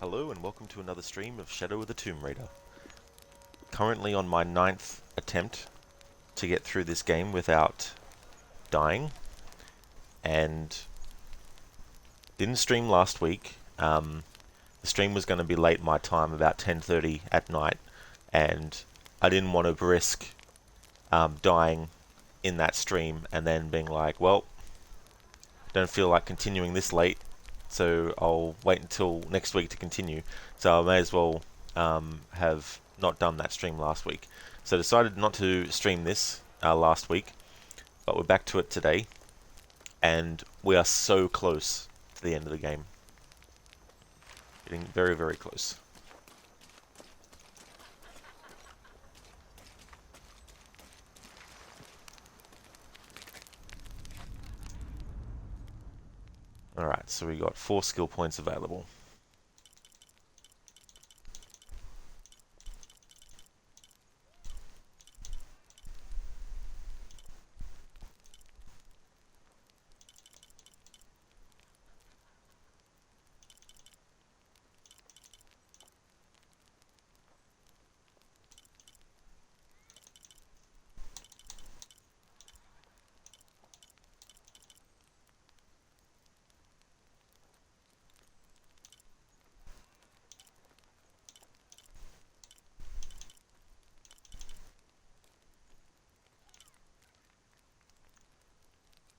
Hello and welcome to another stream of Shadow of the Tomb Raider. Currently on my 9th attempt to get through this game without dying, and didn't stream last week. The stream was going to be late my time, about 10:30 at night, and I didn't want to risk dying in that stream and then being like, well, don't feel like continuing this late, so I'll wait until next week to continue. So I may as well have not done that stream last week. So I decided not to stream this last week, but we're back to it today, and we are so close to the end of the game. Getting very, very close. Alright, so we got 4 skill points available.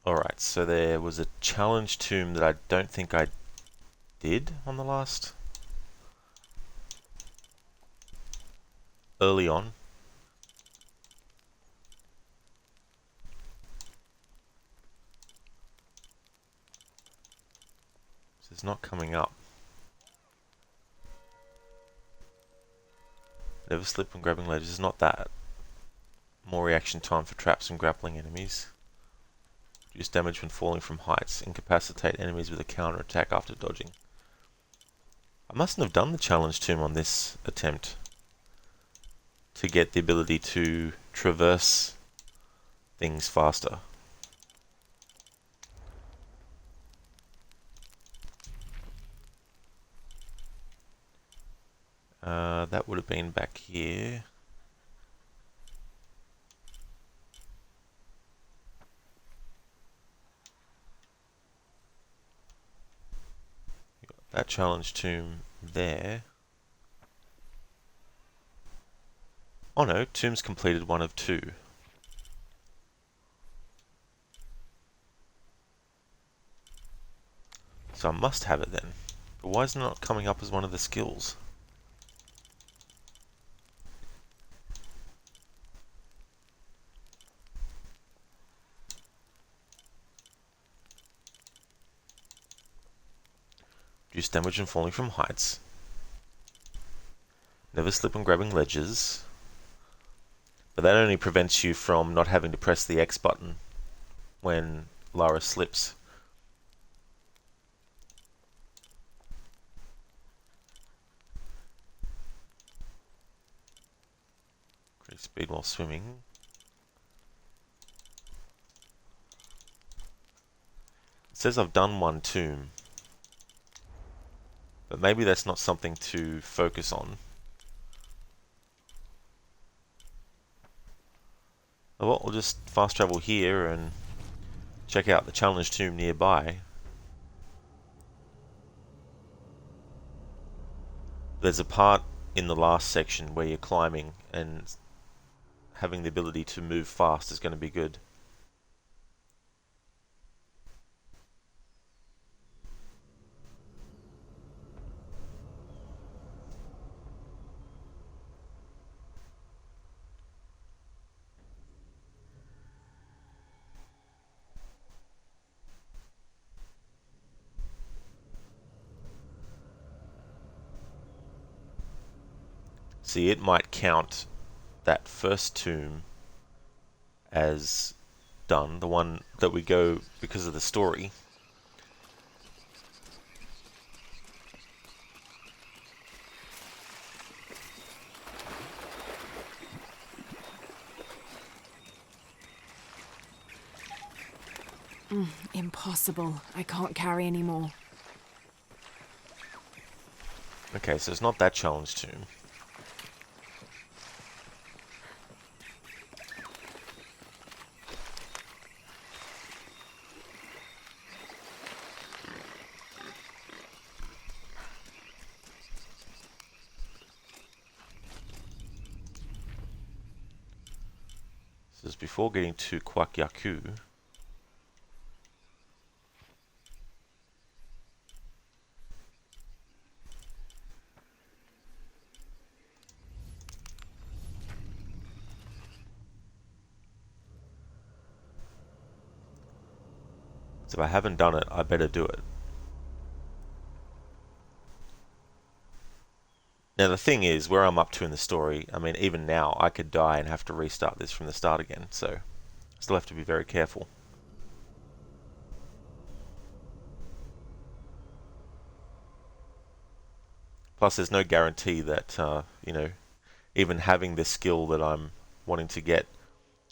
Alright, so there was a challenge tomb that I don't think I did on the last... early on. So it's not coming up. Never slip when grabbing ledges. It's not that. More reaction time for traps and grappling enemies. Reduce damage when falling from heights. Incapacitate enemies with a counter attack after dodging. I mustn't have done the challenge tomb on this attempt to get the ability to traverse things faster. That would have been back here. That challenge tomb there. Oh no, tombs completed 1 of 2. So I must have it then. But why is it not coming up as one of the skills? Reduce damage when falling from heights. Never slip when grabbing ledges. But that only prevents you from not having to press the X button when Lara slips. Increase speed while swimming. It says I've done 1 tomb. But maybe that's not something to focus on. Well, we'll just fast travel here and check out the challenge tomb nearby. There's a part in the last section where you're climbing, and having the ability to move fast is going to be good. See, it might count that first tomb as done, the one that we go because of the story. Impossible. I can't carry anymore. Okay, so it's not that challenge tomb. This is before getting to Kwakyaku. So if I haven't done it, I better do it. Now the thing is, where I'm up to in the story, I mean, even now, I could die and have to restart this from the start again, so I still have to be very careful. Plus, there's no guarantee that, you know, even having this skill that I'm wanting to get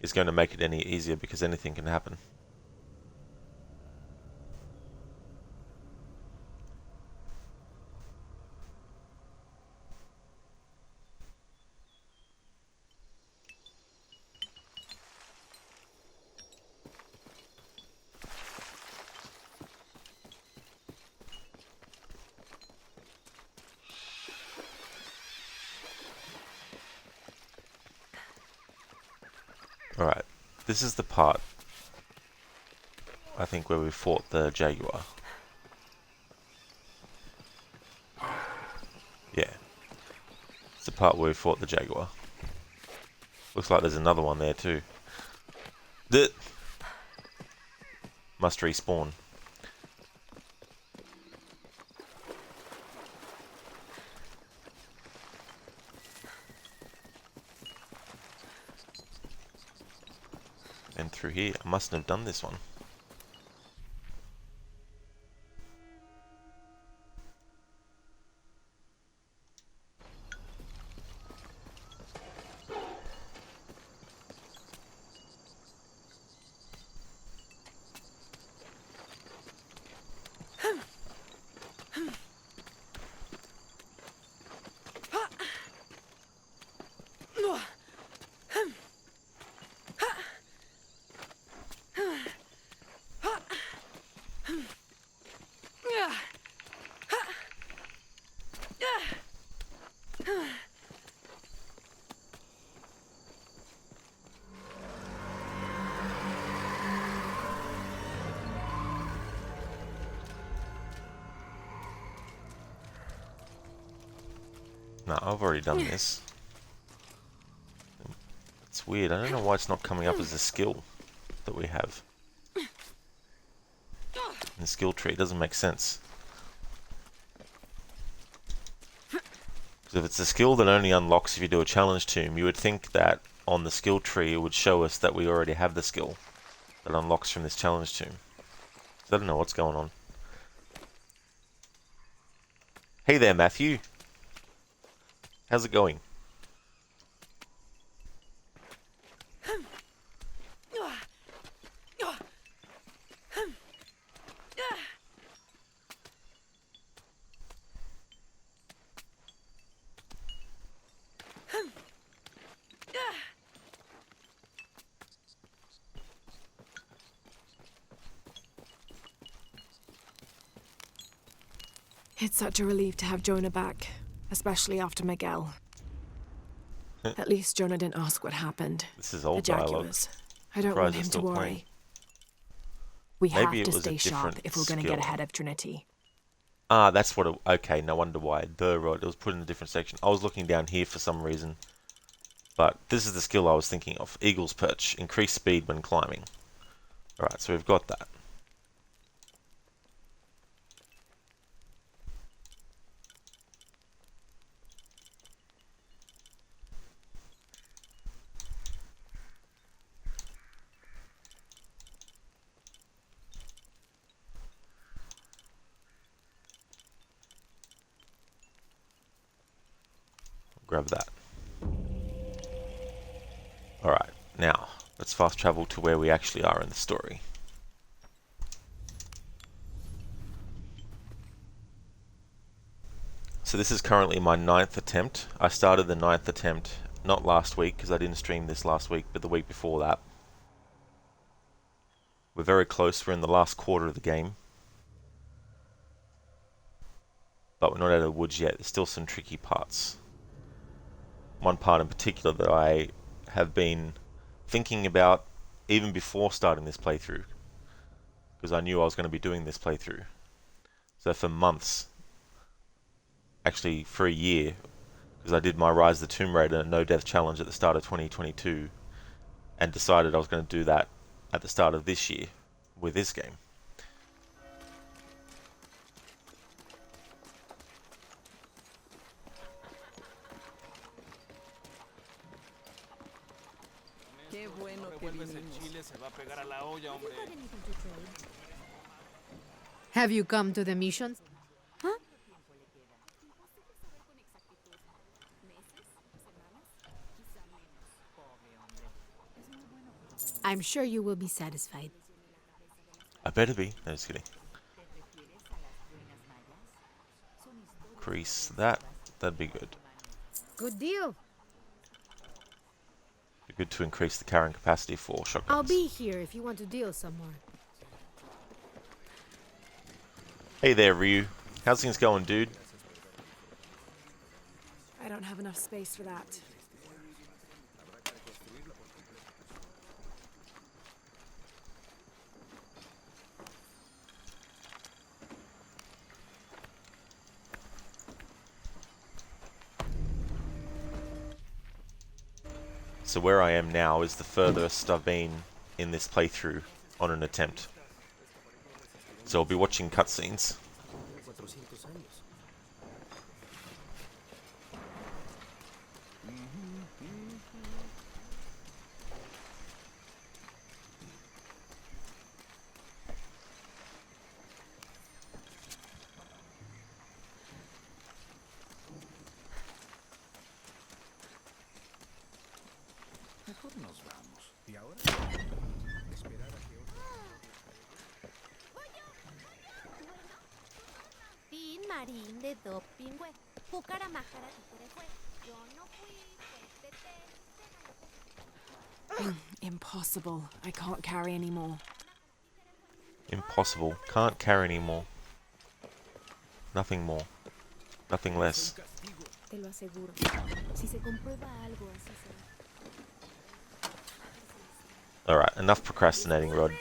is going to make it any easier, because anything can happen. Alright, this is the part, I think, where we fought the Jaguar. Yeah. It's the part where we fought the Jaguar. Looks like there's another one there too. Must respawn. And through here, I mustn't have done this one. No, I've already done this. It's weird. I don't know why it's not coming up as a skill that we have. In the skill tree, it doesn't make sense. Because if it's a skill that only unlocks if you do a challenge tomb, you would think that on the skill tree it would show us that we already have the skill that unlocks from this challenge tomb. So I don't know what's going on. Hey there, Matthew. How's it going? It's such a relief to have Jonah back, especially after Miguel. At least Jonah didn't ask what happened. This is old the dialogue. Jaguars. I don't want him to worry. Playing. We have Maybe it to was a stay sharp different if we're going to skill. get ahead of Trinity. Ah, that's what it... Okay, no wonder why. Right, it was put in a different section. I was looking down here for some reason. But this is the skill I was thinking of. Eagle's Perch. Increase speed when climbing. Alright, so we've got that. Grab that. Alright, now, let's fast travel to where we actually are in the story. So this is currently my 9th attempt. I started the 9th attempt not last week because I didn't stream this last week, but the week before that. We're very close. We're in the last quarter of the game. But we're not out of the woods yet. There's still some tricky parts. One part in particular that I have been thinking about even before starting this playthrough, because I knew I was going to be doing this playthrough. So for months, actually for a year, because I did my Rise of the Tomb Raider No Death Challenge at the start of 2022 and decided I was going to do that at the start of this year with this game. Have you come to the mission? Huh? I'm sure you will be satisfied. I better be. No, just kidding. Increase that. That'd be good. Good deal. Be good to increase the carrying capacity for shotguns. I'll be here if you want to deal some more. Hey there, Ryu. How's things going, dude? I don't have enough space for that. So where I am now is the furthest I've been in this playthrough on an attempt. So I'll be watching cutscenes. Impossible. I can't carry anymore. Impossible. Can't carry anymore. Nothing more. Nothing less. Te lo aseguro. Si se comprueba algo así será. Alright, enough procrastinating, Rod.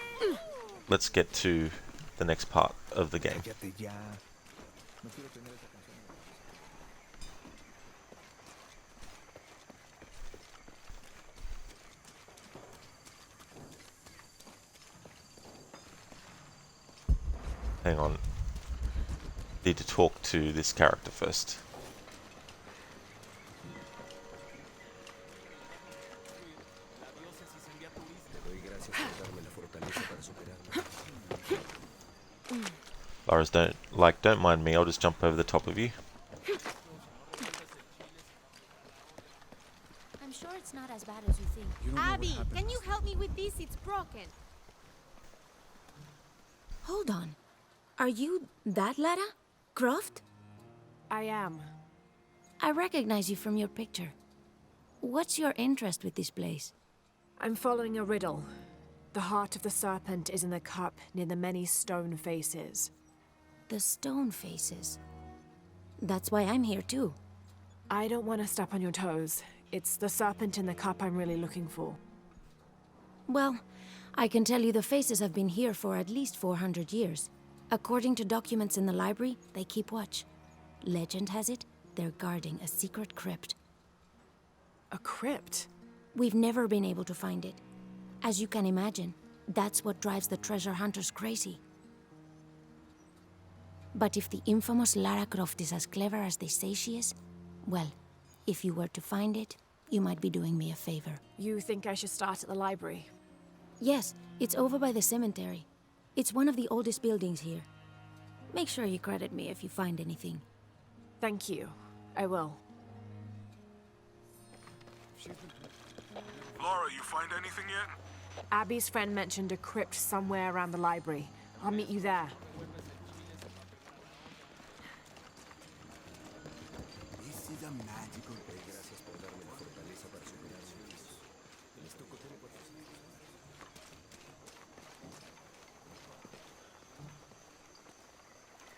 Let's get to the next part of the game. Hang on. Need to talk to this character first. Lara's don't mind me, I'll just jump over the top of you. I'm sure it's not as bad as you think. Abby, can you help me with this? It's broken. Hold on. Are you that Lara? Croft? I am. I recognize you from your picture. What's your interest with this place? I'm following a riddle. The heart of the serpent is in the cup near the many stone faces. The stone faces. That's why I'm here too. I don't want to step on your toes. It's the serpent in the cup I'm really looking for. Well, I can tell you the faces have been here for at least 400 years. According to documents in the library, they keep watch. Legend has it, they're guarding a secret crypt. A crypt? We've never been able to find it. As you can imagine, that's what drives the treasure hunters crazy. But if the infamous Lara Croft is as clever as they say she is, well, if you were to find it, you might be doing me a favor. You think I should start at the library? Yes, it's over by the cemetery. It's one of the oldest buildings here. Make sure you credit me if you find anything. Thank you. I will. Lara, you find anything yet? Abby's friend mentioned a crypt somewhere around the library. I'll meet you there.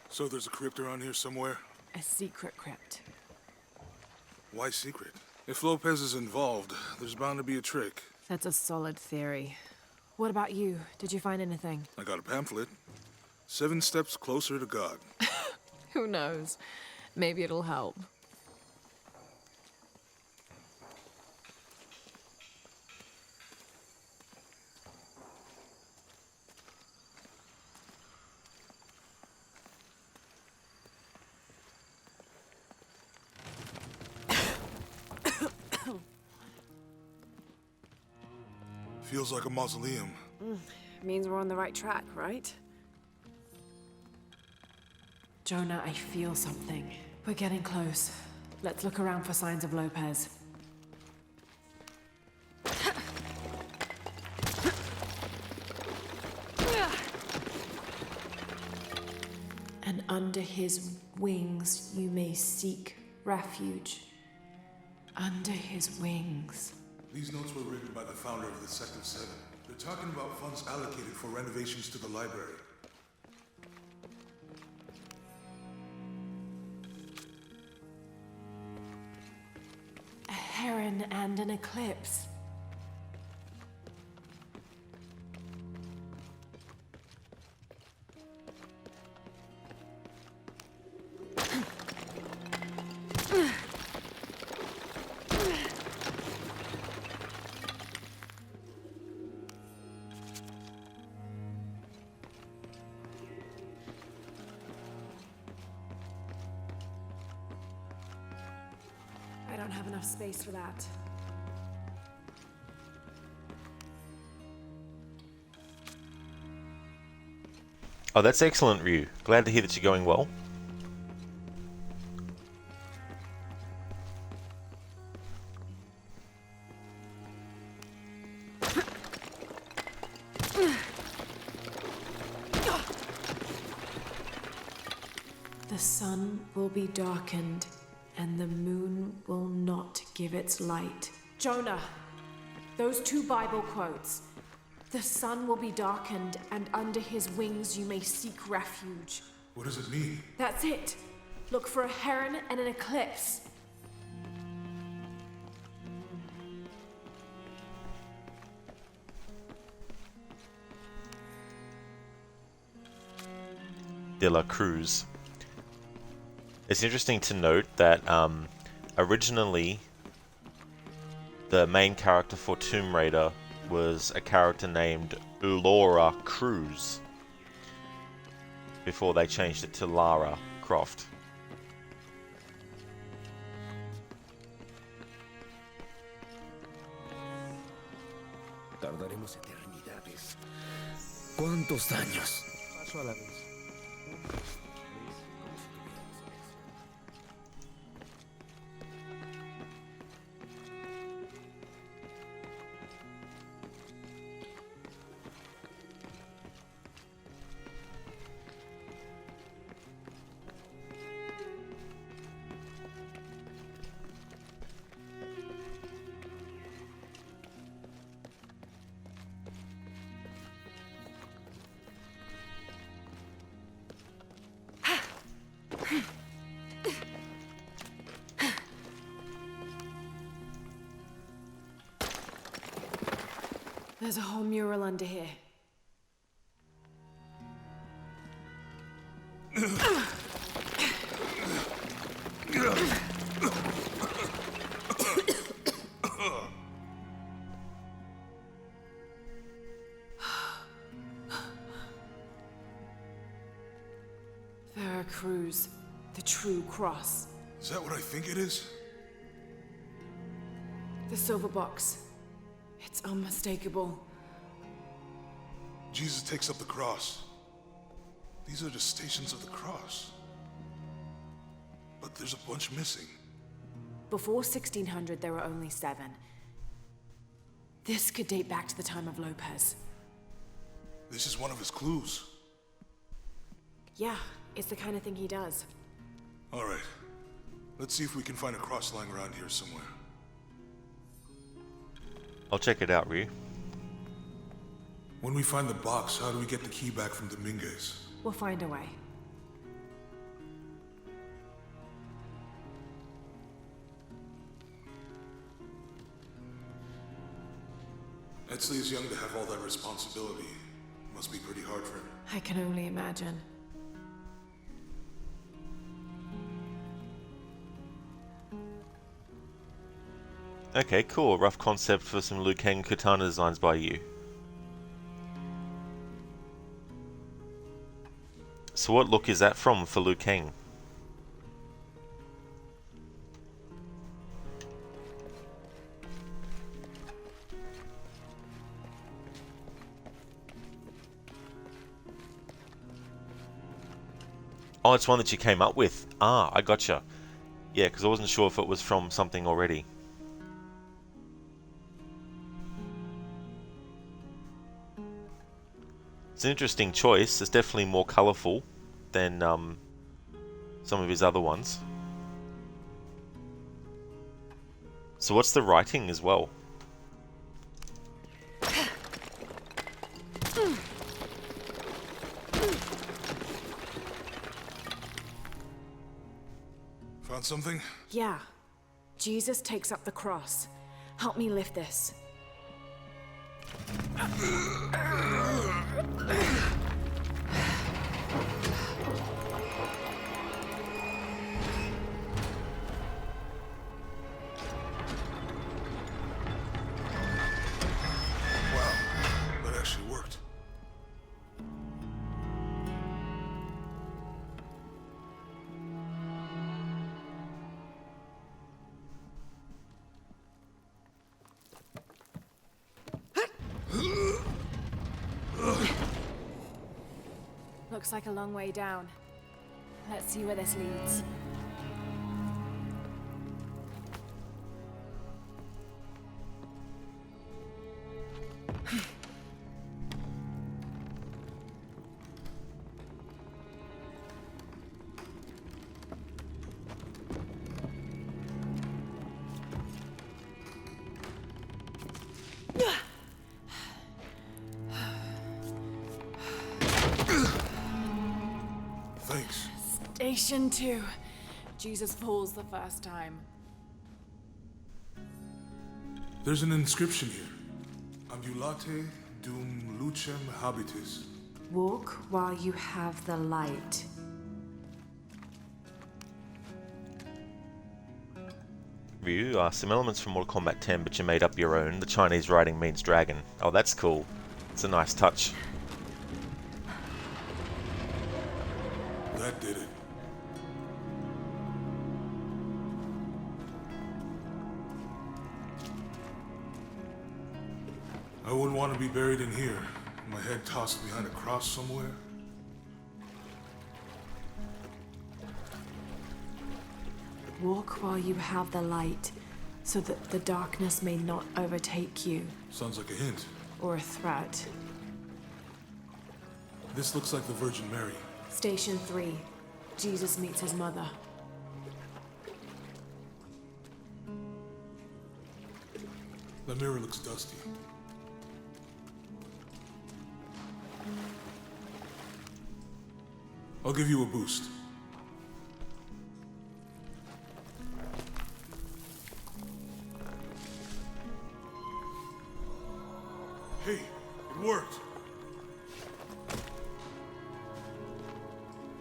So there's a crypt around here somewhere? A secret crypt. Why secret? If Lopez is involved, there's bound to be a trick. That's a solid theory. What about you? Did you find anything? I got a pamphlet. 7 steps closer to God. Who knows? Maybe it'll help. Feels like a mausoleum. Means we're on the right track, right? Jonah, I feel something. We're getting close. Let's look around for signs of Lopez. And under his wings you may seek refuge. Under his wings. These notes were written by the founder of the Sect of Seven. They're talking about funds allocated for renovations to the library. A heron and an eclipse. I don't have enough space for that. Oh, that's excellent, Ryu. Glad to hear that you're going well. The sun will be darkened, and the moon will not give its light. Jonah, those 2 Bible quotes. The sun will be darkened, and under his wings you may seek refuge. What does it mean? That's it. Look for a heron and an eclipse. De la Cruz. It's interesting to note that originally the main character for Tomb Raider was a character named Lara Cruz before they changed it to Lara Croft. Tardaremos eternidades. ¿Cuántos años? Paso a la vez. There's a whole mural under here. Veracruz, the true cross. Is that what I think it is? The silver box. It's unmistakable. Jesus takes up the cross. These are the stations of the cross. But there's a bunch missing. Before 1600, there were only 7. This could date back to the time of Lopez. This is one of his clues. Yeah, it's the kind of thing he does. All right. Let's see if we can find a cross line around here somewhere. I'll check it out, Ryu. When we find the box, how do we get the key back from Dominguez? We'll find a way. Etzli is young to have all that responsibility. Must be pretty hard for him. I can only imagine. Okay, cool. Rough concept for some Liu Kang katana designs by you. So what look is that from for Liu Kang? Oh, it's one that you came up with. Ah, I gotcha. Yeah, because I wasn't sure if it was from something already. It's an interesting choice. It's definitely more colourful than some of his other ones. So what's the writing as well? Found something? Yeah. Jesus takes up the cross. Help me lift this. Wow, that actually worked. Looks like a long way down. Let's see where this leads. Thanks. Station 2. Jesus falls the first time. There's an inscription here. Ambulate dum lucem habitis. Walk while you have the light. Ryu, some elements from Mortal Kombat 10, but you made up your own. The Chinese writing means dragon. Oh, that's cool. It's a nice touch. That did it. I wouldn't want to be buried in here. My head tossed behind a cross somewhere. Walk while you have the light, so that the darkness may not overtake you, Sounds like a hint. or a threat. This looks like the Virgin Mary. Station 3. Jesus meets his mother. The mirror looks dusty. I'll give you a boost. Hey, it worked.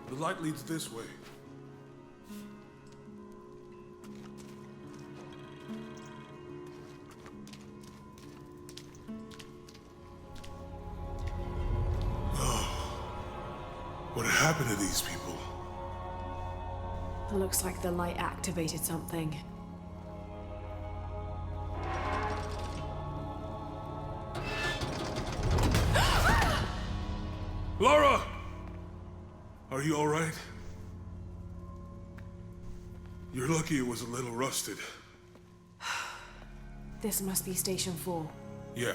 The light leads this way. What happened to these people? It looks like the light activated something. Lara! Are you alright? You're lucky it was a little rusted. This must be Station 4. Yeah.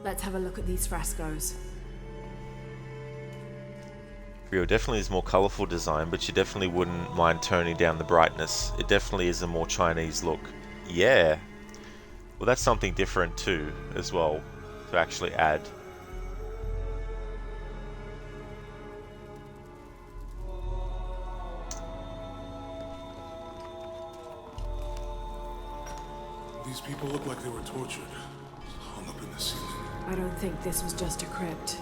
Let's have a look at these frescoes. Rio definitely is more colourful design, but you definitely wouldn't mind toning down the brightness. It definitely is a more Chinese look. Yeah. Well, that's something different too, as well, to actually add. These people look like they were tortured, hung up in the ceiling. I don't think this was just a crypt.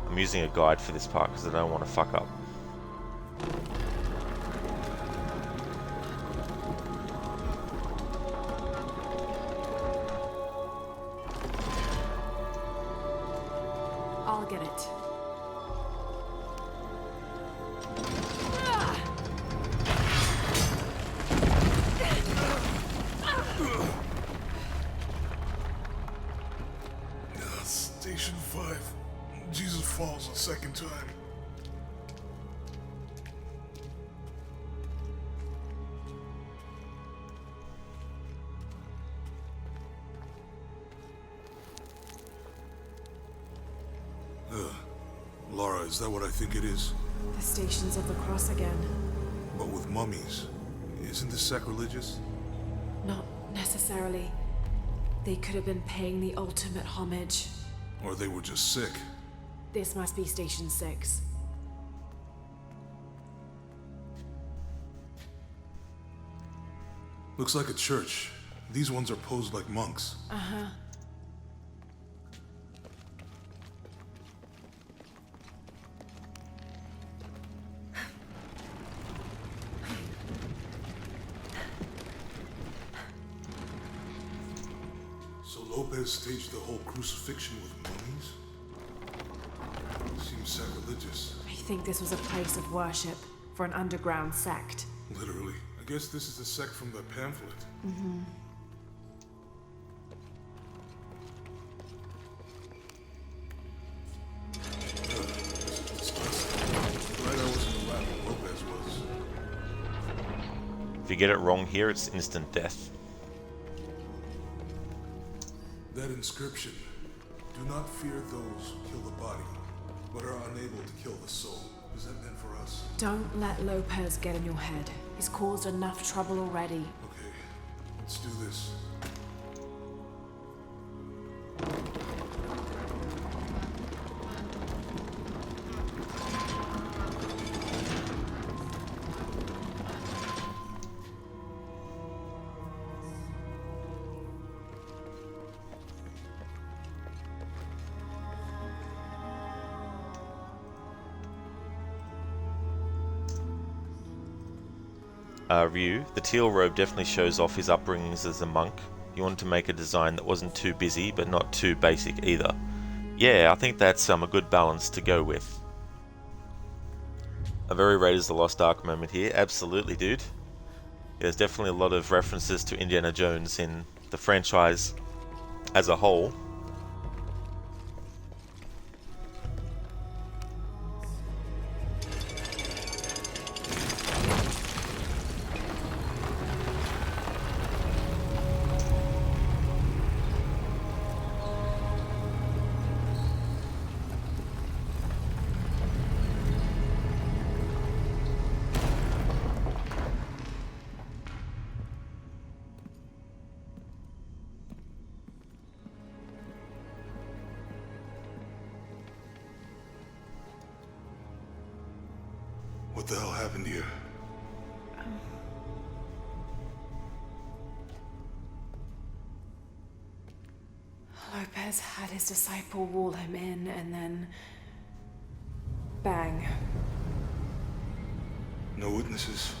I'm using a guide for this part because I don't want to fuck up. I'll get it. Station 5. Jesus falls a second time. Lara, is that what I think it is? The Stations of the Cross again. But with mummies. Isn't this sacrilegious? Not necessarily. They could have been paying the ultimate homage. Or they were just sick. This must be Station 6. Looks like a church. These ones are posed like monks. Uh-huh. So Lopez staged the whole crucifixion with mummies? Seems sacrilegious. I think this was a place of worship for an underground sect. Literally. I guess this is the sect from the pamphlet. Mm-hmm. This is disgusting. Glad I was in the lab when Lopez was. If you get it wrong here, it's instant death. That inscription. Do not fear those who kill the body, but are unable to kill the soul. Is that meant for us? Don't let Lopez get in your head. He's caused enough trouble already. Okay, let's do this. Ryu, the teal robe definitely shows off his upbringings as a monk. He wanted to make a design that wasn't too busy, but not too basic either. Yeah, I think that's a good balance to go with. A very Raiders of the Lost Ark moment here. Absolutely, dude. There's definitely a lot of references to Indiana Jones in the franchise as a whole. What the hell happened here? Lopez had his disciple wall him in, and then... bang. No witnesses.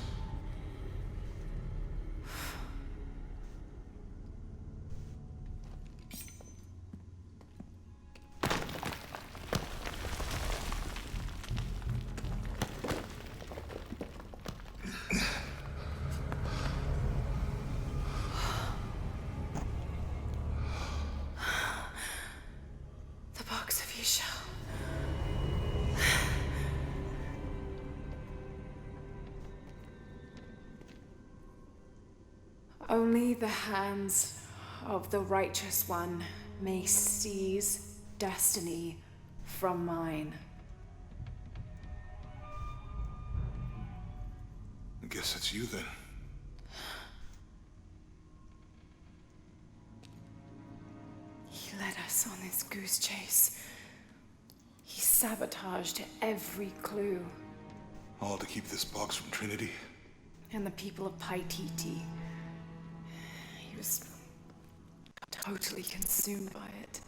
The box of Isha. Only the hands of the Righteous One may seize destiny from mine. I guess it's you then. He led us on this goose chase. He sabotaged every clue. All to keep this box from Trinity. And the people of Paititi. He was totally consumed by it.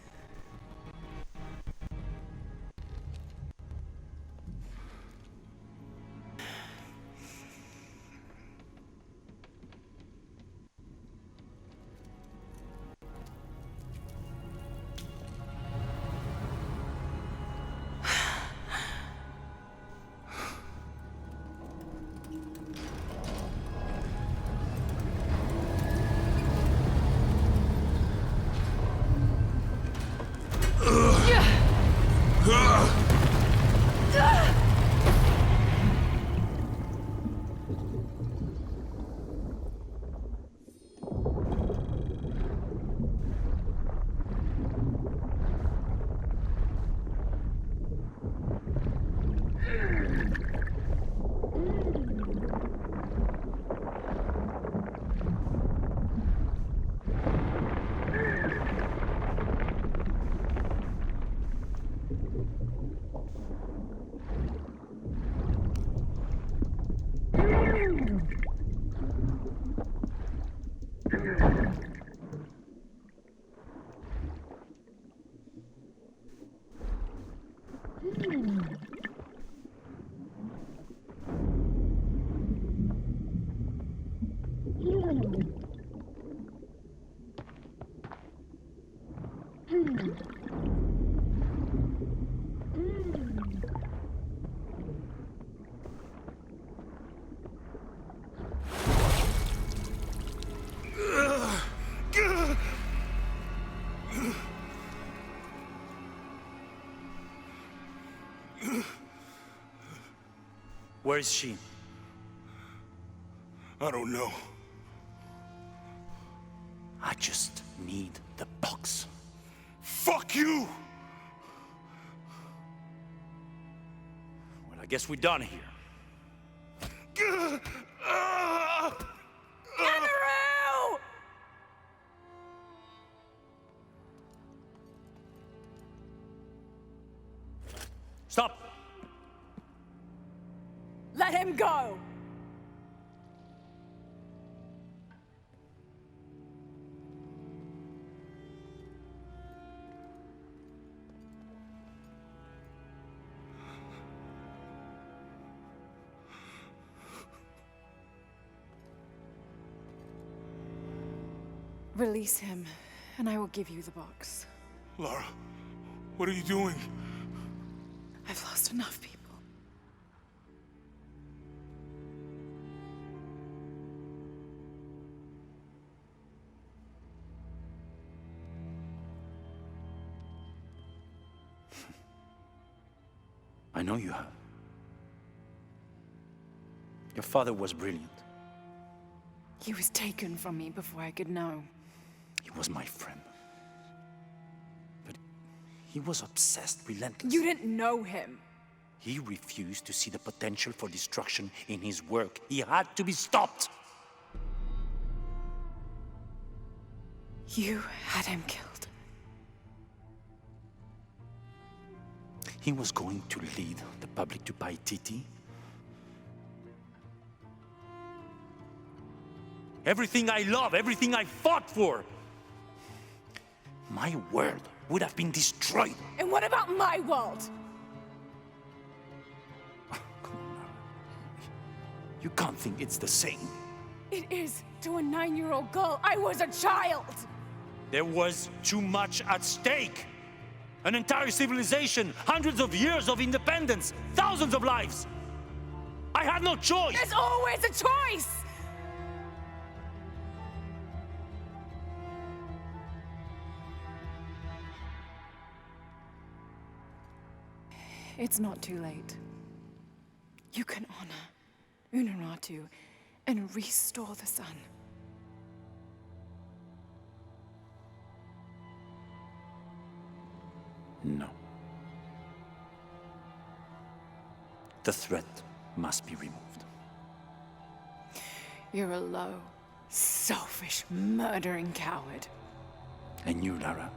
Where is she? I don't know. I just need the box. Fuck you! Well, I guess we're done here. Stop! Let him go! Release him, and I will give you the box. Lara, what are you doing? I've lost enough people. I know you have. Your father was brilliant. He was taken from me before I could know. He was my friend. But he was obsessed, relentless. You didn't know him. He refused to see the potential for destruction in his work. He had to be stopped. You had him killed. He was going to lead the public to Paititi. Everything I love, everything I fought for. My world would have been destroyed. And what about my world? You can't think it's the same. It is to a 9-year-old girl. I was a child. There was too much at stake. An entire civilization, hundreds of years of independence, thousands of lives. I had no choice. There's always a choice. It's not too late. You can honor Unuratu and restore the sun. No. The threat must be removed. You're a low, selfish, murdering coward. And you, Lara?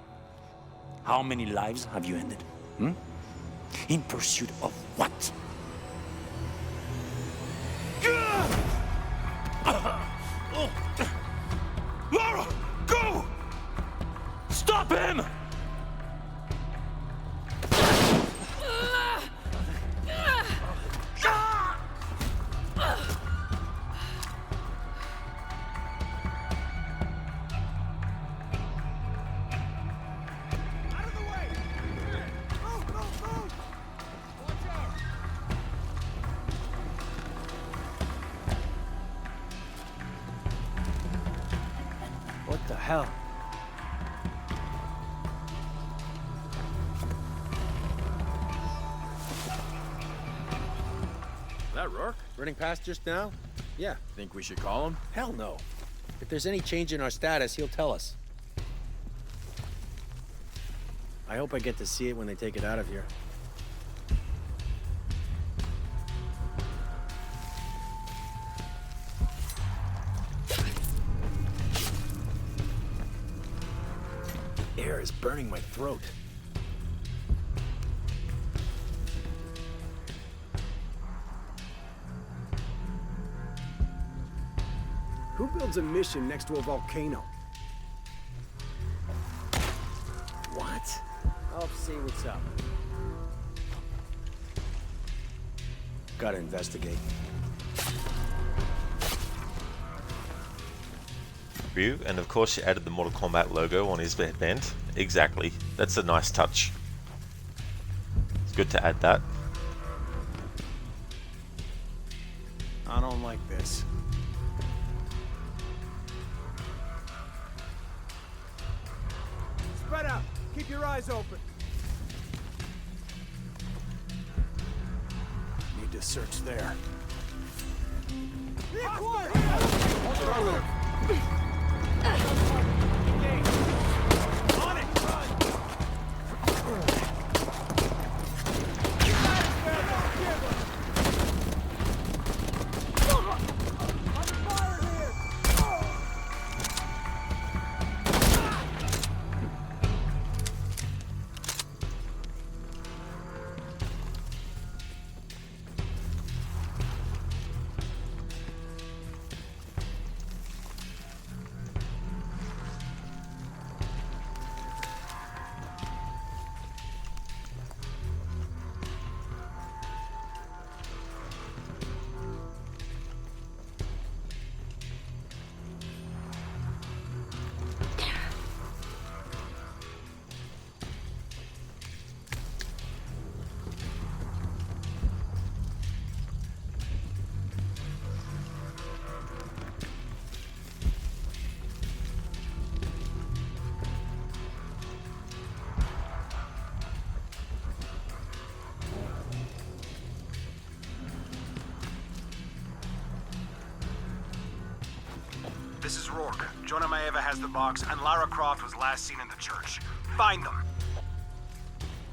How many lives have you ended? Hmm? In pursuit of what? Lara! Go! Stop him! What the hell? That Rourke? Running past just now? Yeah. Think we should call him? Hell no. If there's any change in our status, he'll tell us. I hope I get to see it when they take it out of here. The air is burning my throat. Who builds a mission next to a volcano? What? I'll see what's up. Gotta investigate. Ryu, and of course you added the Mortal Kombat logo on his headband. Exactly. That's a nice touch. It's good to add that. I don't like this. Spread out. Keep your eyes open. Need to search there. Be quiet! On it! This is Rourke. Jonah Maeva has the box, and Lara Croft was last seen in the church. Find them.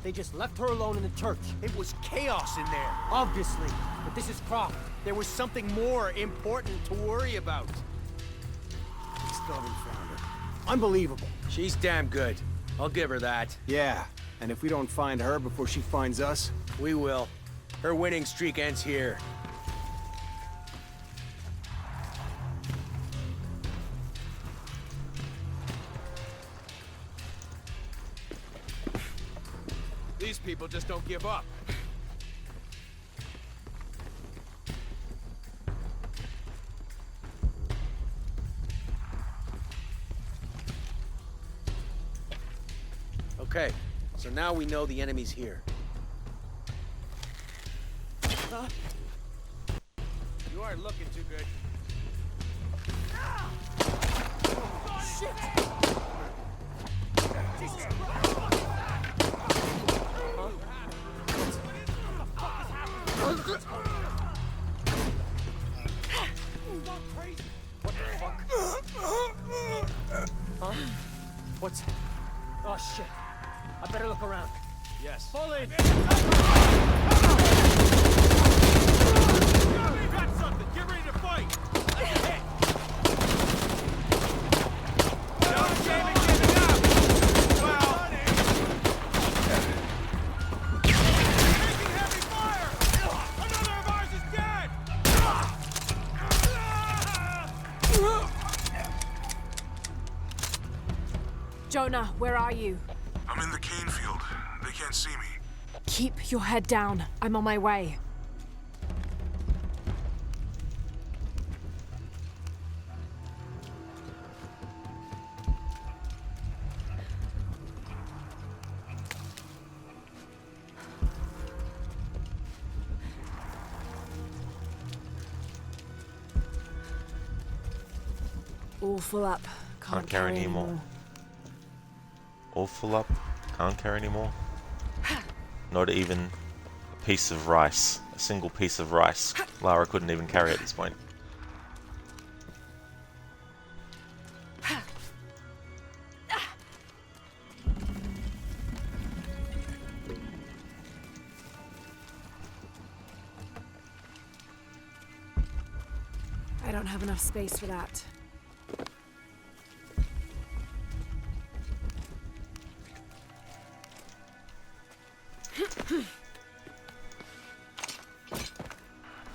They just left her alone in the church. It was chaos in there, obviously. But this is Croft. There was something more important to worry about. We still haven't found her. Unbelievable. She's damn good. I'll give her that. Yeah, and if we don't find her before she finds us... We will. Her winning streak ends here. These people just don't give up. Okay, so now we know the enemy's here. You aren't looking too good. Shit! Jesus What the fuck? Huh? What's... Oh, shit. I better look around. Yes. Pull in! We got something! Get ready to fight! Hit! Don't shame it, give it up! Well... Taking heavy fire! Another of ours is dead! Jonah, where are you? I'm in the cane field. They can't see me. Keep your head down. I'm on my way. All full up. Can't carry anymore. All full up. Can't carry anymore. Not even a piece of rice. A single piece of rice. Lara couldn't even carry at this point. I don't have enough space for that.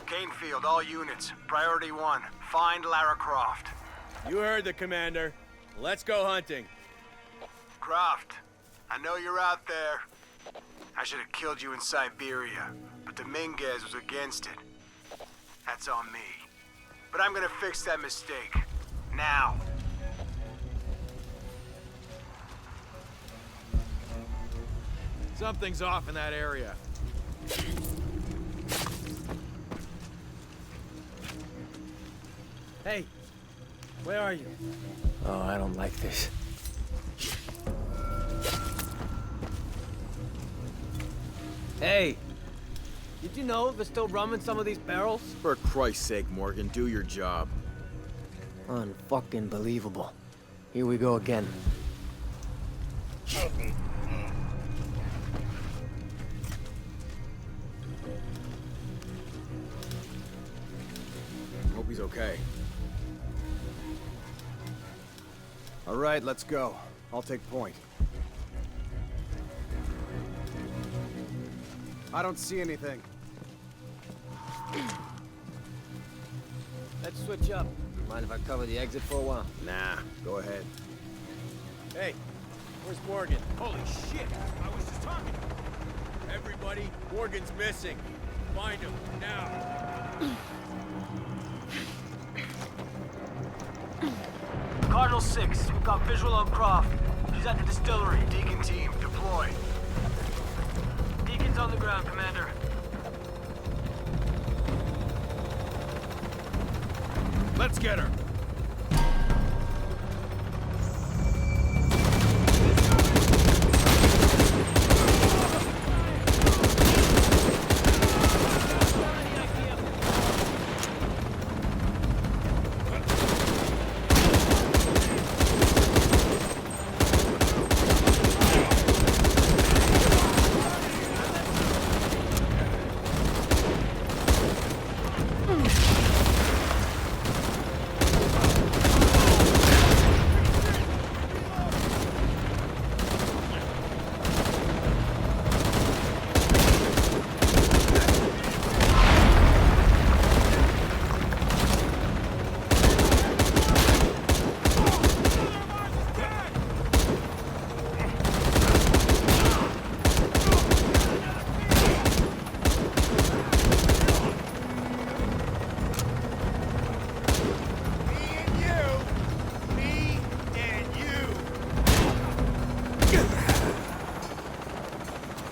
Canefield, all units. Priority 1. Find Lara Croft. You heard the commander. Let's go hunting. Croft, I know you're out there. I should have killed you in Siberia, but Dominguez was against it. That's on me. But I'm gonna fix that mistake. Now. Something's off in that area. Hey, where are you? Oh, I don't like this. Hey, did you know there's still rum in some of these barrels? For Christ's sake, Morgan, do your job. Unfucking believable. Here we go again. Hope he's okay. All right, let's go. I'll take point. I don't see anything. Let's switch up. Mind if I cover the exit for a while? Nah, go ahead. Hey, where's Morgan? Holy shit! I was just talking. Everybody, Morgan's missing. Find him, now. Cardinal 6, we've got visual on Croft. He's at the distillery. Deacon team, deploy. Deacon's on the ground, Commander. Let's get her.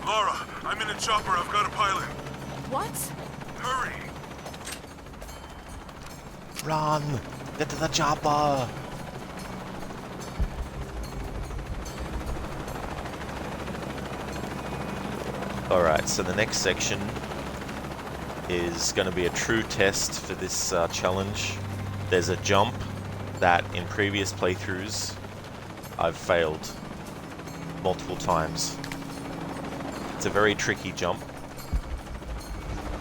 Lara, I'm in a chopper. I've got a pilot. What? Hurry! Run! Get to the chopper! Alright, so the next section is going to be a true test for this challenge. There's a jump that in previous playthroughs I've failed multiple times. It's a very tricky jump,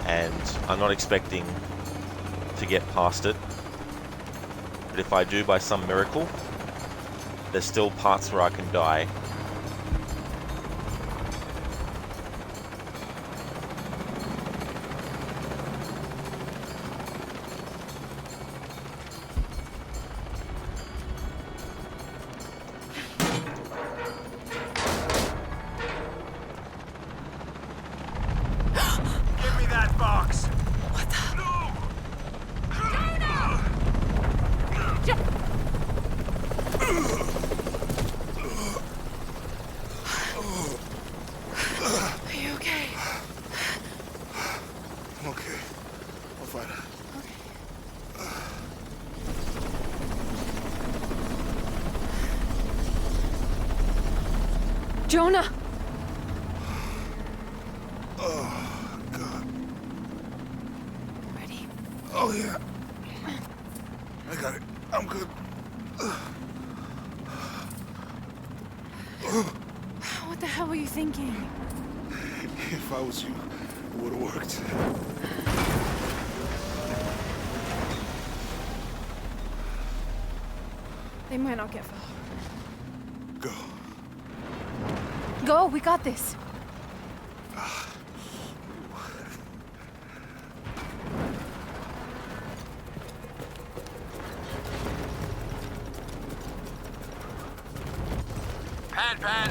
and I'm not expecting to get past it. But if I do by some miracle, there's still parts where I can die. Give me that box! What the? No! Are you okay? I'm okay. I'll find her. Jonah! Oh, God. Ready? Oh, yeah. I got it. I'm good. What the hell were you thinking? If I was you, it would have worked. They might not get far. Go. Go, we got this. Pan.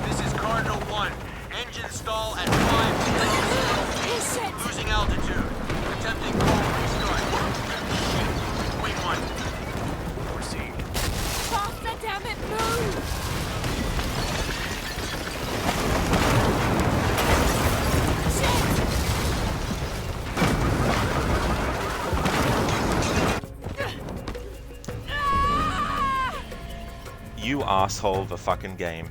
This is Cardinal 1. Engine stall at 500. Losing altitude. Attempting cold restart. Shit. Wait one. Proceed. Faster, damn it, move! You asshole of a fucking game.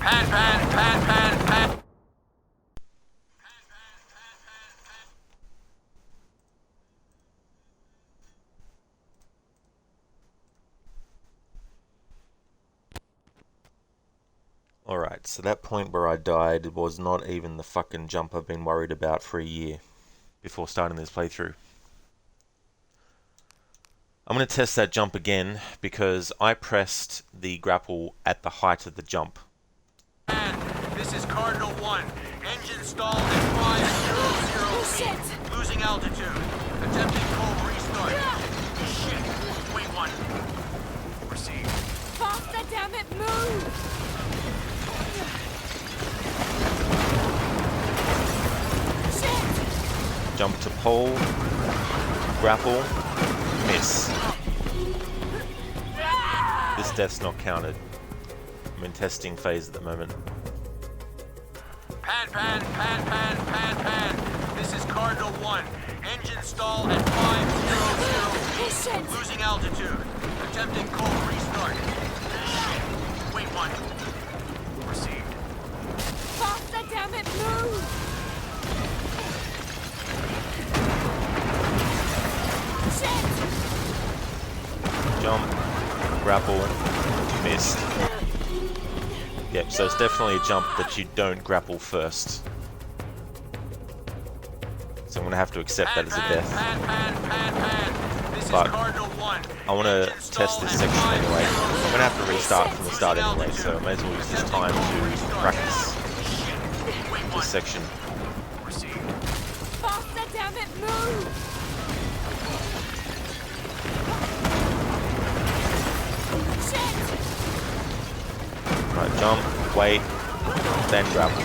Pan, pan, pan, pan, pan. Alright, so that point where I died was not even the fucking jump I've been worried about for a year before starting this playthrough. I'm going to test that jump again because I pressed the grapple at the height of the jump. This is Cardinal 1. Engine stalled at 500 feet. Losing altitude. Attempting cold restart. Shit. Wait one. Proceed. Faster, damn it, move! Jump to pole, grapple, miss. This death's not counted. I'm in testing phase at the moment. Pan, pan, pan, pan, pan, pan. This is Cardinal 1. Engine stall at 500 feet. Losing altitude. Attempting cold restart. Shit. Wait one. Received. Faster, damn it, move! Jump, grapple, missed. Yep, so it's definitely a jump that you don't grapple first. So I'm going to have to accept that as a death. But I want to test this section anyway. I'm going to have to restart from the start anyway, so I may as well use this time to practice this section. Faster, damn it, move! Right, jump, wait, then grapple.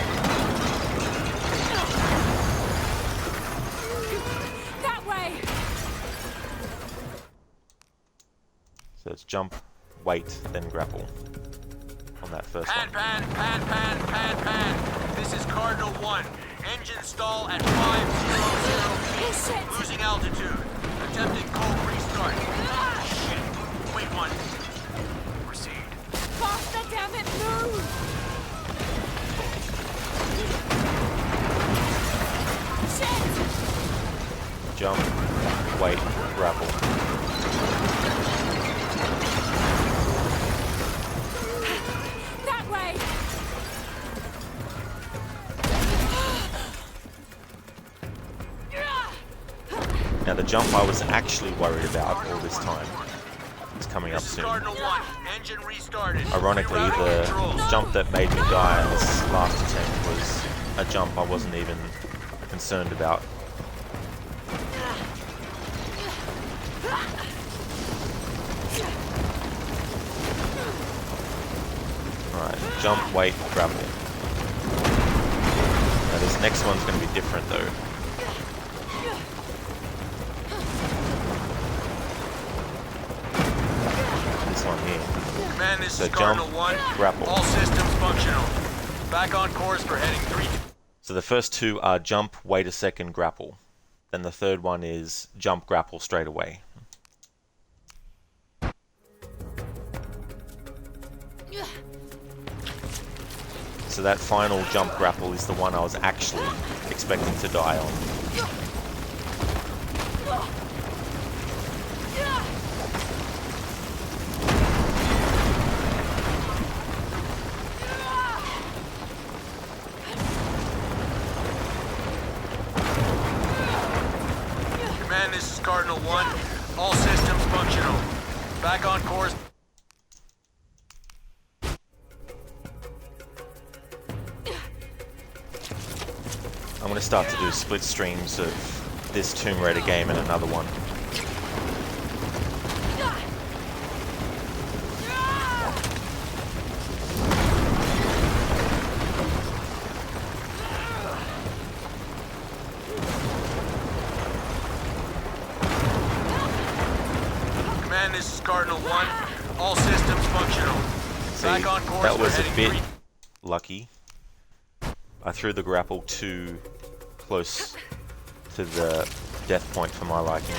That way! So it's jump, wait, then grapple on that first one. Pan, pan, pan, pan, pan. This is Cardinal 1. Engine stall at 500 feet. Losing altitude. Attempting cold restart. Shit. Wait one. Proceed. Faster, damn it, move! Shit! Jump, wait, grapple. That way! Now the jump I was actually worried about all this time is coming up soon. Ironically, the jump that made me die in this last attempt was a jump I wasn't even concerned about. Alright, jump, wait, grapple. Now this next one's going to be different though. This one here. Command, this So is Cardinal jump, 1. grapple. All systems functional. Back on course for heading 3. So the first two are jump, wait a second, grapple. Then the third one is jump, grapple straight away. So that final jump grapple is the one I was actually expecting to die on. Command, this is Cardinal 1. All systems functional. Back on course. I'm going to start to do split streams of this Tomb Raider game and another one. Command, this is Cardinal 1. All systems functional. See, Back on course that was for a heading bit 3. lucky. I threw the grapple too close to the death point for my liking.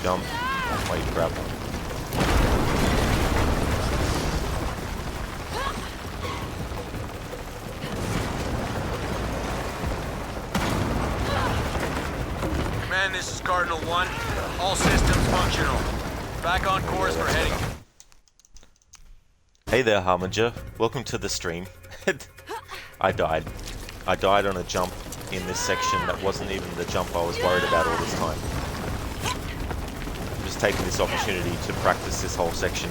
jump, wait, grab. Command, this is Cardinal 1. All systems functional. Back on course for heading... Hey there, Harbinger. Welcome to the stream. I died. I died on a jump in this section that wasn't even the jump I was worried about all this time. I'm just taking this opportunity to practice this whole section.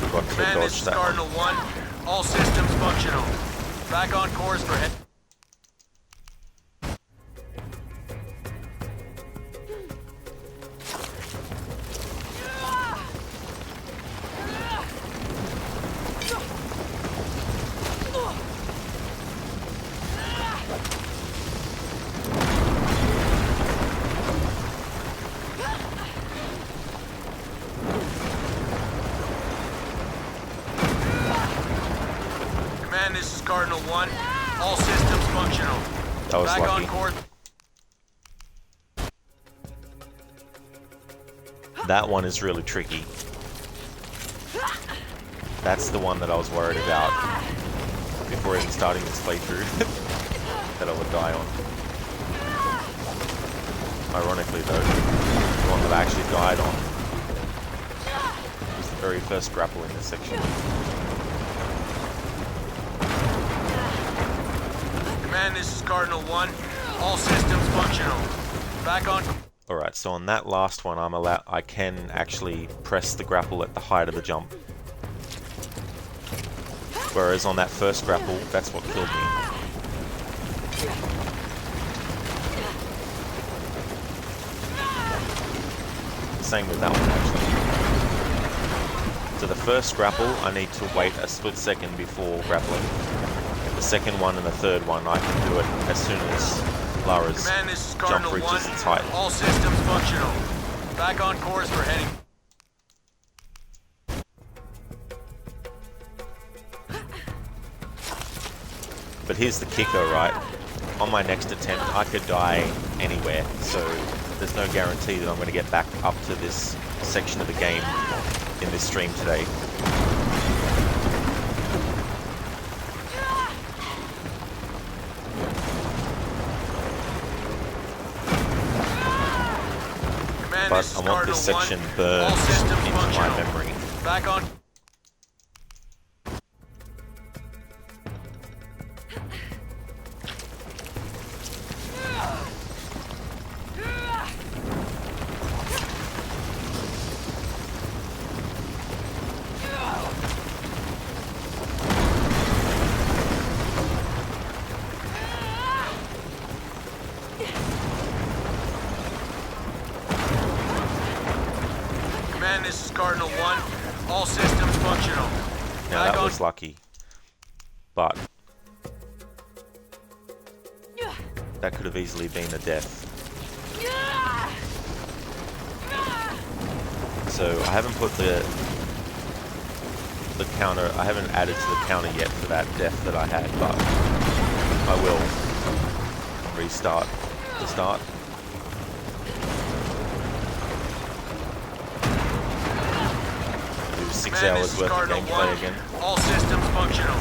Forgot to Command, this dodge is that Cardinal one. 1. All systems functional. Back on course for head... Command, this is Cardinal 1. All systems functional. That was Back lucky. on course. That one is really tricky. That's the one that I was worried about before even starting this playthrough that I would die on. Ironically though, the one that I actually died on was the very first grapple in this section. Command, this is Cardinal 1. All systems functional. Back on... Alright, so on that last one I can actually press the grapple at the height of the jump. Whereas on that first grapple, that's what killed me. Same with that one actually. So the first grapple, I need to wait a split second before grappling. The second one and the third one, I can do it as soon as Lara's Command, this is jump Cardinal 1. reaches its height. All systems functional. Back on course for heading... But here's the kicker, right? On my next attempt, I could die anywhere, so there's no guarantee that I'm going to get back up to this section of the game in this stream today. Command, But this is I want this Cardinal 1. section burned All systems into my functional. memory. Back on... Command, this is Cardinal 1. All systems functional. Now Back that on... was lucky, but that could have easily been a death. So I haven't put the counter, I haven't added to the counter yet for that death that I had, but I will restart the start. Do 6 Command, hours this is worth of Cardinal gameplay 1. again. All systems functional.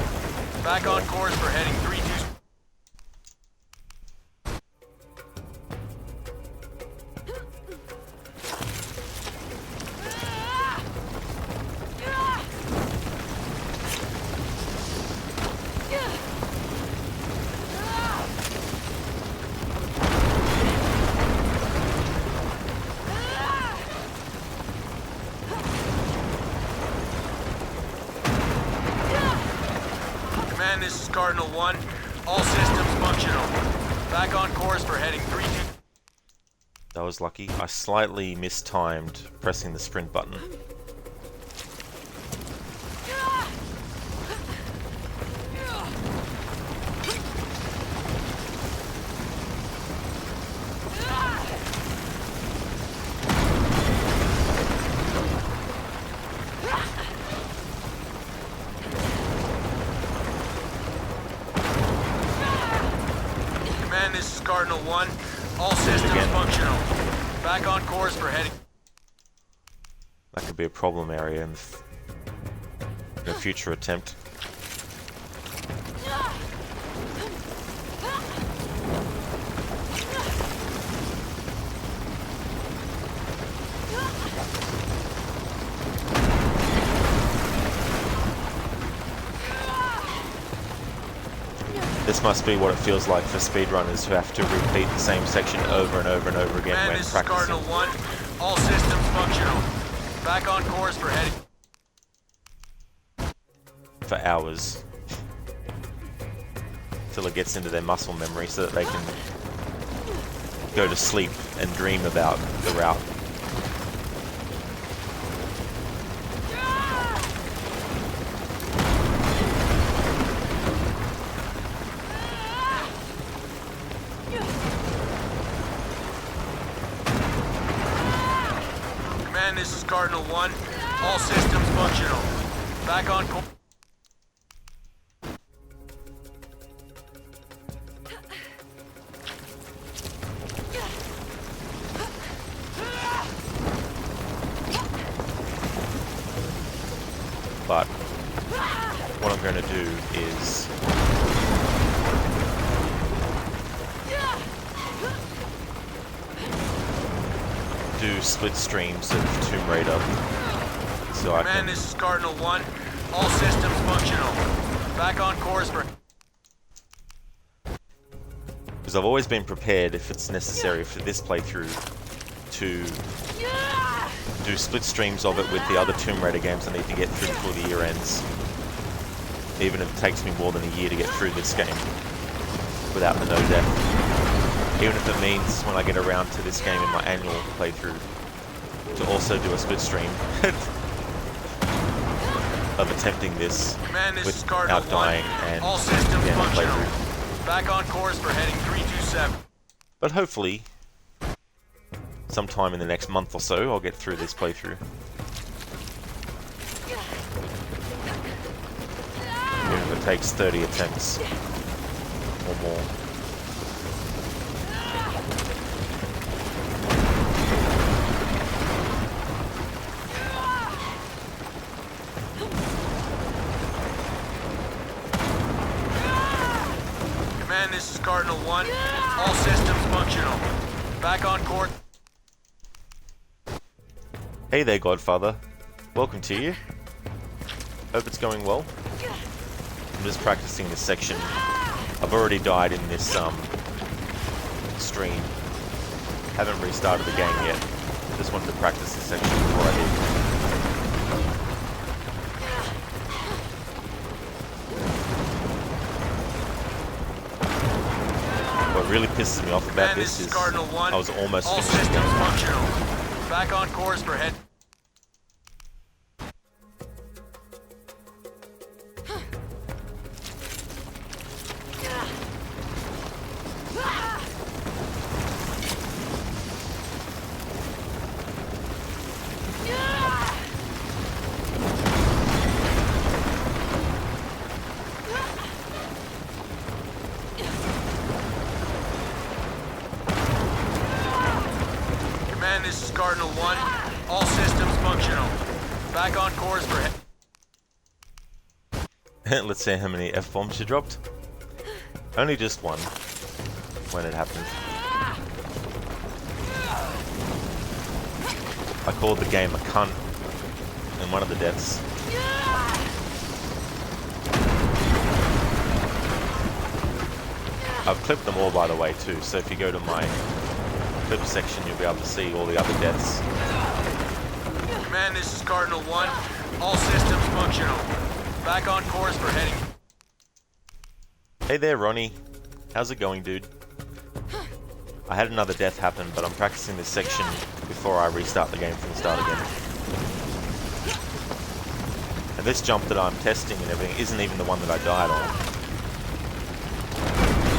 Back on course for heading 32... Command, this is Cardinal 1. All systems functional. Back on course for heading 32... That was lucky. I slightly mistimed pressing the sprint button. Cardinal 1. All systems functional. Back on course for heading... That could be a problem area in a future attempt. This must be what it feels like for speedrunners who have to repeat the same section over and over and over again when this practicing. Is Cardinal 1. All systems functional. Back on course for heading... For hours. Till it gets into their muscle memory so that they can go to sleep and dream about the route. This is Cardinal 1. All systems functional. Back on course. But what I'm going to do is do split streams of Tomb Raider, so I can... This is Cardinal 1. All systems functional. Back on course for... Because I've always been prepared, if it's necessary for this playthrough, to do split streams of it with the other Tomb Raider games I need to get through before the year ends. Even if it takes me more than a year to get through this game without the no death. Even if it means when I get around to this game in my annual playthrough to also do a split stream of attempting this without dying and all systems the end of functional. playthrough. Back on course for heading 327. But hopefully, sometime in the next month or so, I'll get through this playthrough. Even if it takes 30 attempts or more. This is Cardinal 1. All systems functional. Back on course. Hey there, Godfather. Welcome to you. Hope it's going well. I'm just practicing this section. I've already died in this stream. Haven't restarted the game yet. Just wanted to practice this section before I did. What really pisses me off about this is I was almost all finished. systems functional. Back on course for head. This is Cardinal 1. All systems functional. Back on course for head. Let's see how many F-bombs you dropped. Only just one when it happened. I called the game a cunt in one of the deaths. I've clipped them all, by the way, too, so if you go to my clip section, you'll be able to see all the other deaths. Command, this is Cardinal 1. All systems functional. Back on course for heading. Hey there, Ronnie. How's it going, dude? I had another death happen, but I'm practicing this section before I restart the game from the start again. And this jump that I'm testing and everything isn't even the one that I died on.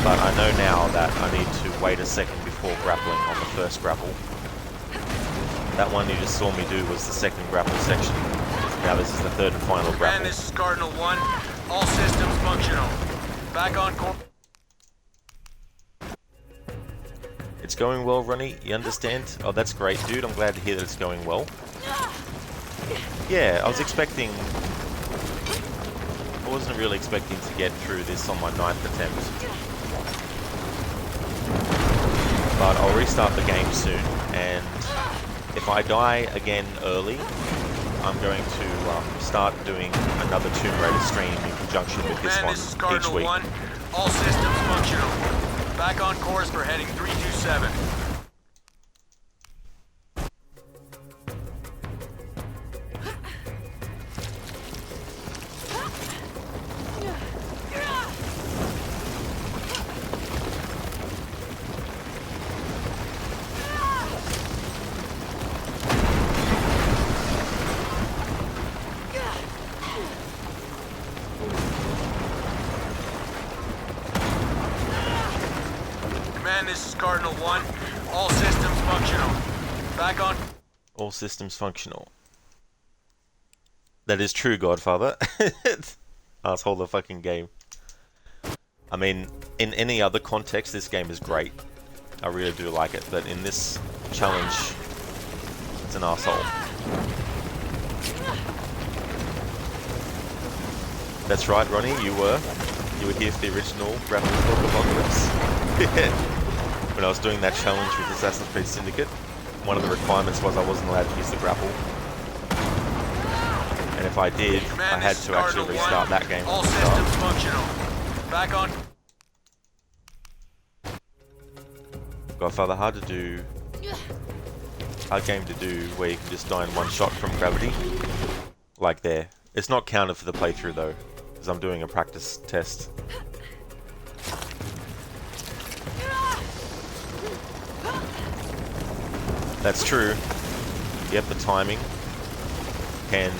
But I know now that I need to wait a second before grappling on the first grapple. That one you just saw me do was the second grapple section. Now this is the third and final grapple. And this is Cardinal 1. All systems functional. Back on course. It's going well, Ronnie. You understand? Oh, that's great, dude. I'm glad to hear that it's going well. Yeah, I wasn't really expecting to get through this on my 9th attempt. But I'll restart the game soon, and if I die again early, I'm going to start doing another Tomb Raider stream in conjunction with this one This is Cardinal each week. 1. All systems functional. Back on course for heading 327. Command, this is Cardinal 1. All systems functional. Back on... All systems functional. That is true, Godfather. Asshole the fucking game. I mean, in any other context, this game is great. I really do like it, but in this challenge, it's an asshole. That's right, Ronnie, you were here for the original Grapple Hook Apocalypse. When I was doing that challenge with Assassin's Creed Syndicate, one of the requirements was I wasn't allowed to use the grapple. And if I did, I had to actually restart that game. All systems functional. Back on... Godfather, hard game to do where you can just die in one shot from gravity. Like there. It's not counted for the playthrough though, because I'm doing a practice test. That's true. Yep, the timing can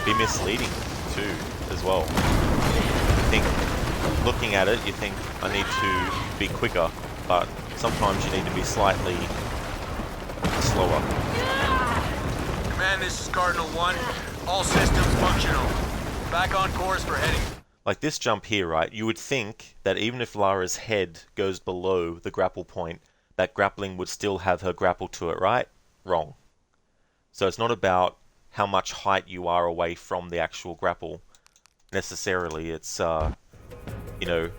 be misleading too, as well. I think, looking at it, you think I need to be quicker, but sometimes you need to be slightly slower. Command, this is Cardinal 1. All systems functional. Back on course for heading... Like this jump here, right? You would think that even if Lara's head goes below the grapple point, that grappling would still have her grapple to it, right? Wrong. So it's not about how much height you are away from the actual grapple, necessarily. It's, you know,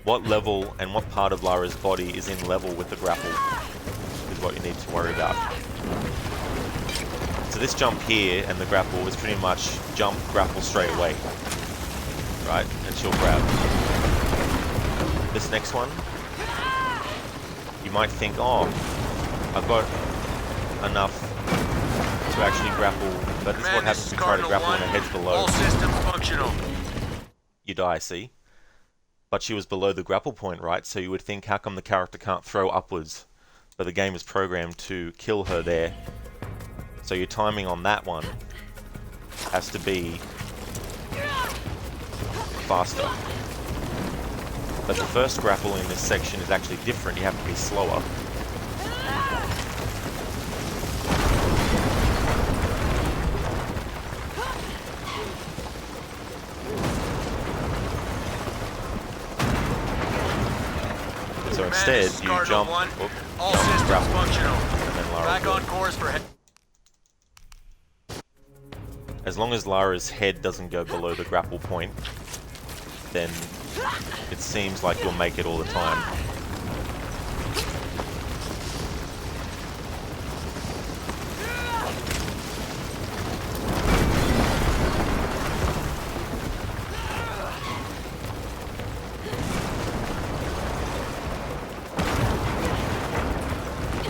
what level and what part of Lara's body is in level with the grapple is what you need to worry about. So this jump here and the grapple is pretty much jump, grapple straight away. Right? And she'll grab. This next one, you might think, oh, I've got enough to actually grapple, but this is what happens when you try to grapple when her head's below. All systems functional. You die, see? But she was below the grapple point, right? So you would think, how come the character can't throw upwards? But the game is programmed to kill her there. So your timing on that one has to be faster. But the first grapple in this section is actually different. You have to be slower. So instead, you jump, grapple, and then Lara back on course for... As long as Lara's head doesn't go below the grapple point, then it seems like you'll make it all the time.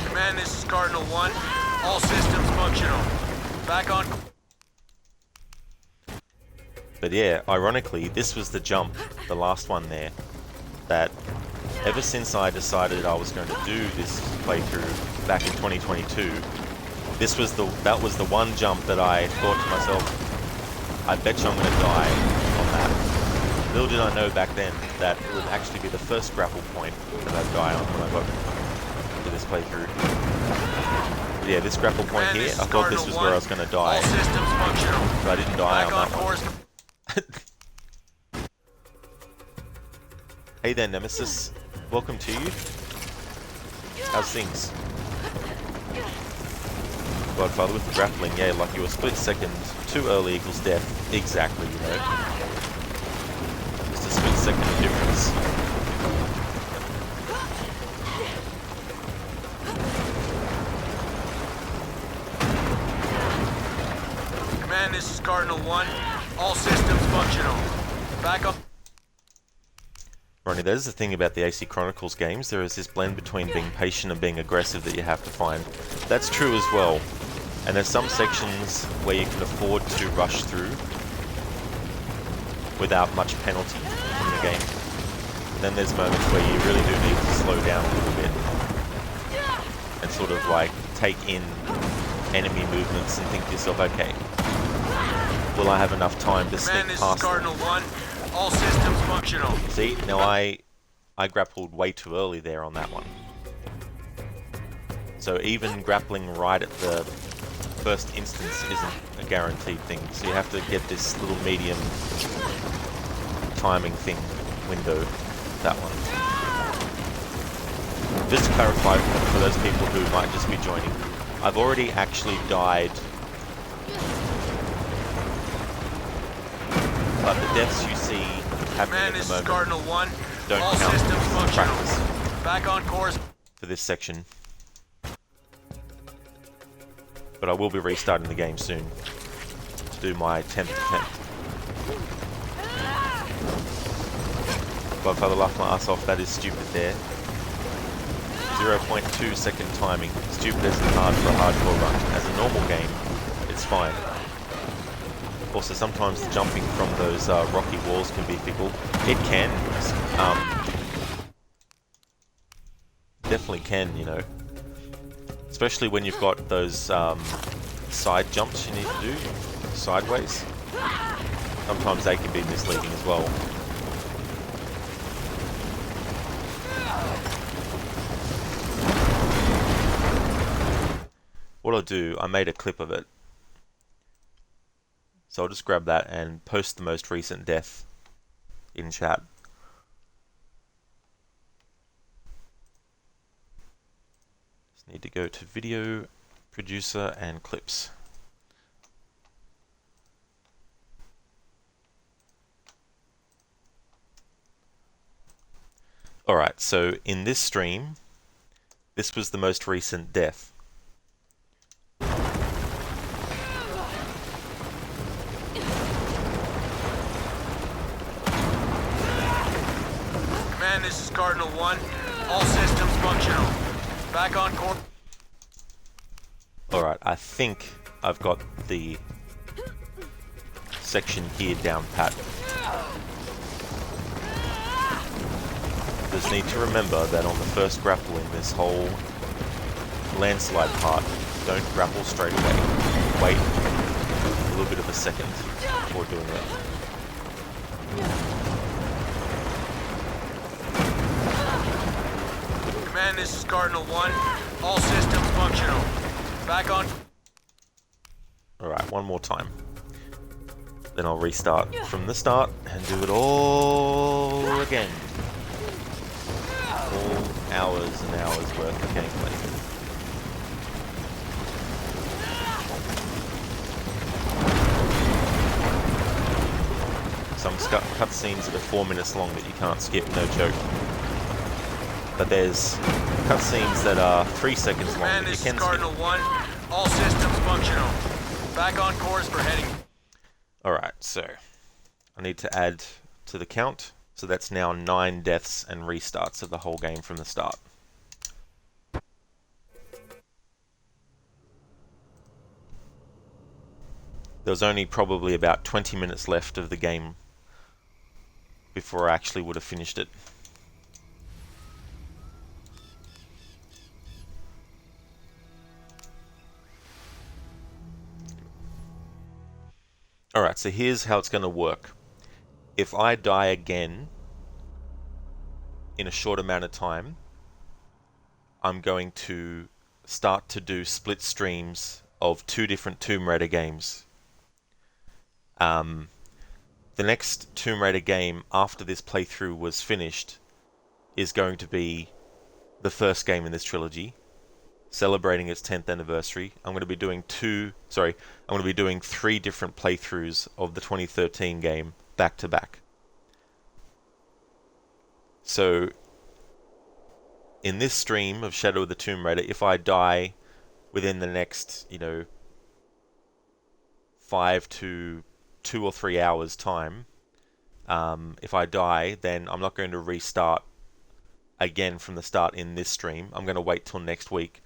Command, this is Cardinal 1. All systems functional. Back on... But yeah, ironically, this was the jump, the last one there, that ever since I decided I was going to do this playthrough back in 2022, that was the one jump that I thought to myself, I bet you I'm going to die on that. Little did I know back then that it would actually be the first grapple point that I'd die on when I got to this playthrough. But yeah, this grapple point here, I thought this was where I was going to die, but I didn't die on that one. Hey there, Nemesis. Welcome to you. How's things? Godfather with the grappling, yeah, like you were split second, too early equals death. Exactly, you know. Just a split second difference. Command, this is Cardinal 1. All systems functional. Back up. Ronnie, there's the thing about the AC Chronicles games. There is this blend between being patient and being aggressive that you have to find. That's true as well. And there's some sections where you can afford to rush through without much penalty from the game. Then there's moments where you really do need to slow down a little bit and sort of like take in enemy movements and think to yourself, okay, will I have enough time to sneak past them? Cardinal 1. All systems functional. See, now I grappled way too early there on that one. So even grappling right at the first instance isn't a guaranteed thing. So you have to get this little medium timing thing window, that one. Just to clarify for those people who might just be joining, I've already actually died, but the deaths you see happening at the moment Cardinal 1. don't All count systems as functional. practice Back on course. for this section. But I will be restarting the game soon to do my 10th attempt. Godfather laughed my ass off, that is stupid there. 0.2 second timing. Stupid isn't hard for a hardcore run. As a normal game, it's fine. Also, sometimes the jumping from those rocky walls can be fickle. It can. Definitely can, you know. Especially when you've got those side jumps you need to do, sideways. Sometimes they can be misleading as well. What I'll do, I made a clip of it. So I'll just grab that and post the most recent death in chat. Just need to go to video, producer, and clips. Alright, so in this stream, this was the most recent death. Command, this is Cardinal 1. All systems functional. Back on course. Alright, I think I've got the section here down pat. Just need to remember that on the first grapple in this whole landslide part, don't grapple straight away. Wait a little bit of a second before doing it. Command, this is Cardinal 1. All systems functional. Back on. Alright, one more time. Then I'll restart from the start and do it all again. All hours and hours worth of gameplay. Some cutscenes that are 4 minutes long that you can't skip, no joke. But there's cutscenes that are 3 seconds long Command, that you this can is Cardinal skip. 1. All systems functional. Back on course for heading. Alright, so I need to add to the count. So that's now 9 deaths and restarts of the whole game from the start. There was only probably about 20 minutes left of the game before I actually would have finished it. Alright, so here's how it's going to work. If I die again in a short amount of time, I'm going to start to do split streams of 2 different Tomb Raider games. The next Tomb Raider game after this playthrough was finished is going to be the first game in this trilogy, celebrating its 10th anniversary. I'm going to be doing 3 different playthroughs of the 2013 game back to back. So in this stream of Shadow of the Tomb Raider, if I die within the next, 5 to 2 or 3 hours time, if I die, then I'm not going to restart again from the start in this stream. I'm going to wait till next week.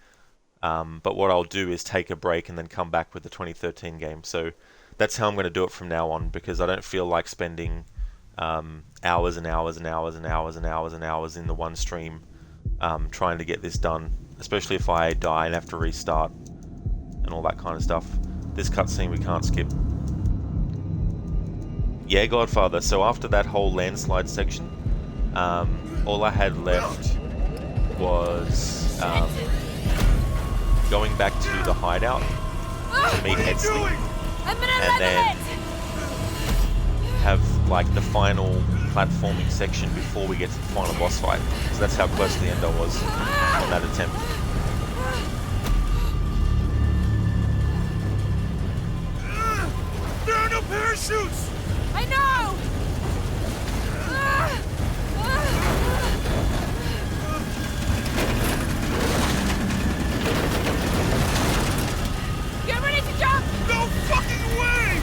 But what I'll do is take a break and then come back with the 2013 game. So that's how I'm going to do it from now on, because I don't feel like spending hours and hours and hours and hours and hours and hours in the one stream trying to get this done, especially if I die and have to restart and all that kind of stuff. This cutscene we can't skip. Yeah, Godfather. So after that whole landslide section, all I had left was going back to the hideout to meet Headsley, and then have like the final platforming section before we get to the final boss fight. So that's how close to the end I was on that attempt. There are no parachutes! I know! Get ready to jump! No fucking way!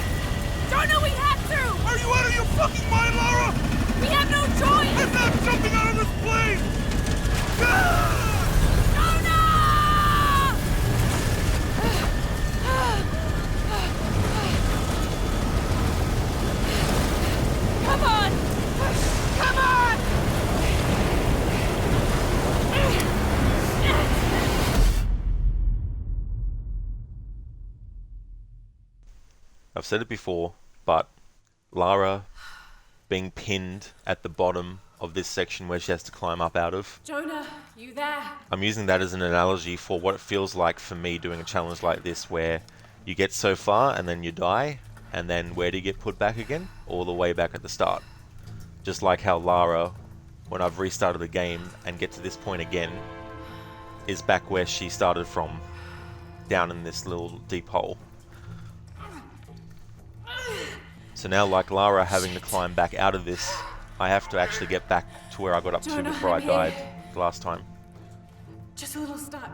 Jonah, we have to! Are you out of your fucking mind, Lara? We have no choice! I'm not jumping out of this plane! Come on! Come on! I've said it before, but Lara being pinned at the bottom of this section where she has to climb up out of. Jonah, you there? I'm using that as an analogy for what it feels like for me doing a challenge like this, where you get so far and then you die, and then where do you get put back again? All the way back at the start. Just like how Lara, when I've restarted the game and get to this point again, is back where she started from, down in this little deep hole. So now, like Lara having to climb back out of this, I have to actually get back to where I got up to Jonah, before I I'm died here. the last time. Just a little stuck.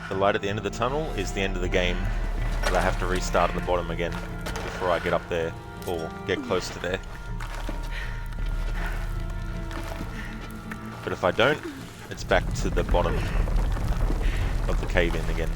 The light at the end of the tunnel is the end of the game, but I have to restart at the bottom again before I get up there or get close to there. But if I don't, it's back to the bottom of the cave-in again.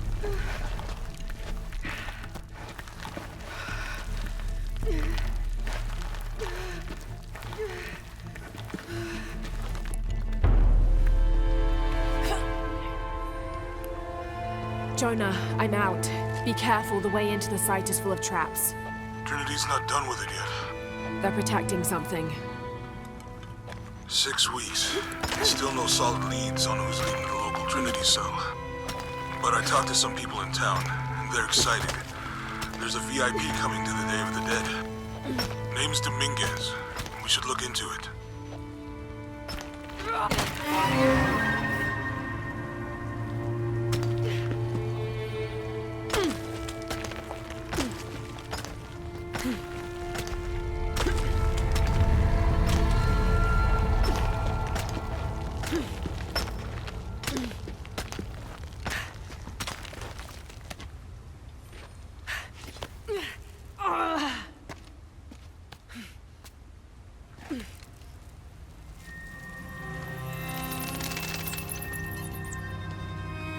Jonah, I'm out. Be careful, the way into the site is full of traps. Trinity's not done with it yet. They're protecting something. 6 weeks. Still no solid leads on who's leading the local Trinity cell. But I talked to some people in town, and they're excited. There's a VIP coming to the Day of the Dead. Name's Dominguez. We should look into it.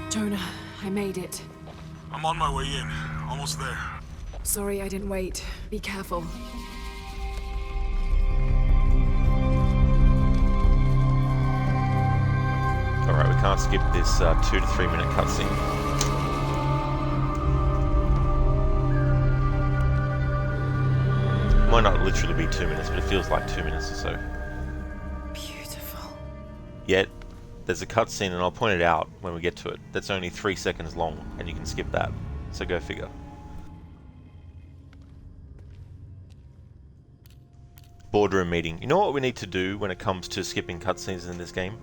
Jonah, I made it. I'm on my way in. Almost there. Sorry I didn't wait. Be careful. Alright, we can't skip this 2 to 3 minute cutscene. Might not literally be 2 minutes, but it feels like 2 minutes or so. Beautiful. there's a cutscene, and I'll point it out when we get to it, that's only 3 seconds long, and you can skip that. So go figure. Boardroom meeting. You know what we need to do when it comes to skipping cutscenes in this game?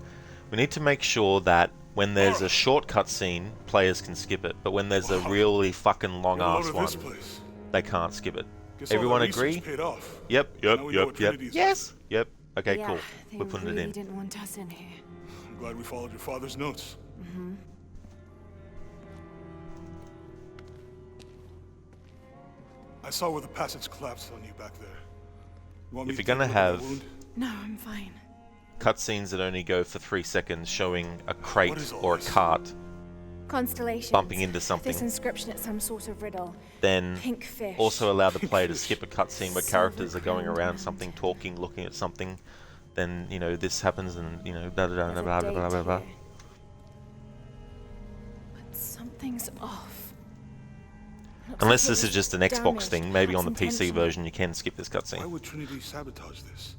We need to make sure that when there's a short cutscene, players can skip it, but when there's a really fucking long ass one, they can't skip it. Everyone agree? Yep. Yes. Yep. Okay, Yeah, cool. We're putting it in. They didn't want us in here. I'm glad we followed your father's notes. I saw where the passage collapsed on you back there. You want me If to you're gonna take a look at have that wound? No, I'm fine. cutscenes that only go for 3 seconds showing a crate is all or a this? cart Constellations. bumping into something, This inscription is some sort of riddle. then Pink fish. also allow the player to skip a cutscene where characters are going around something, talking, looking at something. Then, you know, this happens and, you know, blah blah blah There's a blah blah date blah blah blah. here. But something's off. Looks Unless like it this is was just an Xbox damaged, thing, maybe on the perhaps PC intentional. version you can skip this Why cutscene. would Trinity sabotage this?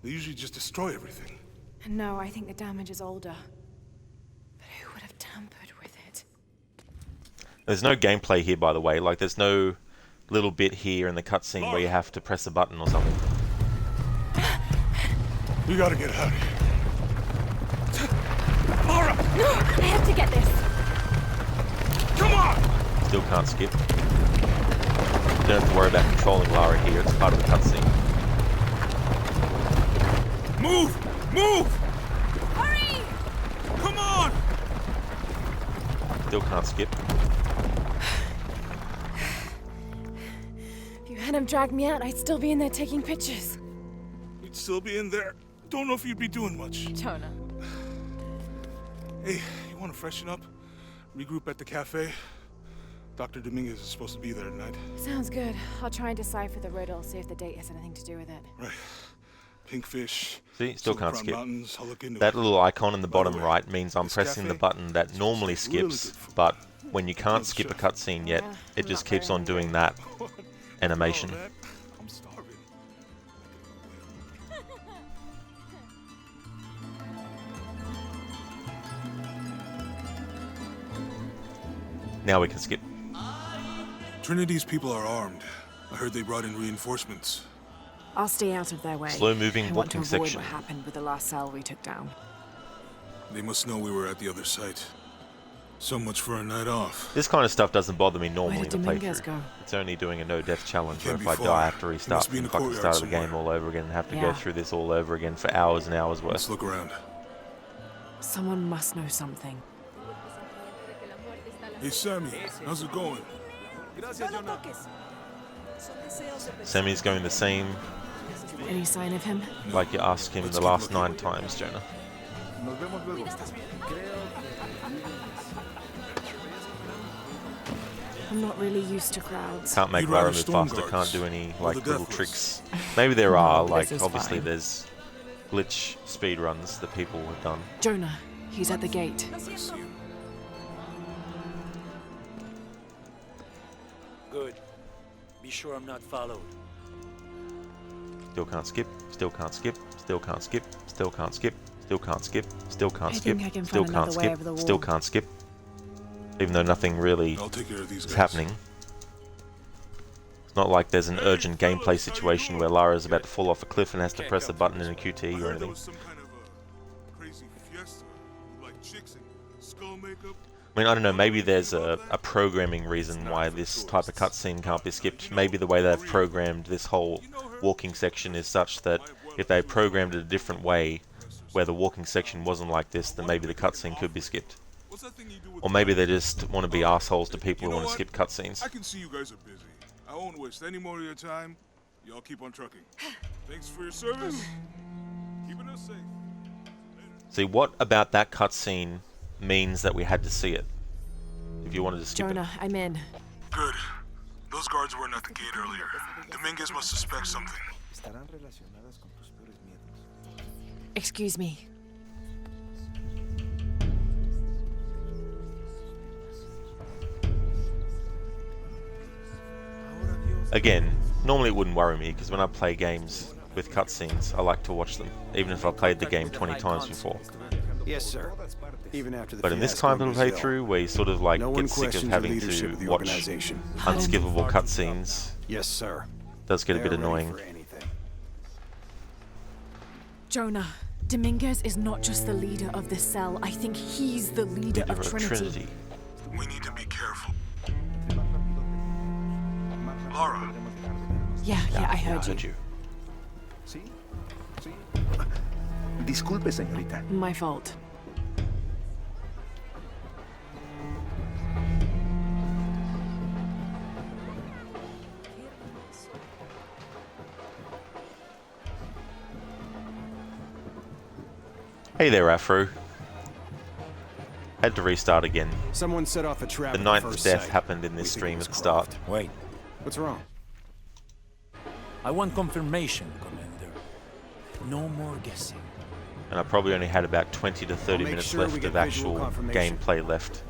They usually just destroy everything. No, I think the damage is older. But who would have tampered with it? There's no gameplay here, by the way. Like, there's no little bit here in the cutscene where you have to press a button or something. We gotta get out of here. Lara! No, I have to get this. Come on! Still can't skip. You don't have to worry about controlling Lara here. It's part of the cutscene. Move! Move! Hurry! Come on! Still can't skip. If you hadn't dragged me out, I'd still be in there taking pictures. We'd still be in there. Don't know if you'd be doing much. Jonah. Hey, you wanna freshen up? Regroup at the cafe? Dr. Dominguez is supposed to be there tonight. Sounds good. I'll try and decipher the riddle, see if the date has anything to do with it. Right. Pink fish. See, still Silver can't Crown skip. Mountains, I'll look into That it. little icon in the By the bottom way, right means I'm this pressing the cafe button that is normally supposed to be really skips, good food. but when you can't Good skip a chef. cutscene yet, Yeah, it I'm just not keeps very on doing that animation. Oh, man, I'm starving. Now we can skip. Trinity's people are armed. I heard they brought in reinforcements. I'll stay out of their way. Slow-moving I want to walking avoid section. what happened with the last cell we took down. They must know we were at the other site. So much for a night off. This kind of stuff doesn't bother me normally Where in did a Dominguez playthrough. go? It's only doing a no-death challenge where Can't if be I far. die I have to He restart must be in and the fucking start courtyard of the game somewhere. all over again and have to go Yeah. through this all over again for hours and hours Let's worth. look around. Someone must know something. Hey, Sammy, how's it going? Sammy's going the same Any sign of him? like you asked him Let's the keep last looking. 9 times, Jonah. I'm not really used to crowds. Can't make You'd Lara rather move storm faster, guards can't do any or like the little deathless. tricks. Maybe there are, this like is obviously fine. there's glitch speedruns that people have done. Jonah, he's at the gate. Good. Be sure I'm not followed. Still can't skip, still can't skip, still can't skip, still can't skip, still can't skip, still can't I skip, think I can still find can't another way skip, over the still wall. can't skip. Even though nothing really I'll take care of these is guys. happening. It's not like there's an urgent gameplay situation where Lara's about to fall off a cliff and has to press a button in a I QTE or heard there anything. was some kind of a crazy fiesta, like chicks and skull makeup. I mean, I don't know, maybe there's a programming reason why this type of cutscene can't be skipped. Maybe the way they've programmed this whole walking section is such that if they programmed it a different way, where the walking section wasn't like this, then maybe the cutscene could be skipped. What's that thing you do with Or maybe they just want to be assholes to people who You know want to what? skip cutscenes. I can see you guys are busy. I won't waste any more of your time. Y'all keep on trucking. Thanks for your service. Keeping us safe. See, what about that cutscene means that we had to see it? If you wanted to skip Jonah, I'm in. Good. Those guards weren't at the gate earlier. Dominguez must suspect something. Excuse me. it. Again, normally it wouldn't worry me, because when I play games with cutscenes, I like to watch them, even if I played the game 20 times before. Yes, sir. Even after the But in this fiasco kind of Brazil, playthrough, where you sort of like no one get sick of questions the having leadership to of the watch organization. unskippable cutscenes, Yes, sir. does get a bit They're ready annoying. for anything. Jonah, Dominguez is not just the leader of the cell. I think he's the leader Leader of of Trinity. We need to be careful. Lara, Yeah, I heard you. you. Disculpe, señorita. My fault. Hey there, Afro. Had to restart again. Someone set off a trap. The at ninth first death sight. happened in We this think it stream was at the start. Croft. Wait, What's wrong? I want confirmation, Commander. No more guessing. And I probably only had about 20 to 30 make minutes sure we left get of visual actual confirmation. gameplay left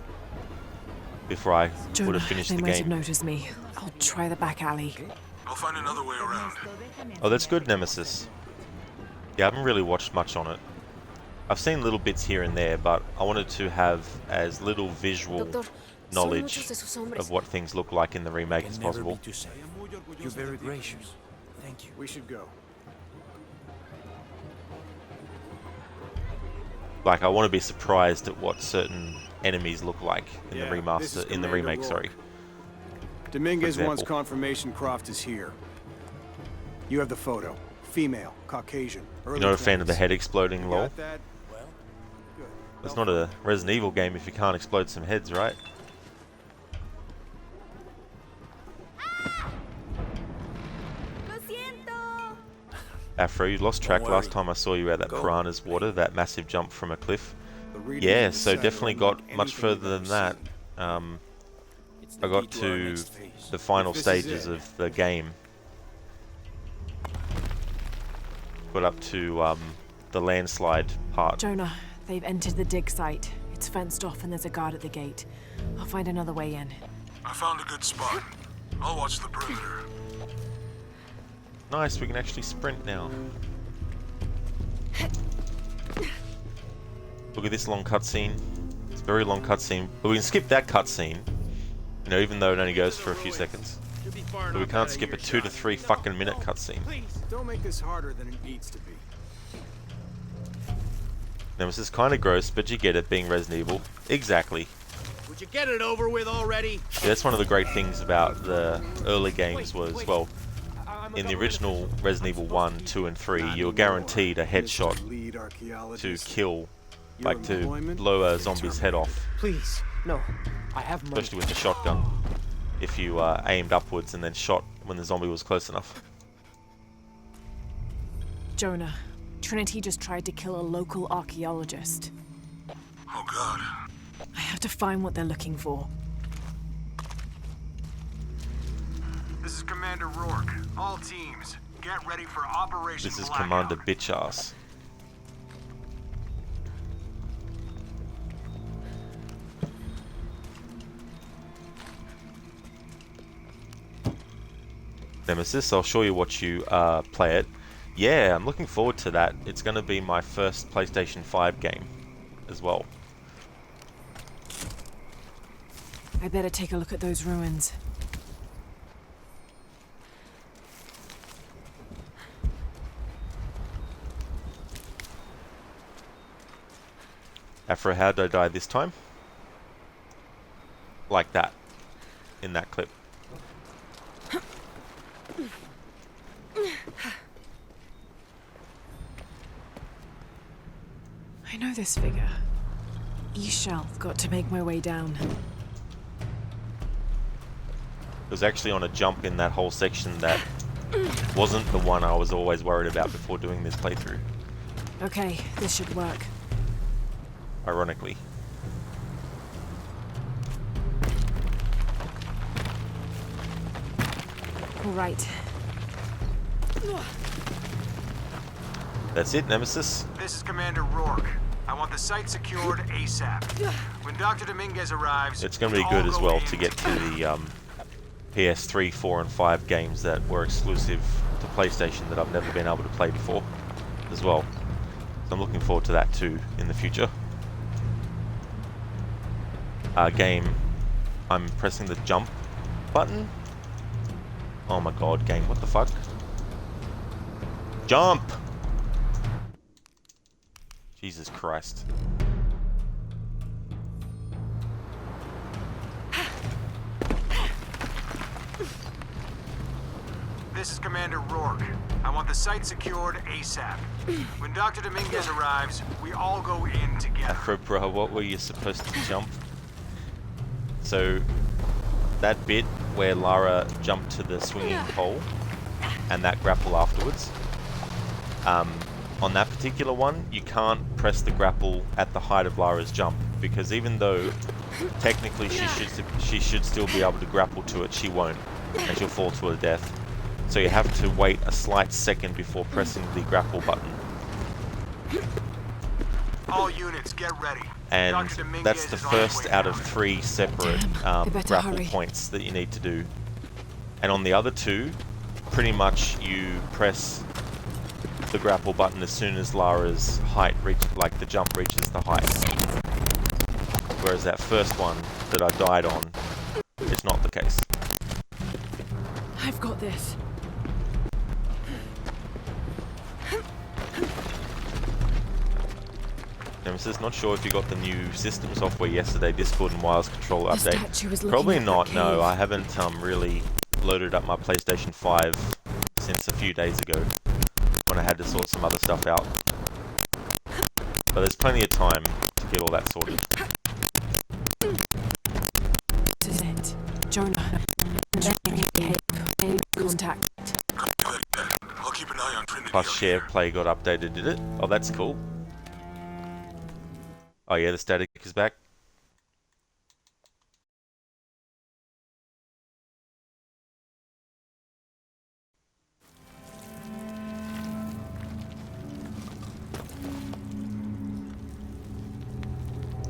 before I would Jonah, have finished they the might have game. noticed me. I'll try the back alley. I'll find another way around. Oh, that's good, Nemesis. Yeah, I haven't really watched much on it. I've seen little bits here and there, but I wanted to have as little visual knowledge of what things look like in the remake as Can never possible. be too safe. You're very gracious. Thank you. We should go. Like, I want to be surprised at what certain enemies look like in Yeah, the this remaster, is in the Commander remake. Rourke. Sorry. Dominguez For wants example. confirmation Croft is here. You have the photo. Female, Caucasian. You're not a fan of the 20s. head exploding, You lol. got that? Well, Good. It's not a Resident Evil game if you can't explode some heads, right? Lo siento. Afro, you lost track worry. last time I saw you at that Go. piranha's water, that massive jump from a cliff. The readers Yeah, of the so site definitely are got unlike much anything further you've than ever that. seen. it's I the got key to our to next phase. the final If this is stages it. of the game. Got up to the landslide part. Jonah, they've entered the dig site. It's fenced off and there's a guard at the gate. I'll find another way in. I found a good spot. I'll watch the perimeter. Nice, we can actually sprint now. Look at this long cutscene. It's a very long cutscene, but we can skip that cutscene. You know, even though it only goes for a few seconds. Should be far But we enough out can't of skip a earshot. 2 to 3 fucking minute cutscene. Please. Don't make this harder than it needs to be. Now, this is kind of gross, but you get it, being Resident Evil. Exactly. Would you get it over with already? Yeah, that's one of the great things about the early games was, well, in the original Resident Evil 1, 2, and 3, you were guaranteed a headshot Mr. Lead to archaeologist. kill, Your like to employment blow a is zombie's head terminated. off, Please, no. I have money. especially with the shotgun, if you aimed upwards and then shot when the zombie was close enough. Jonah, Trinity just tried to kill a local archaeologist. Oh god. I have to find what they're looking for. This is Commander Rourke. All teams, get ready for Operation This is Blackout. Commander Bitchass. Nemesis, I'll show you what you play it. Yeah, I'm looking forward to that. It's going to be my first PlayStation 5 game as well. I better take a look at those ruins. Afro, how did I die this time? Like that. In that clip. I know this figure. E-Shelf got to make my way down. It was actually on a jump in that whole section that wasn't the one I was always worried about before doing this playthrough. Okay, this should work. Ironically. All right. That's it, Nemesis. This is Commander Rourke. I want the site secured ASAP. When Dr. Dominguez arrives, It's going to be all good as go well in to get to the PS3, 4, and 5 games that were exclusive to PlayStation that I've never been able to play before as well. So I'm looking forward to that too in the future. game, I'm pressing the jump button. Oh my god, game, what the fuck? Jump! Jesus Christ. This is Commander Rourke. I want the site secured ASAP. When Dr. Dominguez arrives, we all go in together. Afro, what were you supposed to jump? So, that bit where Lara jumped to the swinging pole, and that grapple afterwards, on that particular one, you can't press the grapple at the height of Lara's jump, because even though technically she should still be able to grapple to it, she won't, and she'll fall to her death. So you have to wait a slight second before pressing the grapple button. All units, get ready. And that's the first out of 3 separate grapple hurry. points that you need to do. And on the other 2, pretty much you press the grapple button as soon as Lara's height like the jump reaches the height. Whereas that first one that I died on is not the case. I've got this. Nemesis, not sure if you got the new system software yesterday, Discord and wireless controller The update. statue is looking Probably at not, that no. cave. I haven't really loaded up my PlayStation 5 since a few days ago, when I had to sort some other stuff out. But there's plenty of time to get all that sorted. This is it. Jonah. Contact. I'll keep an eye on Trinity. Plus share play got updated, did it? Oh, that's cool. Oh yeah, the static is back.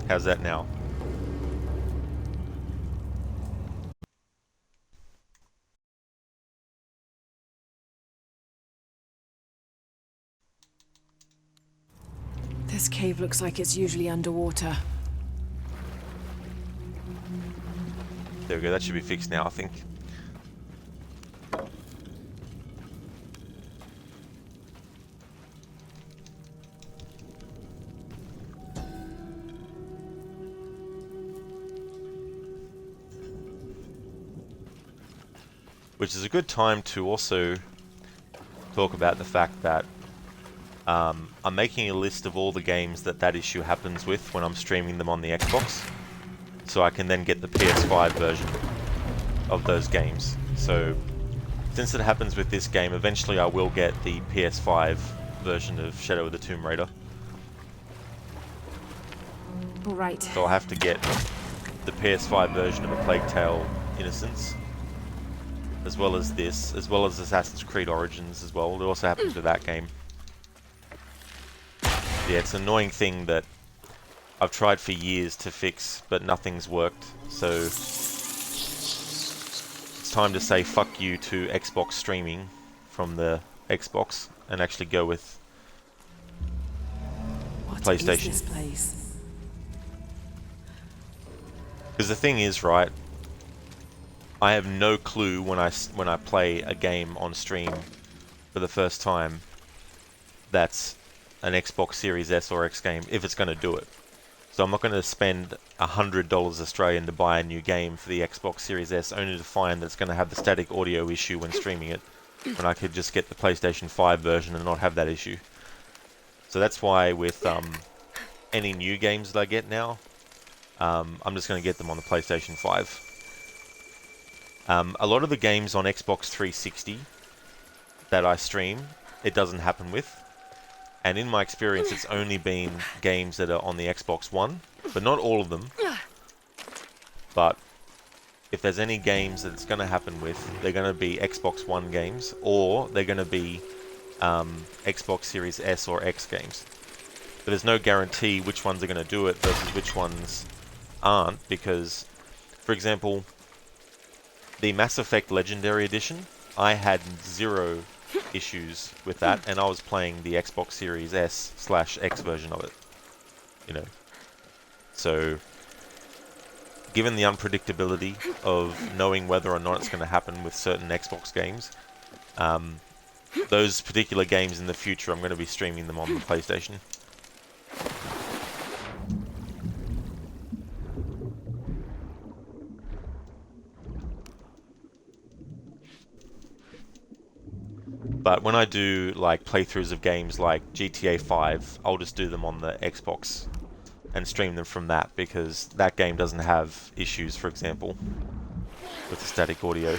How's that now? This cave looks like it's usually underwater. There we go, that should be fixed now, I think. Which is a good time to also talk about the fact that I'm making a list of all the games that issue happens with when I'm streaming them on the Xbox, so I can then get the PS5 version of those games. So, since it happens with this game, eventually I will get the PS5 version of Shadow of the Tomb Raider. All right. So I'll have to get the PS5 version of A Plague Tale: Innocence, as well as this, as well as Assassin's Creed Origins as well. It also happens with that game. Yeah, it's an annoying thing that I've tried for years to fix, but nothing's worked. So it's time to say fuck you to Xbox streaming from the Xbox and actually go with PlayStation. What is this place? Because the thing is, right, I have no clue when I play a game on stream for the first time that's an Xbox Series S or X game, if it's going to do it. So I'm not going to spend $100 Australian to buy a new game for the Xbox Series S only to find that it's going to have the static audio issue when streaming it, when I could just get the PlayStation 5 version and not have that issue. So that's why with any new games that I get now, I'm just going to get them on the PlayStation 5. A lot of the games on Xbox 360 that I stream, it doesn't happen with. And in my experience, it's only been games that are on the Xbox One, but not all of them. But if there's any games that it's going to happen with, they're going to be Xbox One games, or they're going to be Xbox Series S or X games. But there's no guarantee which ones are going to do it versus which ones aren't, because, for example, the Mass Effect Legendary Edition, I had 0 issues with that, and I was playing the Xbox Series S/X version of it, you know. So given the unpredictability of knowing whether or not it's going to happen with certain Xbox games, those particular games in the future, I'm going to be streaming them on the PlayStation. But when I do like playthroughs of games like GTA 5, I'll just do them on the Xbox and stream them from that, because that game doesn't have issues, for example, with the static audio.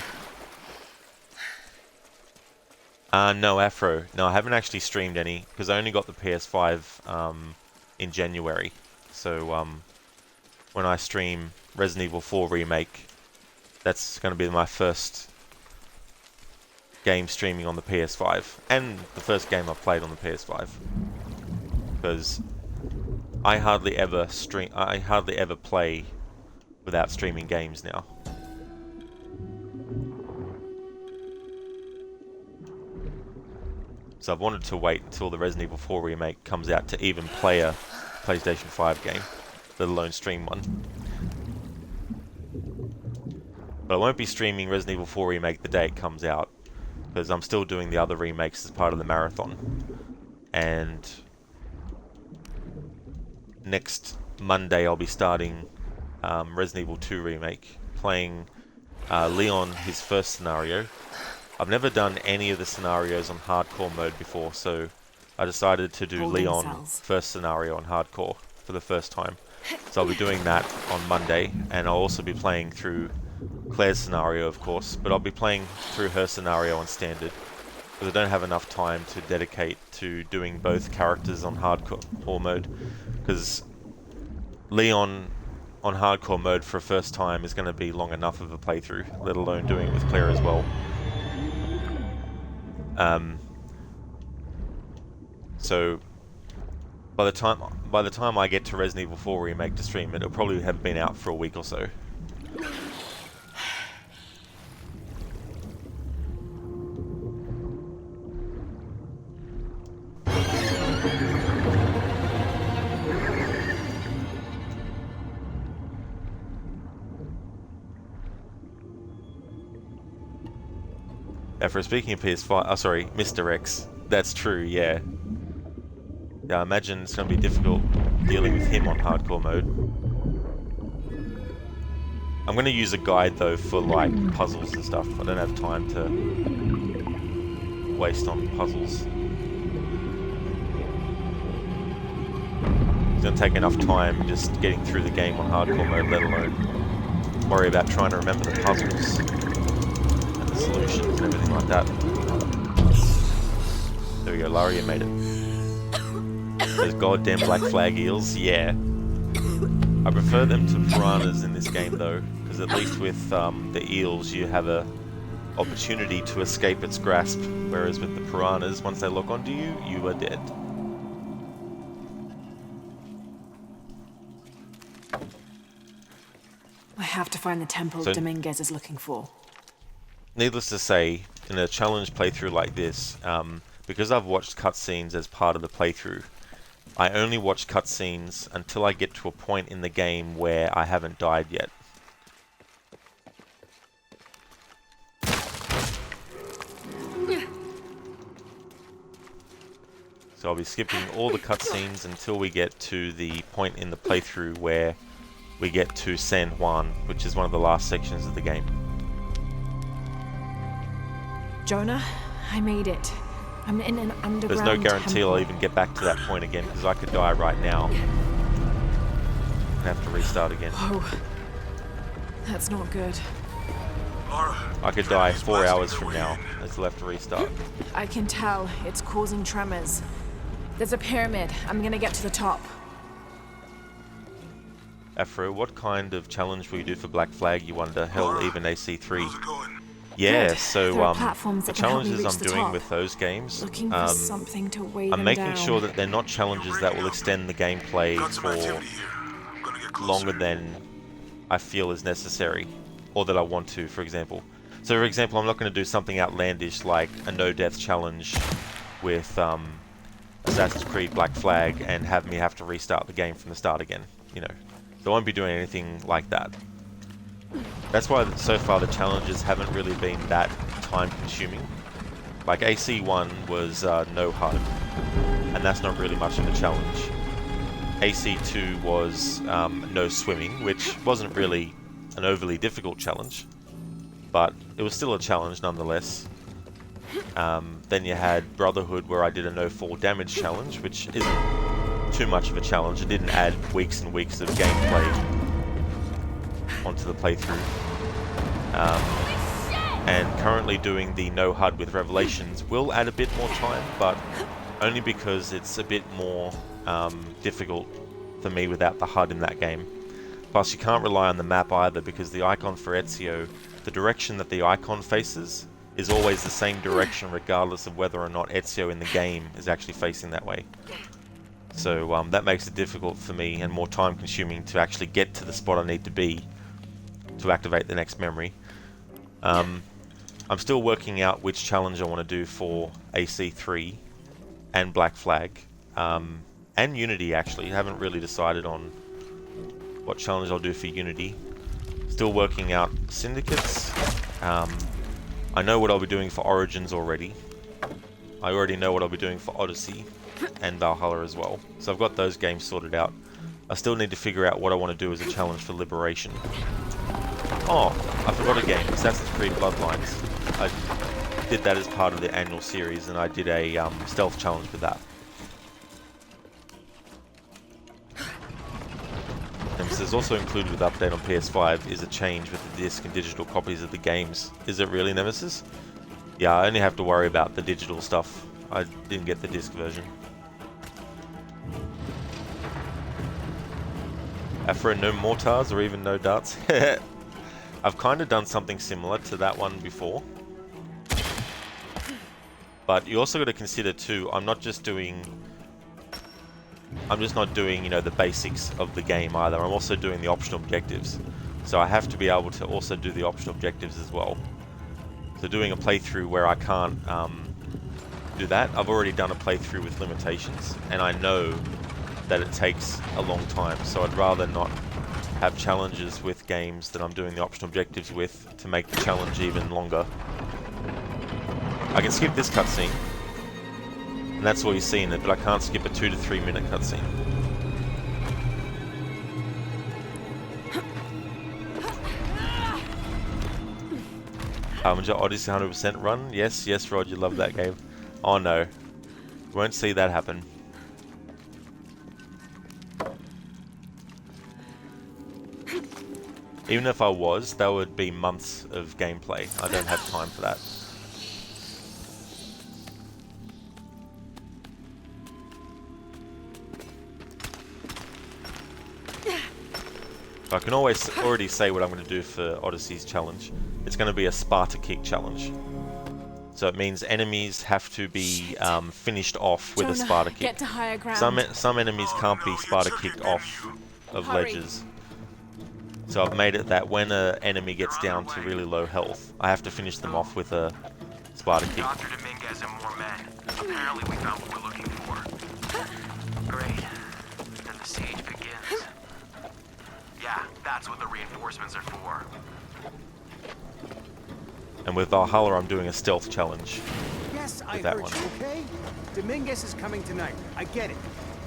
No, Afro. No, I haven't actually streamed any, because I only got the PS5 in January. So when I stream Resident Evil 4 Remake, that's going to be my first game streaming on the PS5, and the first game I played on the PS5, because I hardly ever play without streaming games now. So I've wanted to wait until the Resident Evil 4 Remake comes out to even play a PlayStation 5 game, let alone stream one. But I won't be streaming Resident Evil 4 Remake the day it comes out, because I'm still doing the other remakes as part of the marathon. And next Monday I'll be starting Resident Evil 2 Remake, playing Leon, his first scenario. I've never done any of the scenarios on hardcore mode before, so I decided to do Leon's first scenario on hardcore for the first time. So I'll be doing that on Monday, and I'll also be playing through Claire's scenario, of course, but I'll be playing through her scenario on standard, because I don't have enough time to dedicate to doing both characters on hardcore mode, because Leon on hardcore mode for a first time is going to be long enough of a playthrough, let alone doing it with Claire as well. So by the time I get to Resident Evil 4 Remake to stream it, it'll probably have been out for a week or so. For speaking of PS5, sorry, Mr. X, that's true, yeah. Yeah, I imagine it's going to be difficult dealing with him on hardcore mode. I'm going to use a guide though for like puzzles and stuff. I don't have time to waste on puzzles. It's going to take enough time just getting through the game on hardcore mode, let alone worry about trying to remember the puzzles and the solutions and everything like that. There we go, Lara, you made it. Those goddamn black flag eels, yeah. I prefer them to piranhas in this game though, because at least with the eels you have a opportunity to escape its grasp, whereas with the piranhas, once they lock onto you, you are dead. I have to find the temple Dominguez is looking for. Needless to say, in a challenge playthrough like this, because I've watched cutscenes as part of the playthrough, I only watch cutscenes until I get to a point in the game where I haven't died yet. So I'll be skipping all the cutscenes until we get to the point in the playthrough where we get to San Juan, which is one of the last sections of the game. Jonah, I made it. I'm in an underground There's no guarantee temple. I'll even get back to that point again, because I could die right now and have to restart again. Oh, that's not good. I could die 4 hours from now. I still have to restart. I can tell. It's causing tremors. There's a pyramid. I'm gonna get to the top. Afro, what kind of challenge will you do for Black Flag, you wonder? Hell, even AC3. Yeah, Good. so There are platforms the that can help me challenges reach I'm the doing top. with those games, Looking for something to weigh I'm them making down. sure that they're not challenges that will extend the gameplay for longer than I feel is necessary, or that I want to, for example. So for example, I'm not going to do something outlandish like a no-death challenge with Assassin's Creed Black Flag and have me have to restart the game from the start again, you know. So I won't be doing anything like that. That's why so far the challenges haven't really been that time consuming. Like AC1 was no HUD, and that's not really much of a challenge. AC2 was no swimming, which wasn't really an overly difficult challenge, but it was still a challenge nonetheless. Then you had Brotherhood, where I did a no fall damage challenge, which isn't too much of a challenge. It didn't add weeks and weeks of gameplay onto the playthrough. And currently doing the no HUD with Revelations will add a bit more time, but only because it's a bit more difficult for me without the HUD in that game. Plus you can't rely on the map either, because the icon for Ezio, the direction that the icon faces is always the same direction regardless of whether or not Ezio in the game is actually facing that way. So that makes it difficult for me and more time consuming to actually get to the spot I need to be to activate the next memory. I'm still working out which challenge I want to do for AC3 and Black Flag, and Unity actually. I haven't really decided on what challenge I'll do for Unity. Still working out Syndicates. I know what I'll be doing for Origins already. I already know what I'll be doing for Odyssey and Valhalla as well. So I've got those games sorted out. I still need to figure out what I want to do as a challenge for Liberation. Oh, I forgot a game, Assassin's Creed Bloodlines. I did that as part of the annual series, and I did a stealth challenge with that. Nemesis also included with update on PS5 is a change with the disc and digital copies of the games. Is it really, Nemesis? Yeah, I only have to worry about the digital stuff. I didn't get the disc version. Afro, no mortars or even no darts? I've kind of done something similar to that one before. But you also got to consider too, I'm just not doing, you know, the basics of the game either. I'm also doing the optional objectives. So I have to be able to also do the optional objectives as well. So doing a playthrough where I can't do that, I've already done a playthrough with limitations, and I know that it takes a long time, so I'd rather not have challenges with games that I'm doing the optional objectives with to make the challenge even longer. I can skip this cutscene, and that's all you see in it, but I can't skip a 2 to 3 minute cutscene. Harbinger Odyssey 100% run? Yes, yes, Rod, you love that game. Oh no, won't see that happen. Even if I was, that would be months of gameplay. I don't have time for that. I can already say what I'm going to do for Odyssey's challenge. It's going to be a Sparta kick challenge. So it means enemies have to be finished off with a Sparta kick. Get to higher ground. Some enemies can't be Sparta kicked off of ledges. So I've made it that when an enemy gets down to really low health, I have to finish them off with a Sparta kick. Dr. Dominguez and more men. Apparently we found what we're looking for. Great. Then the siege begins. Yeah, that's what the reinforcements are for. And with Valhalla, I'm doing a stealth challenge. Yes, I that heard one. you, okay? Dominguez is coming tonight. I get it.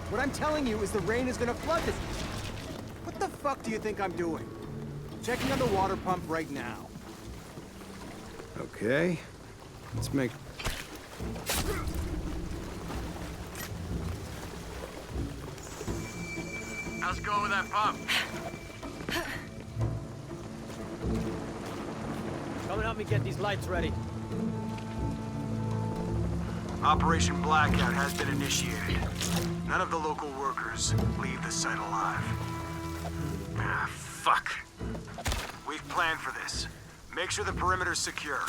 What I'm telling you is the rain is gonna flood this. What the fuck do you think I'm doing? Checking on the water pump right now. Okay. Let's make... How's it going with that pump? Come and help me get these lights ready. Operation Blackout has been initiated. None of the local workers leave the site alive. Ah, fuck. We've planned for this. Make sure the perimeter's secure.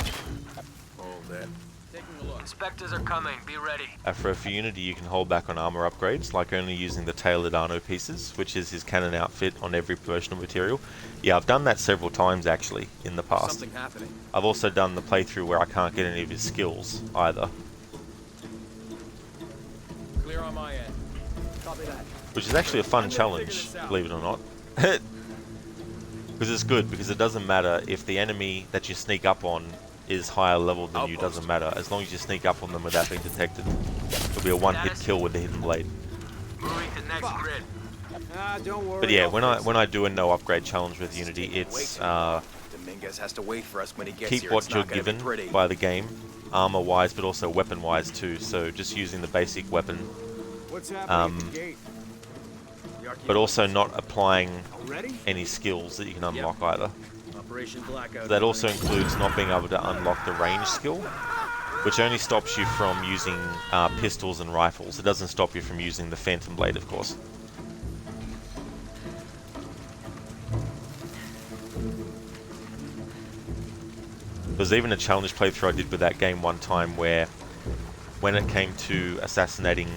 All that. Taking a look. Inspectors are coming. Be ready. After for Unity, you can hold back on armor upgrades, like only using the tailored Arno pieces, which is his canon outfit on every promotional material. Yeah, I've done that several times actually in the past. Something happening. I've also done the playthrough where I can't get any of his skills either, Clear on my end. Copy that. which is actually a fun challenge, believe it or not. Because it's good, because it doesn't matter if the enemy that you sneak up on is higher level than you, doesn't matter. As long as you sneak up on them without being detected. It'll be a one-hit kill with the hidden blade. Moving to next grid. Don't worry. But yeah, when I do a no upgrade challenge with Unity, it's Dominguez has to wait for us when he gets keep here. what you're given by the game, armor-wise, but also weapon-wise too. So just using the basic weapon, What's happening at the gate? but also not applying any skills that you can unlock either. Operation Blackout. That also includes not being able to unlock the range skill, which only stops you from using pistols and rifles. It doesn't stop you from using the Phantom Blade, of course. There's even a challenge playthrough I did with that game one time where, when it came to assassinating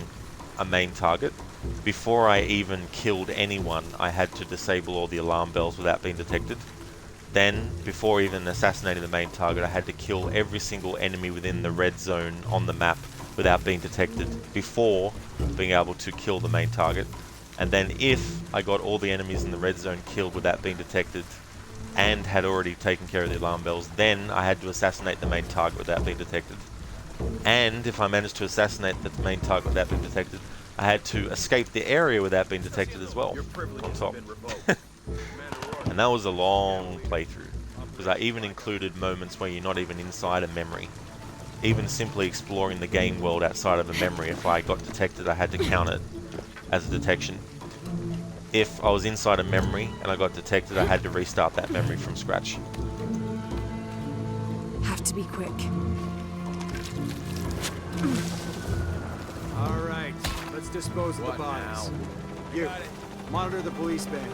a main target, before I even killed anyone, I had to disable all the alarm bells without being detected. Then, before even assassinating the main target, I had to kill every single enemy within the red zone on the map without being detected, before being able to kill the main target. And then if I got all the enemies in the red zone killed without being detected, and had already taken care of the alarm bells, then I had to assassinate the main target without being detected. And if I managed to assassinate the main target without being detected, I had to escape the area without being detected as well, on top. And that was a long playthrough, because I even included moments where you're not even inside a memory. Even simply exploring the game world outside of a memory, if I got detected, I had to count it as a detection. If I was inside a memory and I got detected, I had to restart that memory from scratch. Have to be quick. All right, let's dispose of the bodies. You, monitor the police van.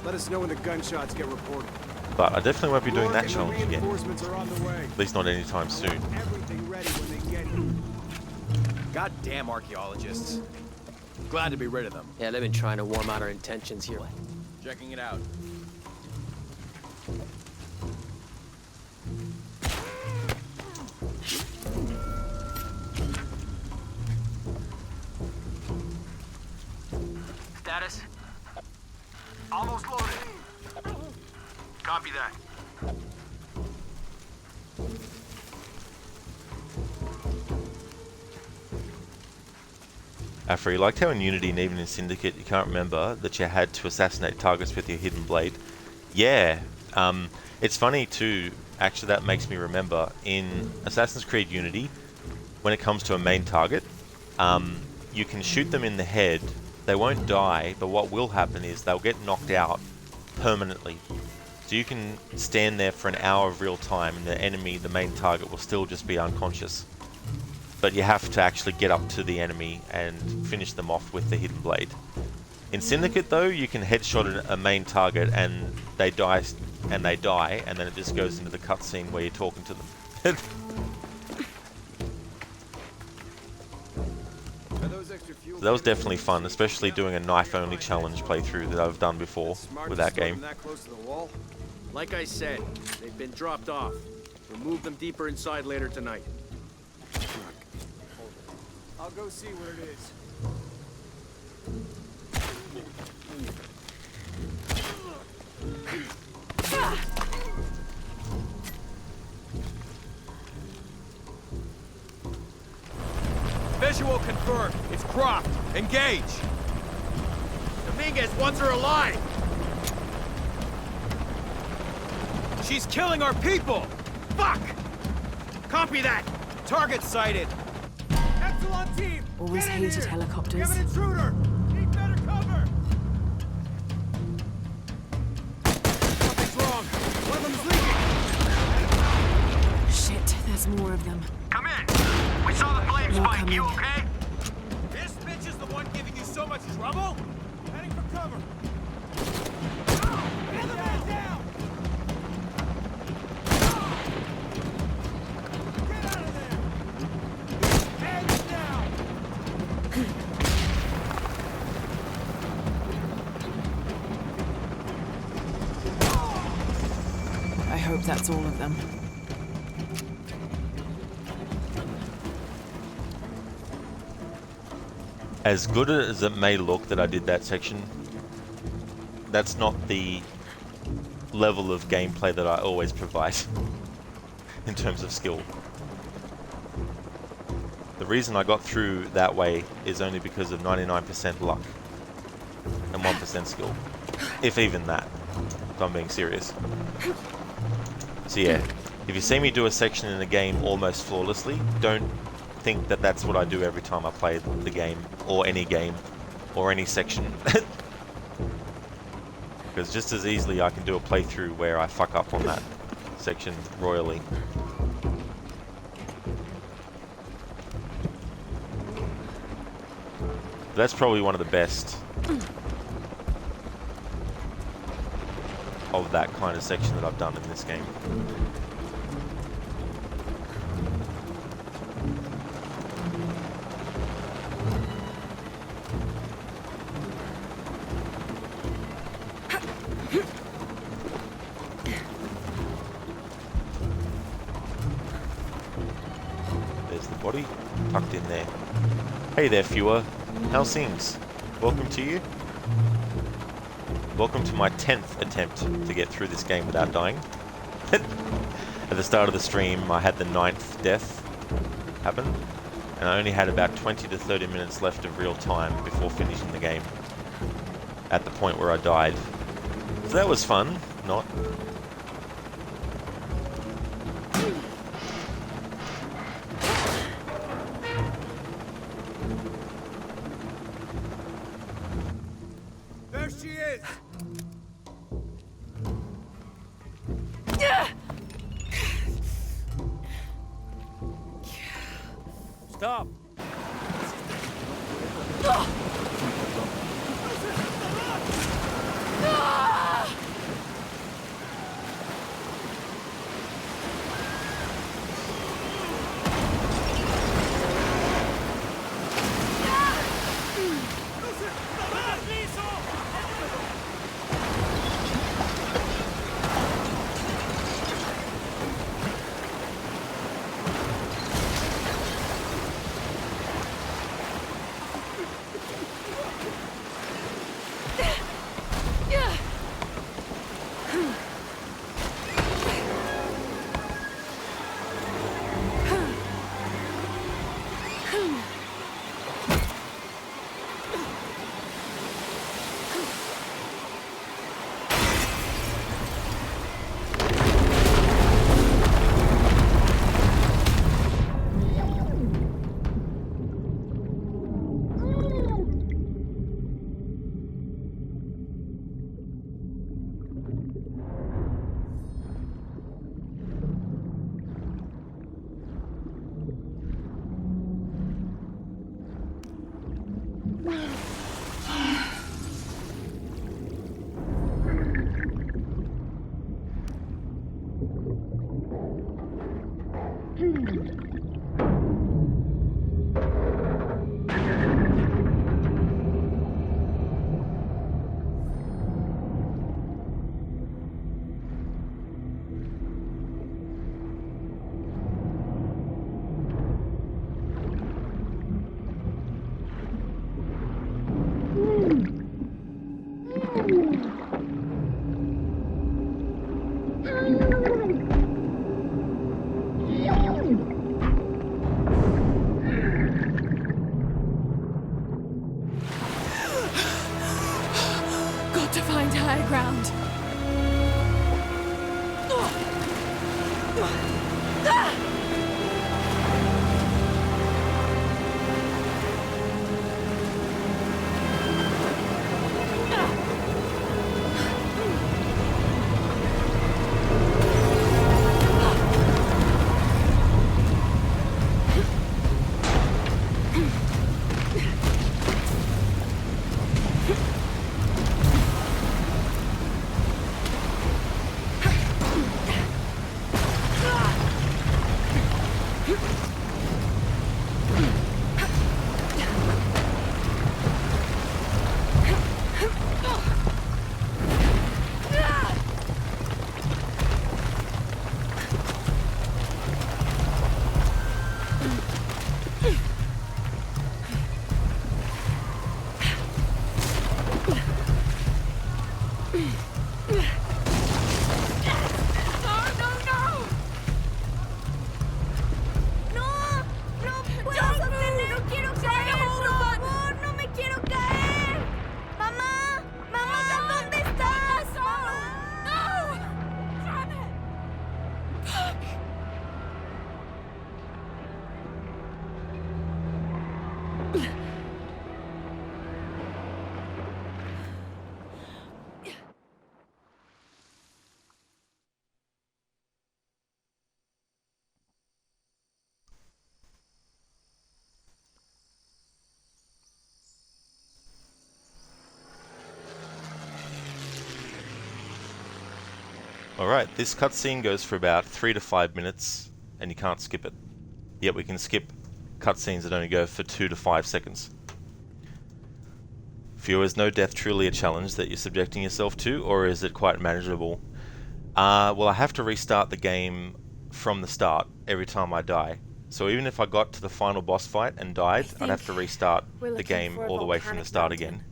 Let us know when the gunshots get reported. But I definitely won't be doing that challenge again. Reinforcements are on the way. At least not anytime soon. Everything ready when they get here. Goddamn archaeologists. Glad to be rid of them. Yeah, they've been trying to warm out our intentions here. Checking it out. Status? Almost loaded. Copy that. Afra, you liked how in Unity and even in Syndicate you can't remember that you had to assassinate targets with your hidden blade? Yeah, it's funny too, actually that makes me remember, in Assassin's Creed Unity, when it comes to a main target, you can shoot them in the head, they won't die, but what will happen is they'll get knocked out permanently. So you can stand there for an hour of real time and the enemy, the main target, will still just be unconscious. But you have to actually get up to the enemy and finish them off with the hidden blade. In Syndicate though, you can headshot a main target and they die, and then it just goes into the cutscene where you're talking to them. So that was definitely fun, especially doing a knife-only challenge playthrough that I've done before with that game. That close to the wall? Like I said, they've been dropped off. We'll move them deeper inside later tonight. I'll go see where it is. Visual confirmed. It's Croft. Engage. Dominguez wants her alive. She's killing our people. Fuck! Copy that. Target sighted. Epsilon team! Always get in hated here. helicopters. We have an intruder! Need better cover! Something's wrong. One of them's leaking! Shit, there's more of them. Come in! We saw the flame More spike, coming. you okay? This bitch is the one giving you so much trouble? Heading for cover! Get the man down! Get out of there! Hands down! I hope that's all of them. As good as it may look that I did that section, that's not the level of gameplay that I always provide in terms of skill. The reason I got through that way is only because of 99% luck and 1% skill, if even that, if I'm being serious. So yeah, if you see me do a section in a game almost flawlessly, don't think that that's what I do every time I play the game, or any section. Because just as easily I can do a playthrough where I fuck up on that section royally. That's probably one of the best of that kind of section that I've done in this game. There's the body tucked in there. Hey there, Fewer. How's things? Welcome to you. Welcome to my 10th attempt to get through this game without dying. At the start of the stream, I had the 9th death happen, and I only had about 20 to 30 minutes left of real time before finishing the game, at the point where I died. So that was fun, not. There she is! Stop! Got to find high ground. Alright, this cutscene goes for about 3 to 5 minutes, and you can't skip it. Yet we can skip cutscenes that only go for 2 to 5 seconds. Few, is no death truly a challenge that you're subjecting yourself to, or is it quite manageable? Well, I have to restart the game from the start every time I die. So even if I got to the final boss fight and died, I'd have to restart the game all the way from the start again.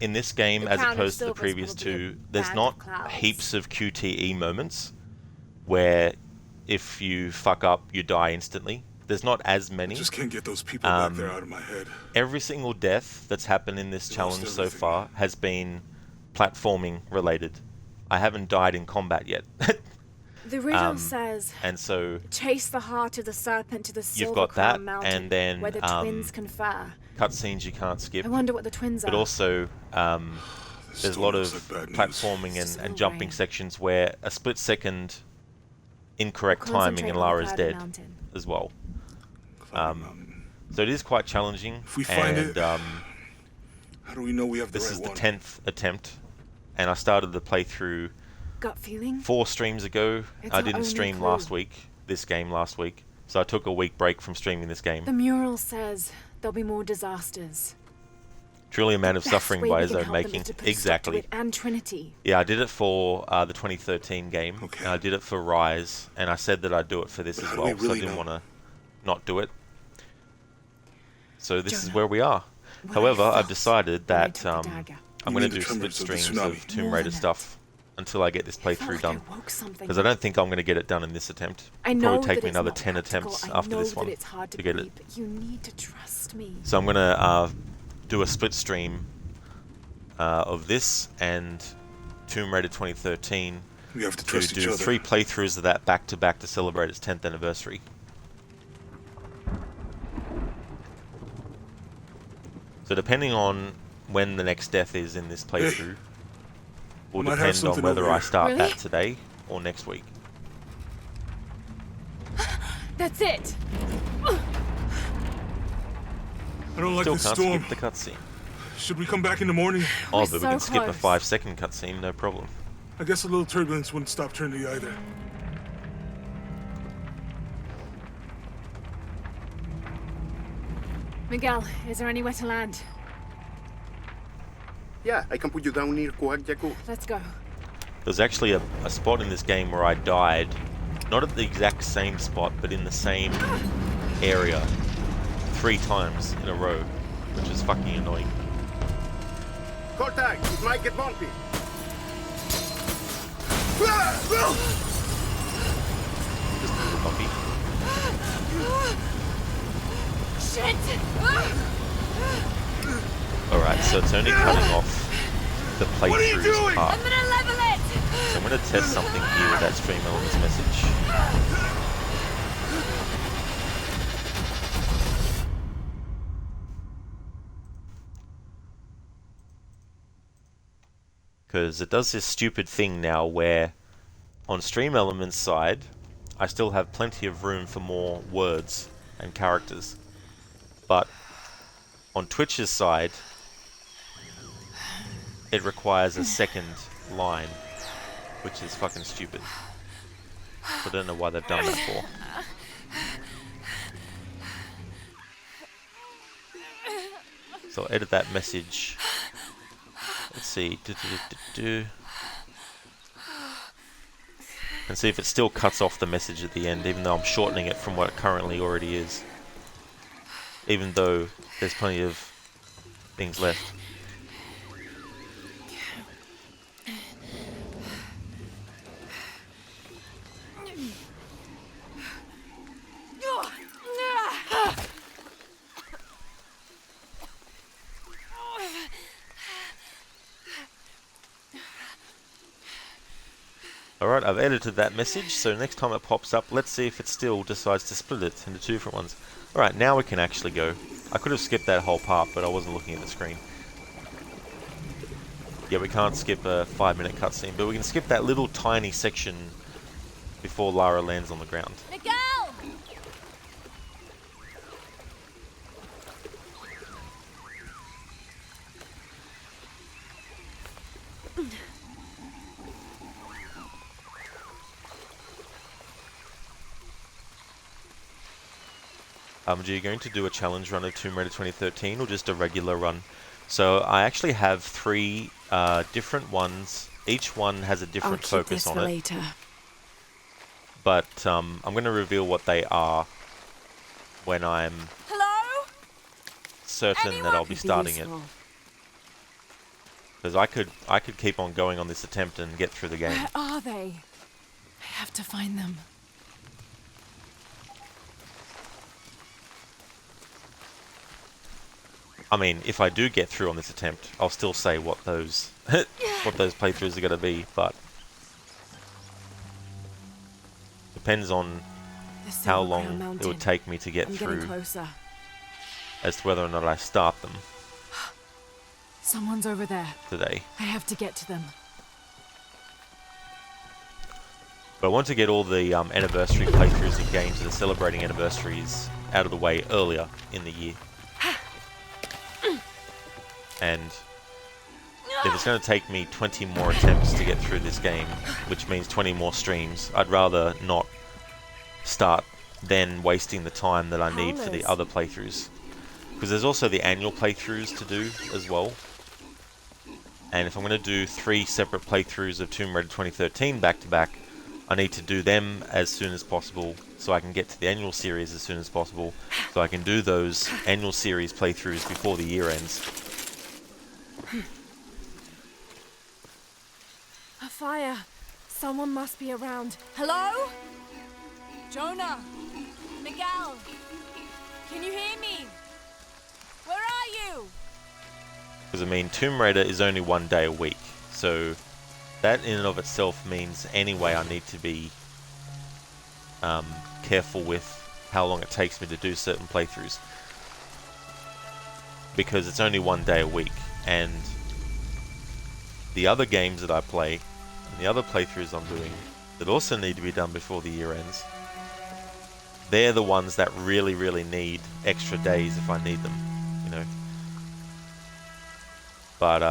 In this game, as opposed to the previous two, there's not heaps of QTE moments where if you fuck up, you die instantly. There's not as many. I just can't get those people back there out of my head. Every single death that's happened in this challenge so far has been platforming related. I haven't died in combat yet. The riddle says, and so chase the heart of the serpent to the you've got that, mountain, and then where the twins confer. Cutscenes you can't skip. I wonder what the twins are. But also, there's a lot of platforming and jumping sections where a split second incorrect timing and Lara's dead as well. So it is quite challenging. If we find it, how do we know we have the right one? This is the 10th attempt, and I started the playthrough gut feeling 4 streams ago. I didn't stream this game last week, so I took a week break from streaming this game. The mural says there'll be more disasters. Truly a man of suffering by his own making. Exactly. And Trinity. Yeah, I did it for the 2013 game, and I did it for Rise, and I said that I'd do it for this as well, so I didn't want to not do it. So this is where we are. However, I've decided that I'm going to do split streams of Tomb Raider stuff until I get this playthrough done, because I don't think I'm going to get it done in this attempt. It'll probably take me another 10 attempts after this one to get it. You need to trust me. So I'm going to do a split stream of this and Tomb Raider 2013 we have to trust each other. 3 playthroughs of that back to back to celebrate its 10th anniversary. So depending on when the next death is in this playthrough will depend on whether I start that today or next week. That's it. I don't like this storm. Still can't skip the cutscene. Should we come back in the morning? Oh, but we can skip a 5-second cutscene, no problem. I guess a little turbulence wouldn't stop Trinity either. Miguel, is there anywhere to land? Yeah, I can put you down near Coajaco. Let's go. There's actually a spot in this game where I died, not at the exact same spot, but in the same area 3 times in a row, which is fucking annoying. Contact! It might get bumpy. Just a little bumpy. Shit! Alright, so it's only cutting off the playthroughs part. I'm gonna level it! So I'm gonna test something here with that stream elements message. Because it does this stupid thing now where on stream elements side I still have plenty of room for more words and characters, but on Twitch's side it requires a second line, which is fucking stupid. I don't know why they've done that for. So I'll edit that message. Let's see. And see if it still cuts off the message at the end, even though I'm shortening it from what it currently already is. Even though there's plenty of things left. Alright, I've edited that message, so next time it pops up, let's see if it still decides to split it into 2 different ones. Alright, now we can actually go. I could have skipped that whole part, but I wasn't looking at the screen. Yeah, we can't skip a 5-minute cutscene, but we can skip that little tiny section before Lara lands on the ground. Miguel! are you going to do a challenge run of Tomb Raider 2013 or just a regular run? So I actually have 3 different ones. Each one has a different focus on it. Later. But I'm going to reveal what they are when I'm certain that I'll be starting it. Because I could keep on going on this attempt and get through the game. Where are they? I have to find them. I mean, if I do get through on this attempt, I'll still say what those what those playthroughs are going to be, but depends on how long it would take me to get through as to whether or not I start them. Someone's over there. Today. I have to get to them. But I want to get all the anniversary playthroughs of games that are celebrating anniversaries out of the way earlier in the year. And if it's going to take me 20 more attempts to get through this game, which means 20 more streams, I'd rather not start then wasting the time that I need for the other playthroughs. Because there's also the annual playthroughs to do as well. And if I'm going to do 3 separate playthroughs of Tomb Raider 2013 back to back, I need to do them as soon as possible so I can get to the annual series as soon as possible, so I can do those annual series playthroughs before the year ends. A fire. Someone must be around. Hello? Jonah! Miguel! Can you hear me? Where are you? Because I mean, Tomb Raider is only 1 day a week, so that in and of itself means anyway I need to be careful with how long it takes me to do certain playthroughs. Because it's only 1 day a week, and the other games that I play, and the other playthroughs I'm doing, that also need to be done before the year ends, they're the ones that really, really need extra days if I need them, you know. But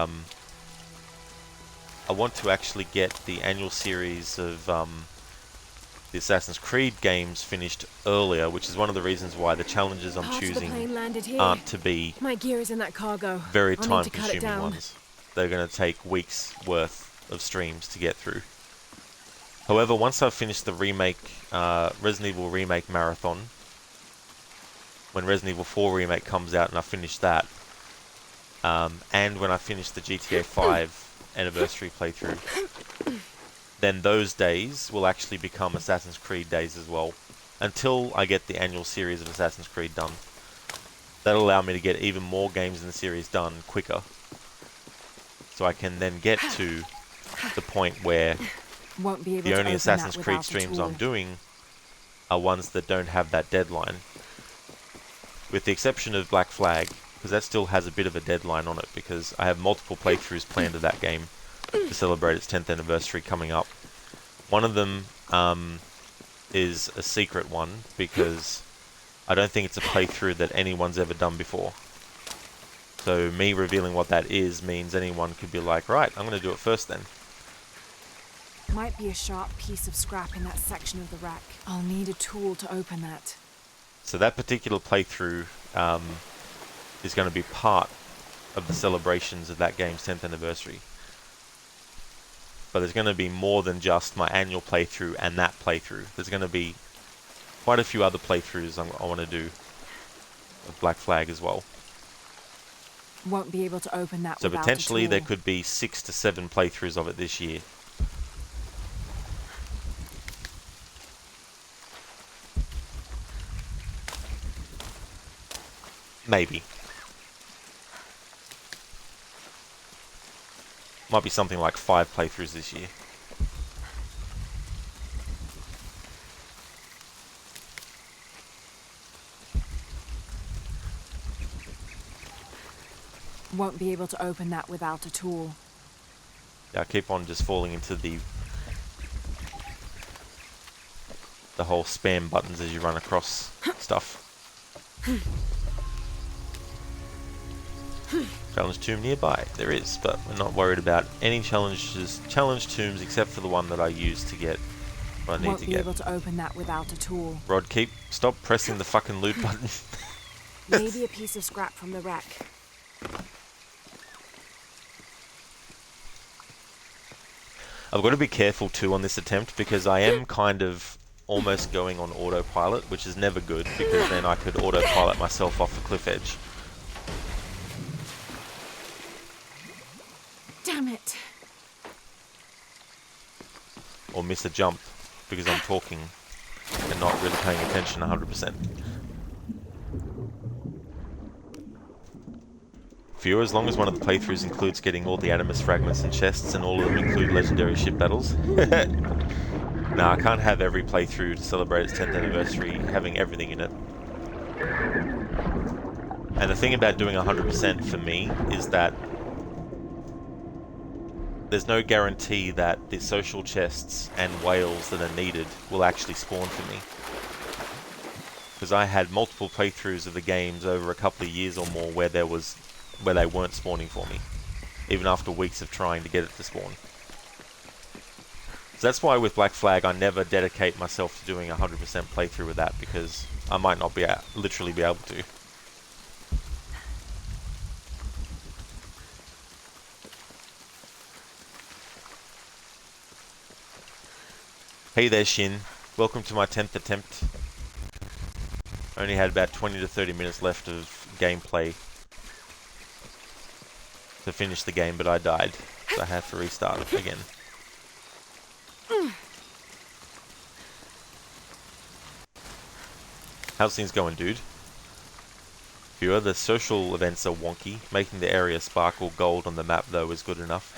I want to actually get the annual series of the Assassin's Creed games finished earlier, which is one of the reasons why the challenges I'm choosing aren't to be My gear is in that cargo. very I'll need to cut it time-consuming down. ones. They're going to take weeks worth of streams to get through. However, once I've finished the remake, Resident Evil Remake Marathon, when Resident Evil 4 Remake comes out and I finish that, and when I finish the GTA 5 anniversary playthrough, then those days will actually become Assassin's Creed days as well, until I get the annual series of Assassin's Creed done. That'll allow me to get even more games in the series done quicker, so I can then get to the point where Won't be able the to only open Assassin's that Creed without a streams tool. I'm doing are ones that don't have that deadline. With the exception of Black Flag, because that still has a bit of a deadline on it, because I have multiple playthroughs planned of that game to celebrate its 10th anniversary coming up. One of them is a secret one, because I don't think it's a playthrough that anyone's ever done before. So me revealing what that is means anyone could be like, right, I'm going to do it first then. Might be a sharp piece of scrap in that section of the wreck. I'll need a tool to open that. So that particular playthrough is going to be part of the celebrations of that game's 10th anniversary. But there's going to be more than just my annual playthrough and that playthrough. There's going to be quite a few other playthroughs I want to do of Black Flag as well. Won't be able to open that So without potentially a tool. there could be 6 to 7 playthroughs of it this year. Maybe. Might be something like 5 playthroughs this year. Won't be able to open that without a tool. Yeah, I keep on just falling into the whole spam buttons as you run across stuff. Challenge tomb nearby. There is, but we're not worried about any challenge tombs except for the one that I used to get what I need Won't to be get. able to open that without a tool. Rod, stop pressing the fucking loot button. Maybe a piece of scrap from the wreck. I've got to be careful too on this attempt because I am kind of almost going on autopilot, which is never good because then I could autopilot myself off a cliff edge. Damn it. Or miss a jump because I'm talking and not really paying attention 100%. For you, as long as one of the playthroughs includes getting all the Animus fragments and chests and all of them include legendary ship battles. Nah, I can't have every playthrough to celebrate its 10th anniversary having everything in it. And the thing about doing 100% for me is that there's no guarantee that the social chests and whales that are needed will actually spawn for me. Because I had multiple playthroughs of the games over a couple of years or more where they weren't spawning for me, even after weeks of trying to get it to spawn. So that's why with Black Flag I never dedicate myself to doing 100% playthrough with that, because I might not be literally be able to. Hey there Shin, welcome to my 10th attempt. I only had about 20 to 30 minutes left of gameplay to finish the game, but I died, so I have to restart it again. How's things going, dude? Viewer, the social events are wonky. Making the area sparkle gold on the map though is good enough.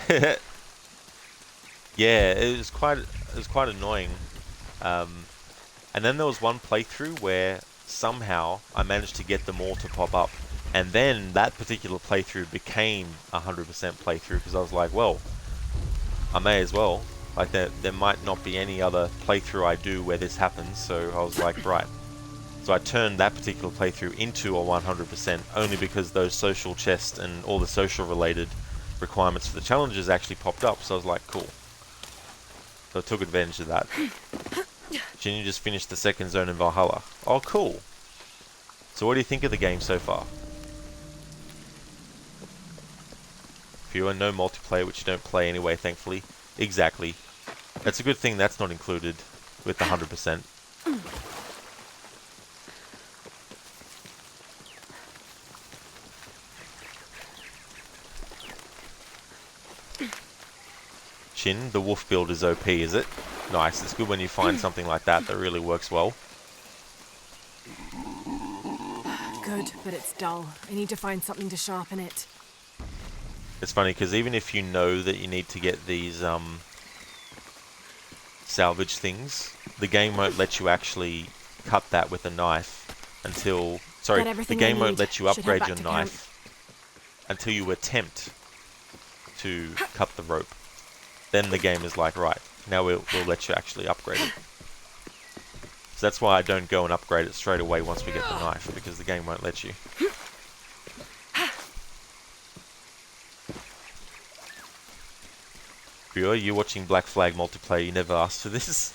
Yeah, it was quite annoying. And then there was one playthrough where somehow I managed to get them all to pop up, and then that particular playthrough became 100% playthrough because I was like, well, I may as well. Like there might not be any other playthrough I do where this happens, so I was like, right. So I turned that particular playthrough into a 100% only because those social chests and all the social related requirements for the challenges actually popped up, so I was like, cool. So I took advantage of that. Shin, you just finished the second zone in Valhalla. Oh, cool. So what do you think of the game so far? Viewer, no multiplayer, which you don't play anyway, thankfully. Exactly. That's a good thing that's not included with the 100%. Shin, the wolf build is OP, is it? Nice, it's good when you find something like that that really works well. Good, but it's dull. I need to find something to sharpen it. It's funny, because even if you know that you need to get these salvage things, the game won't let you actually cut that with a knife until... Sorry, the game won't let you upgrade your knife until you attempt to cut the rope. Then the game is like, right, now we'll let you actually upgrade it. So that's why I don't go and upgrade it straight away once we get the knife, because the game won't let you. Viewer, you watching Black Flag multiplayer, you never asked for this.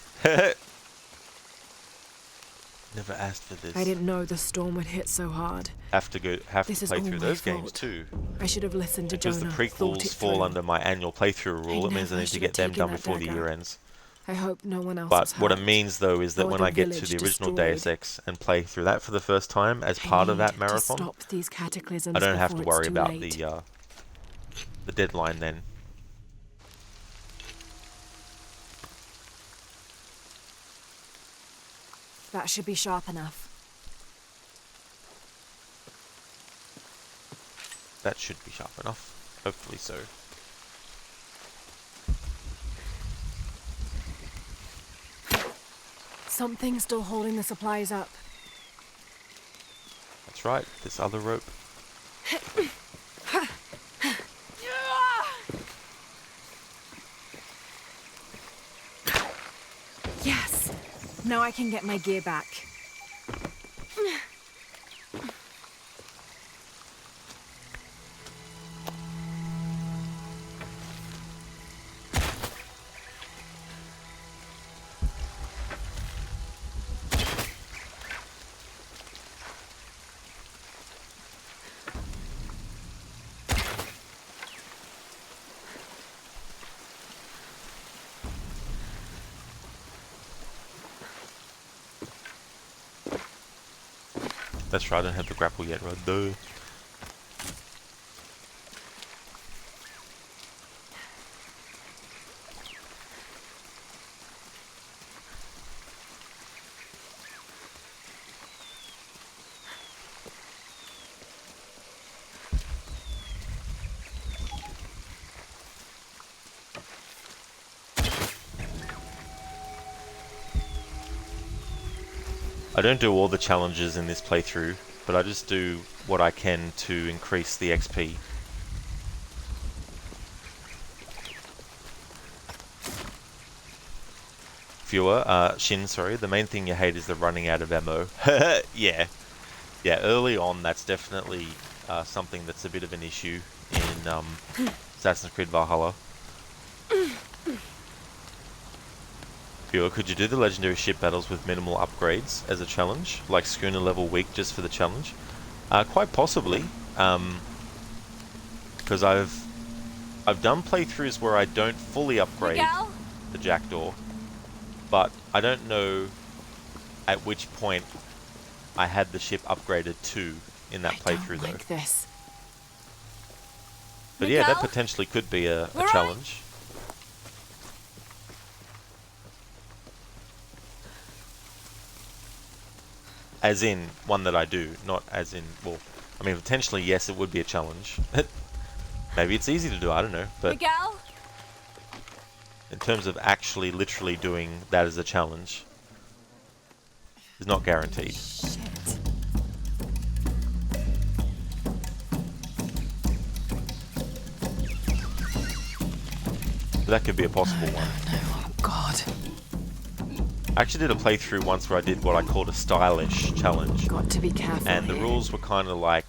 Never asked for this. I didn't know the storm would hit so hard. Have to play through those games too. I should have listened to Jonah. Because the prequels fall under my annual playthrough rule, it means I need to get them done before the year ends. I hope no one else But what it means though is that when I get to the original Deus Ex and play through that for the first time as part of that marathon, I don't have to worry about the deadline then. That should be sharp enough. That should be sharp enough. Hopefully so. Something's still holding the supplies up. That's right, this other rope. Yes! Now I can get my gear back. That's right, I don't have the grapple yet, right? Duh. I don't do all the challenges in this playthrough, but I just do what I can to increase the XP. Viewer, Shin, sorry, the main thing you hate is the running out of ammo. Yeah. Yeah, early on that's definitely something that's a bit of an issue in Assassin's Creed Valhalla. Viewer, could you do the legendary ship battles with minimal upgrades as a challenge? Like schooner level weak just for the challenge? Quite possibly. Because I've done playthroughs where I don't fully upgrade Miguel? the jackdaw. But I don't know at which point I had the ship upgraded to in that playthrough though. Like this. But yeah, that Miguel? potentially could be a We're challenge. As in, one that I do, not as in, well, I mean, potentially, yes, it would be a challenge. Maybe it's easy to do, I don't know. But Miguel? in terms of actually, literally doing that as a challenge, is not guaranteed. But that could be a possible one. Oh, God. I actually did a playthrough once where I did what I called a stylish challenge. Got to be careful. And the here. rules were kind of like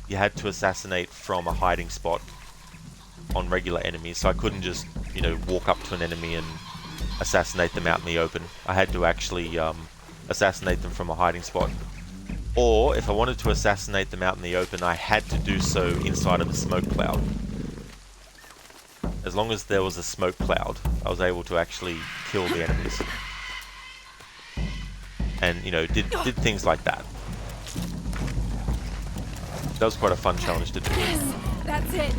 you had to assassinate from a hiding spot on regular enemies. So I couldn't just, you know, walk up to an enemy and assassinate them out in the open. I had to actually assassinate them from a hiding spot. Or if I wanted to assassinate them out in the open, I had to do so inside of a smoke cloud. As long as there was a smoke cloud, I was able to actually kill the enemies. And, you know, did things like that. That was quite a fun challenge to do. Yes, that's it.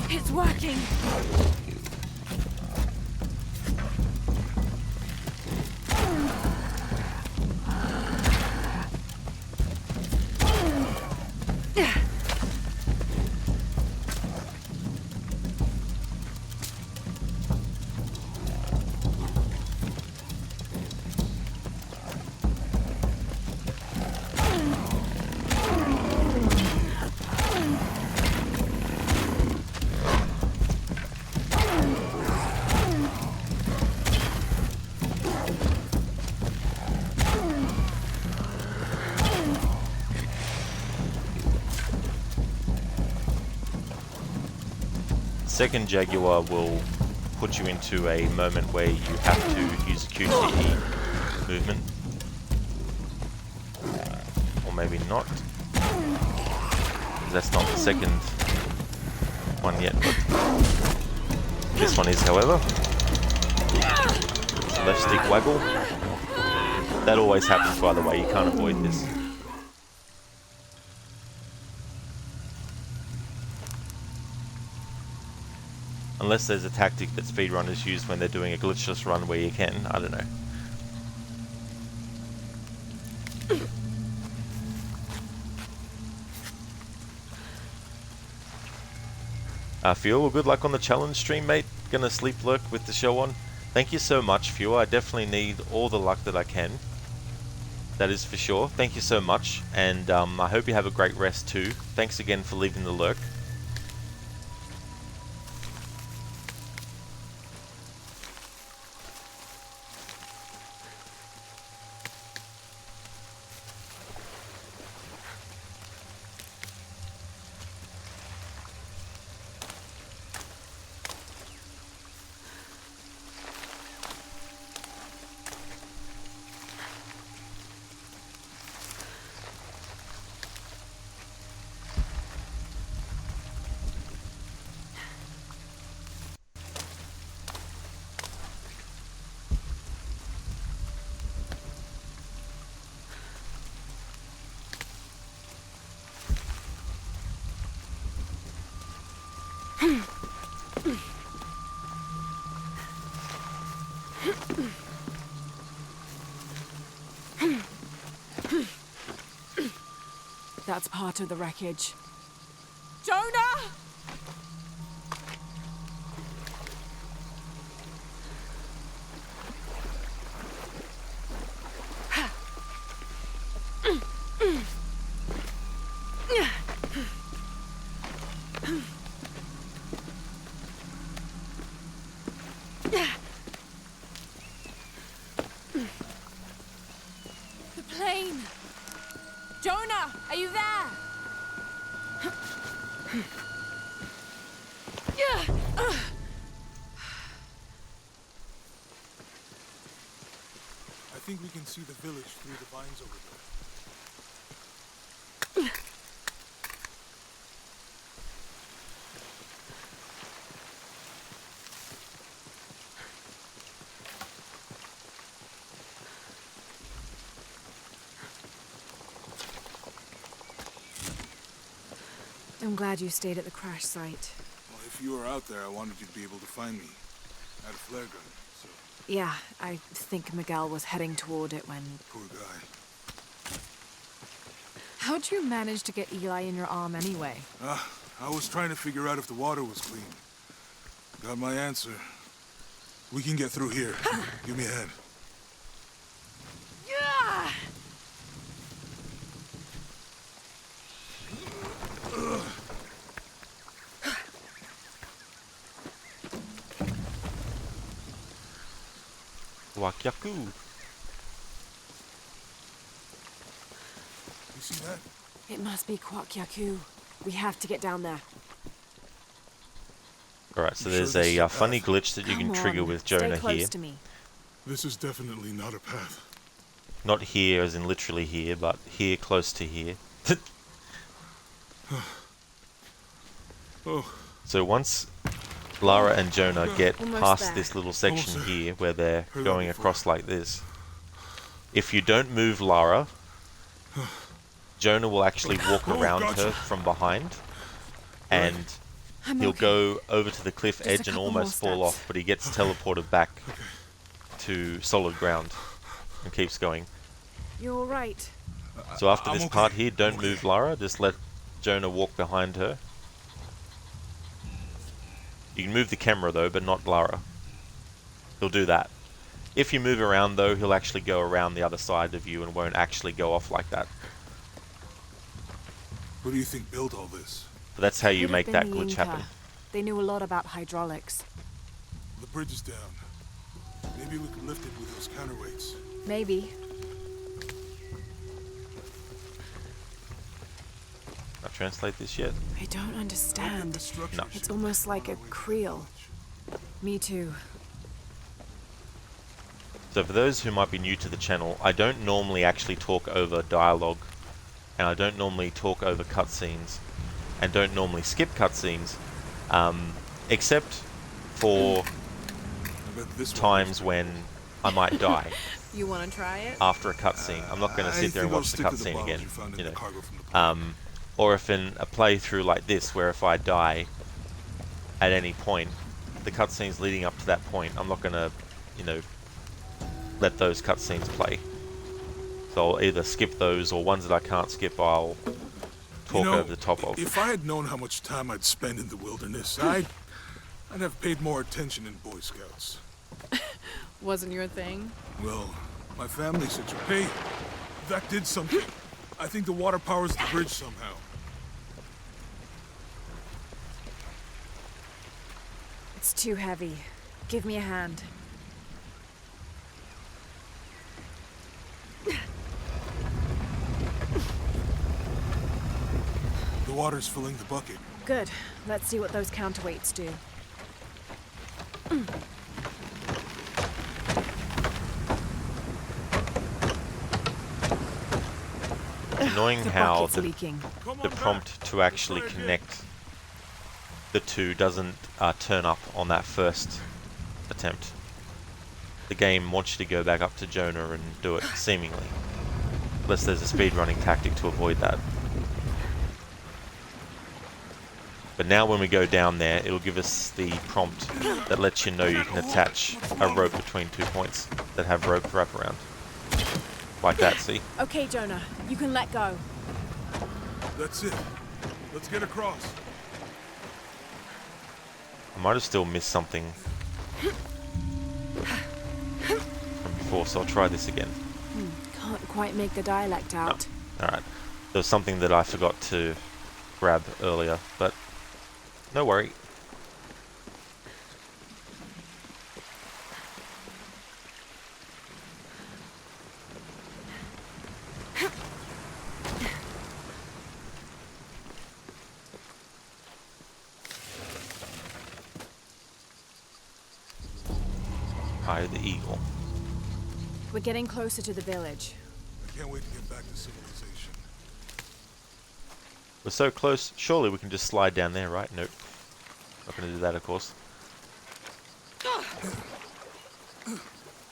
It's working. Second Jaguar will put you into a moment where you have to use a QTE movement. Or maybe not. That's not the second one yet, but this one is, however. Left stick waggle. That always happens, by the way, you can't avoid this. Unless there's a tactic that speedrunners use when they're doing a glitchless run where you can, I don't know. Fuel, well, good luck on the challenge stream, mate. Gonna sleep lurk with the show on. Thank you so much, Fuel. I definitely need all the luck that I can. That is for sure. Thank you so much, and I hope you have a great rest too. Thanks again for leaving the lurk. that's part of the wreckage. Jonah! The plane! Jonah, are you there? I think we can see the village through the vines over there. I'm glad you stayed at the crash site. Well, if you were out there, I wanted you to be able to find me. I had a flare gun, so... Yeah, I think Miguel was heading toward it when... Poor guy. How'd you manage to get Eli in your arm anyway? I was trying to figure out if the water was clean. Got my answer. We can get through here. Give me a hand. Yeah! Wakyaku. You see that? It must be Kwakyaku. We have to get down there. Alright, so there's a funny glitch that you can trigger with Jonah Stay close here. to me. This is definitely not a path. Not here as in literally here, but here close to here. Oh. So once Lara and Jonah get Almost past there. this little section Almost there. here where they're Heard that going before. across like this, if you don't move Lara, Jonah will actually walk around gotcha. her from behind, and I'm he'll okay. go over to the cliff Just a edge and couple almost more fall steps. off, but he gets teleported back to solid ground and keeps going. You're all right. So after I'm this okay. part here, don't I'm okay. move Lara, just let Jonah walk behind her. You can move the camera though, but not Lara. He'll do that. If you move around though, he'll actually go around the other side of you and won't actually go off like that. What do you think built all this? But that's how you Could have make been that the glitch Inca. happen. They knew a lot about hydraulics. The bridge is down. Maybe we could lift it with those counterweights. Maybe. I'll translate this yet? I don't understand. The structure No. It's almost like a creel. Me too. So for those who might be new to the channel, I don't normally actually talk over dialogue, and I don't normally talk over cutscenes, and don't normally skip cutscenes, except for I bet this one times when I might die You want to try it? after a cutscene. I'm not going to sit there and watch the cutscene again, you know. Or if in a playthrough like this, where if I die at any point, the cutscenes leading up to that point, I'm not going to, you know, let those cutscenes play. So I'll either skip those, or ones that I can't skip, I'll talk over the top of. If I had known how much time I'd spend in the wilderness, I'd have paid more attention in Boy Scouts. Wasn't your thing? Well, my family said, hey, that did something. I think the water powers the bridge somehow. It's too heavy. Give me a hand. The water's filling the bucket. Good. Let's see what those counterweights do. It's annoying The how bucket's leaking. the prompt to actually connect the two doesn't turn up on that first attempt. The game wants you to go back up to Jonah and do it, seemingly. Unless there's a speedrunning tactic to avoid that. But now when we go down there, it'll give us the prompt that lets you know you can attach a rope between 2 points that have rope wraparound. Like that, see? Okay, Jonah. You can let go. That's it. Let's get across. I might have still missed something from before, so I'll try this again. Can't quite make the dialect out. Alright. There was something that I forgot to grab earlier, but no worry. Eye of the Eagle. We're getting closer to the village. I can't wait to get back to civilization. We're so close, surely we can just slide down there, right? Nope. Not gonna do that, of course.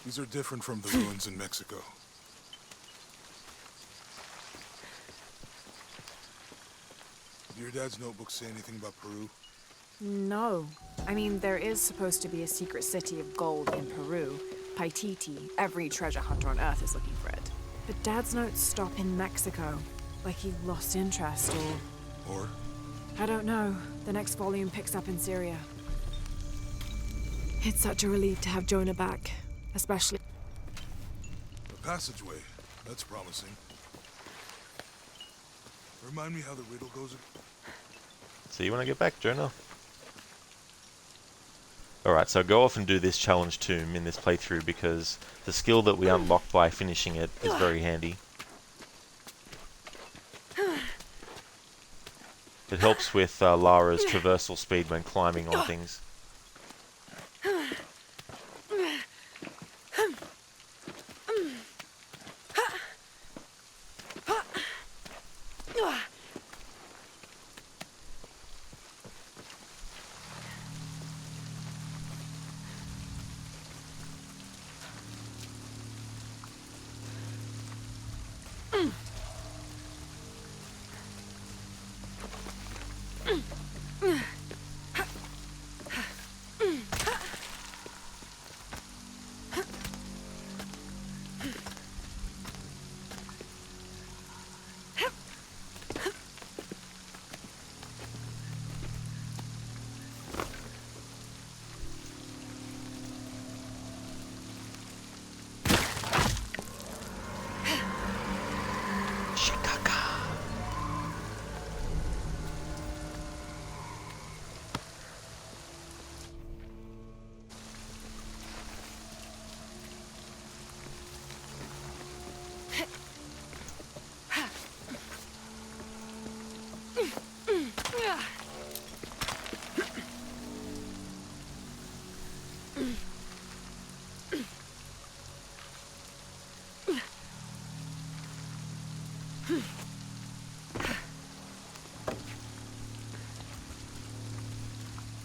These are different from the ruins in Mexico. Did your dad's notebook say anything about Peru? No. I mean, there is supposed to be a secret city of gold in Peru. Paititi. Every treasure hunter on Earth is looking for it. But Dad's notes stop in Mexico. Like he lost interest, Or? I don't know. The next volume picks up in Syria. It's such a relief to have Jonah back. Especially... A passageway. That's promising. Remind me how the riddle goes. See you when I get back, Jonah. Alright, so go off and do this challenge tomb in this playthrough because the skill that we unlock by finishing it is very handy. It helps with Lara's traversal speed when climbing on things.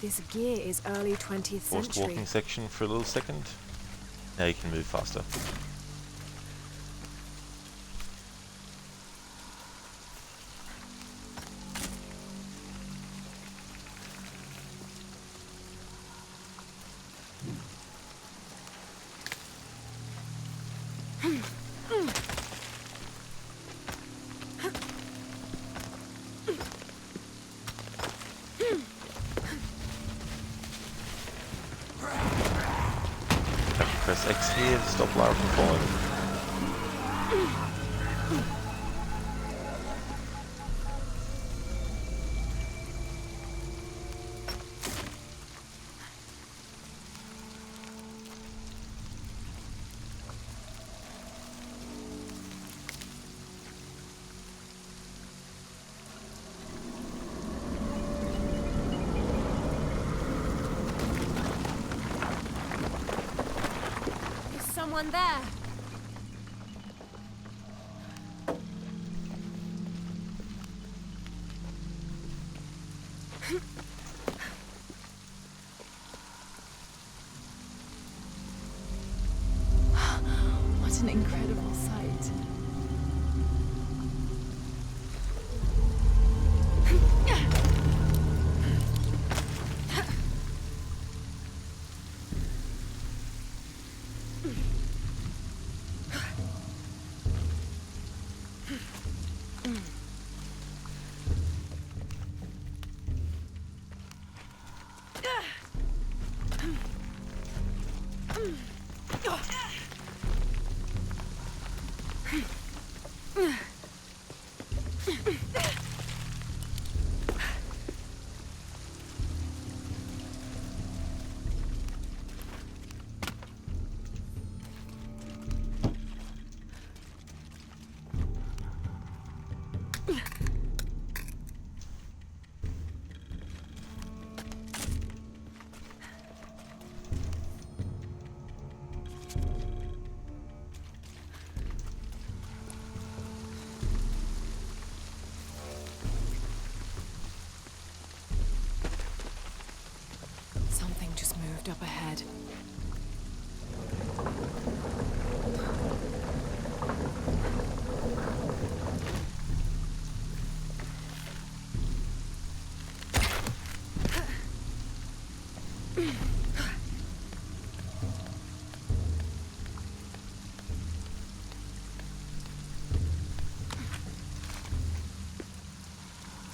This gear is early 20th Forced century. walking section for a little second. Now you can move faster. Press X here to stop Lara from falling. Someone there. What an incredible sight. moved up ahead.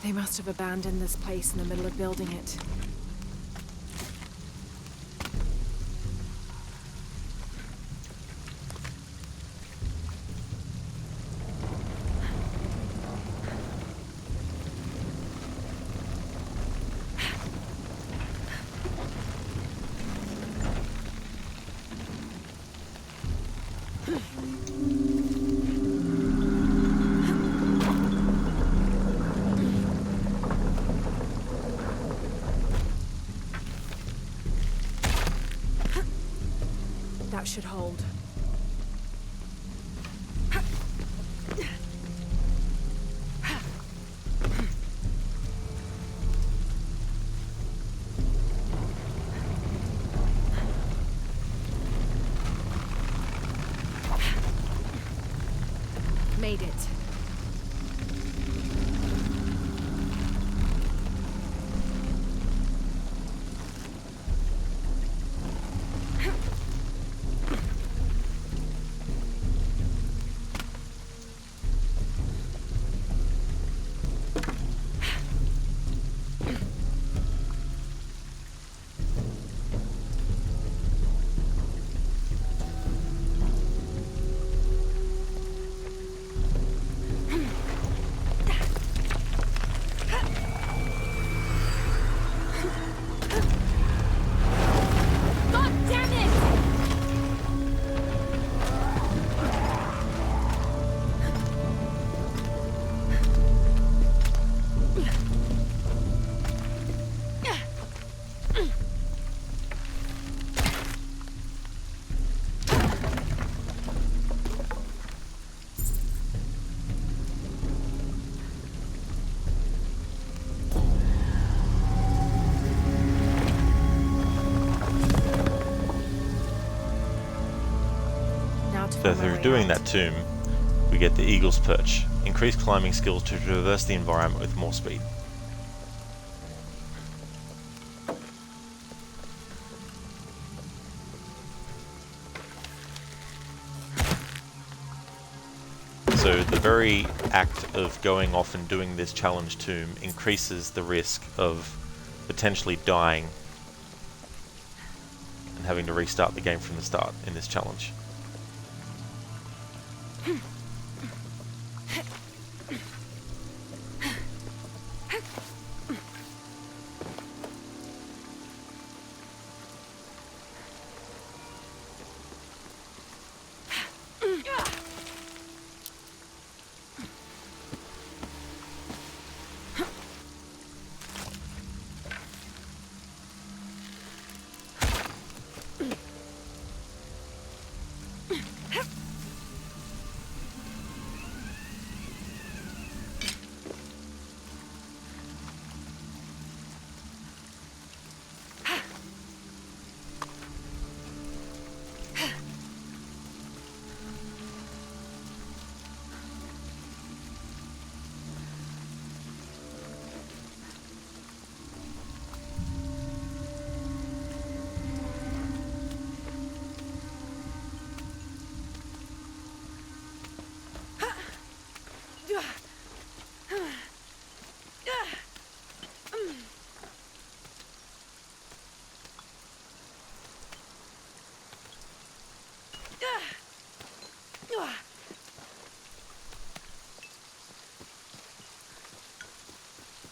They must have abandoned this place in the middle of building it. That should hold. Made it. So through doing that tomb, we get the Eagle's Perch. Increased climbing skills to traverse the environment with more speed. So the very act of going off and doing this challenge tomb increases the risk of potentially dying and having to restart the game from the start in this challenge.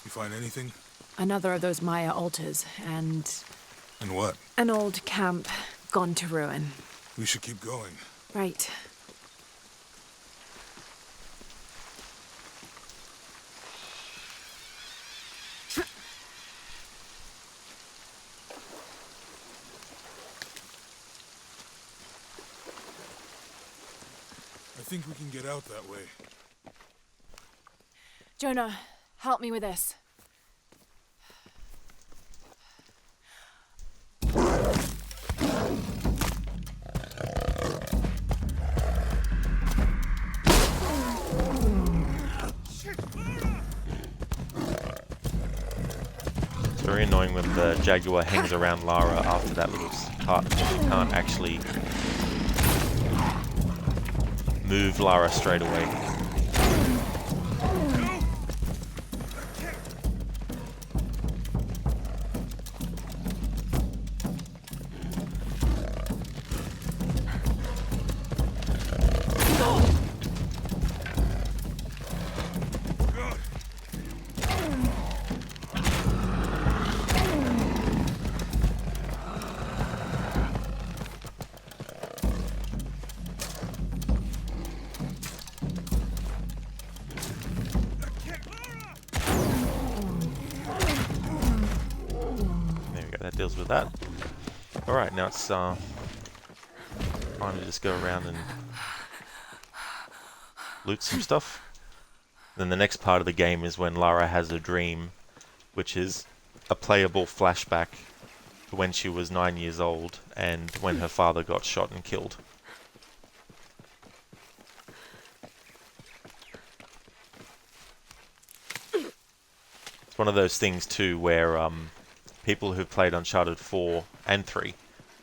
You find anything? Another of those Maya altars, and And what? an old camp gone to ruin. We should keep going. Right. I think we can get out that way. Jonah, help me with this. very annoying when the Jaguar hangs around Lara after that little part. You can't actually move Lara straight away. That deals with that. Alright, now it's time to just go around and loot some stuff. Then the next part of the game is when Lara has a dream, which is a playable flashback to when she was 9 years old and when her father got shot and killed. It's one of those things too where people who've played Uncharted 4 and 3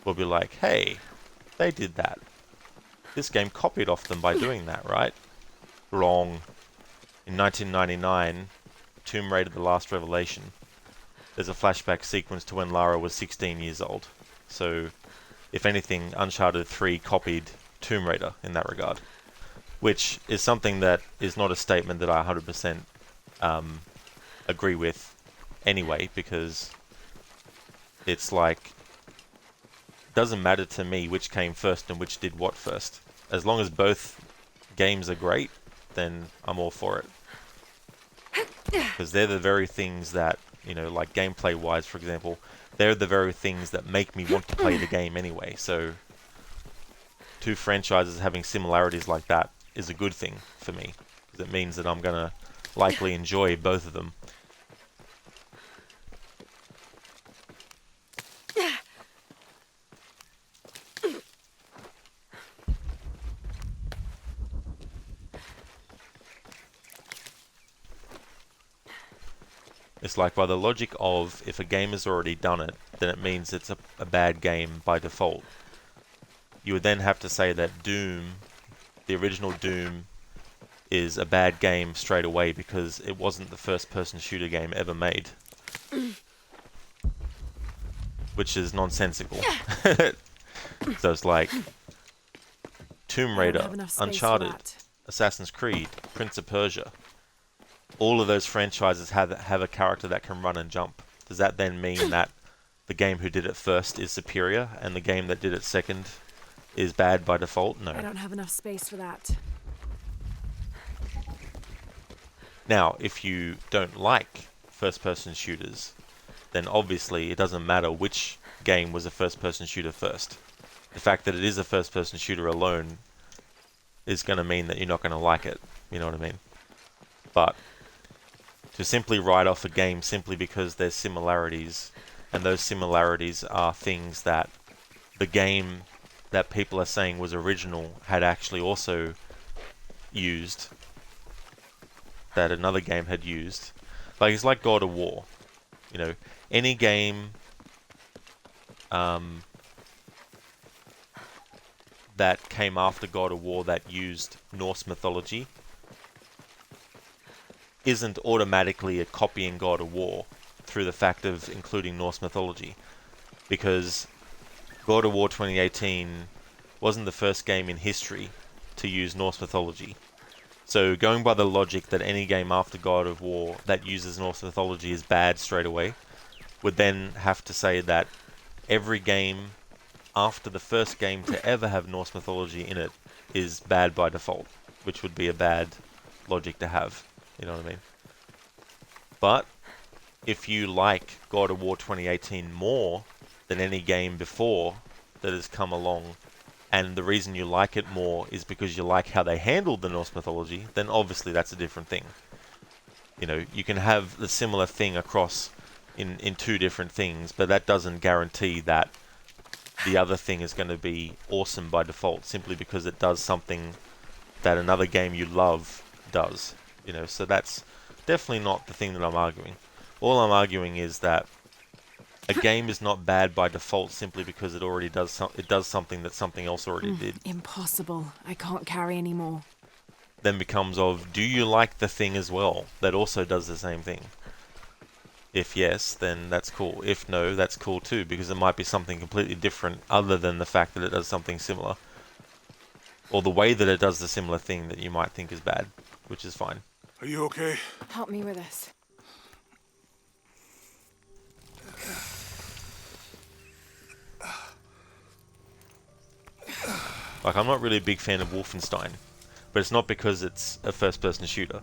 will be like, hey, they did that. This game copied off them by doing that, right? Wrong. In 1999, Tomb Raider: The Last Revelation, there's a flashback sequence to when Lara was 16 years old. So, if anything, Uncharted 3 copied Tomb Raider in that regard. Which is something that is not a statement that I 100% agree with anyway, because it's like, it doesn't matter to me which came first and which did what first. As long as both games are great, then I'm all for it. Because they're the very things that, you know, like gameplay-wise, for example, they're the very things that make me want to play the game anyway. So, two franchises having similarities like that is a good thing for me. Because it means that I'm going to likely enjoy both of them. It's like, by the logic of, if a game has already done it, then it means it's a bad game by default. You would then have to say that Doom, the original Doom, is a bad game straight away because it wasn't the first-person shooter game ever made. Which is nonsensical. So it's like Tomb Raider, Uncharted, Assassin's Creed, Prince of Persia. All of those franchises have a character that can run and jump. Does that then mean that the game who did it first is superior and the game that did it second is bad by default? No. I don't have enough space for that. Now, if you don't like first-person shooters, then obviously it doesn't matter which game was a first-person shooter first. The fact that it is a first-person shooter alone is going to mean that you're not going to like it. You know what I mean? But to simply write off a game simply because there's similarities, and those similarities are things that the game that people are saying was original had actually also used, that another game had used. Like, it's like God of War. You know, any game that came after God of War that used Norse mythology isn't automatically a copying God of War through the fact of including Norse mythology, because God of War 2018 wasn't the first game in history to use Norse mythology. So going by the logic that any game after God of War that uses Norse mythology is bad straight away, would then have to say that every game after the first game to ever have Norse mythology in it is bad by default, which would be a bad logic to have. You know what I mean? But if you like God of War 2018 more than any game before that has come along, and the reason you like it more is because you like how they handled the Norse mythology, then obviously that's a different thing. You know, you can have the similar thing across in two different things, but that doesn't guarantee that the other thing is going to be awesome by default simply because it does something that another game you love does. You know, so that's definitely not the thing that I'm arguing. All I'm arguing is that A game is not bad by default simply because it already does something that something else already did. Impossible. I can't carry anymore. Then becomes of, do you like the thing as well that also does the same thing? If yes, then that's cool. If no, that's cool too, because it might be something completely different other than the fact that it does something similar. Or the way that it does the similar thing that you might think is bad, which is fine. Are you okay? Help me with this. Like, I'm not really a big fan of Wolfenstein, but it's not because it's a first-person shooter.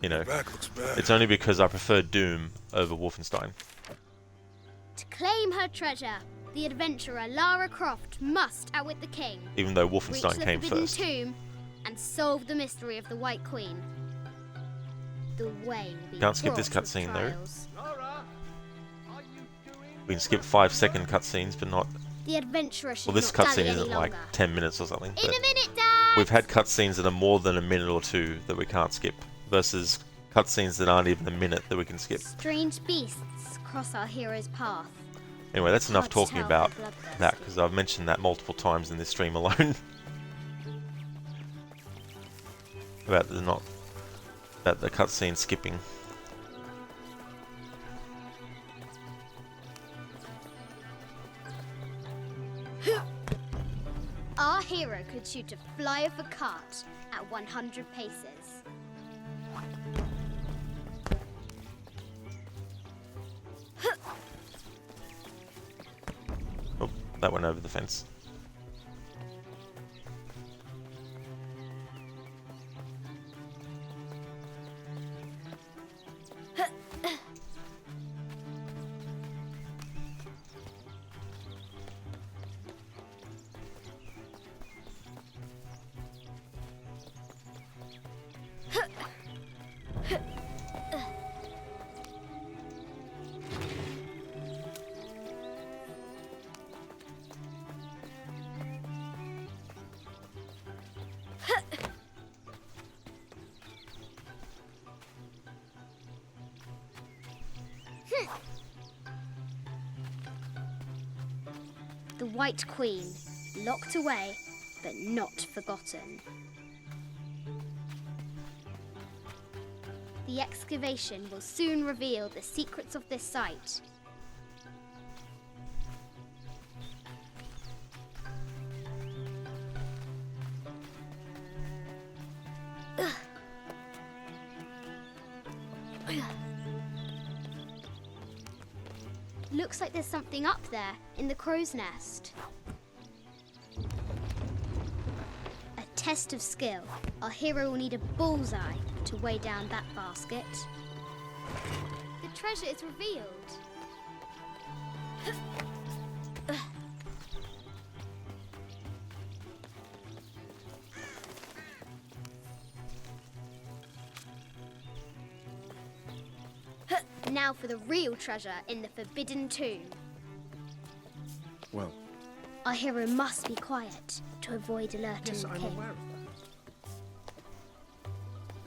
You know, Back looks bad. it's only because I prefer Doom over Wolfenstein. To claim her treasure, the adventurer Lara Croft must outwit the king. Even though Reach Wolfenstein the came Forbidden first. Tomb and solve the mystery of the White Queen. The way will be Can't skip this fraught with cutscene though. trials. We can skip 5-second cutscenes, but not... The adventurer should Well, this not cutscene dally any isn't like longer. 10 minutes or something. In But a minute, Dad! we've had cutscenes that are more than a minute or two that we can't skip, versus cutscenes that aren't even a minute that we can skip. Strange beasts cross our hero's path. Anyway, that's enough Hard to talking tell about if they're bloodthirsty. that, because I've mentioned that multiple times in this stream alone. about the cutscene skipping. Our hero could shoot a fly of a cart at 100 paces. Oh, that went over the fence. The White Queen, locked away, but not forgotten. The excavation will soon reveal the secrets of this site. Looks like there's something up there in the crow's nest. A test of skill. Our hero will need a bullseye to weigh down that basket. The treasure is revealed. Now for the real treasure in the Forbidden Tomb. Well, Our hero must be quiet to avoid alerting yes, the I'm king. aware of that.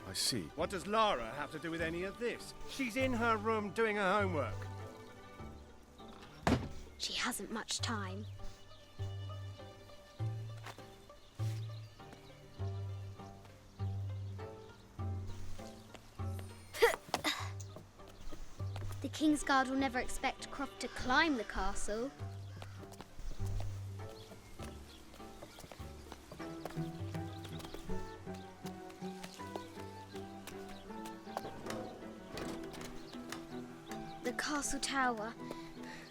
I see. What does Lara have to do with any of this? She's in her room doing her homework. She hasn't much time. The King's Guard will never expect Croft to climb the castle. The castle tower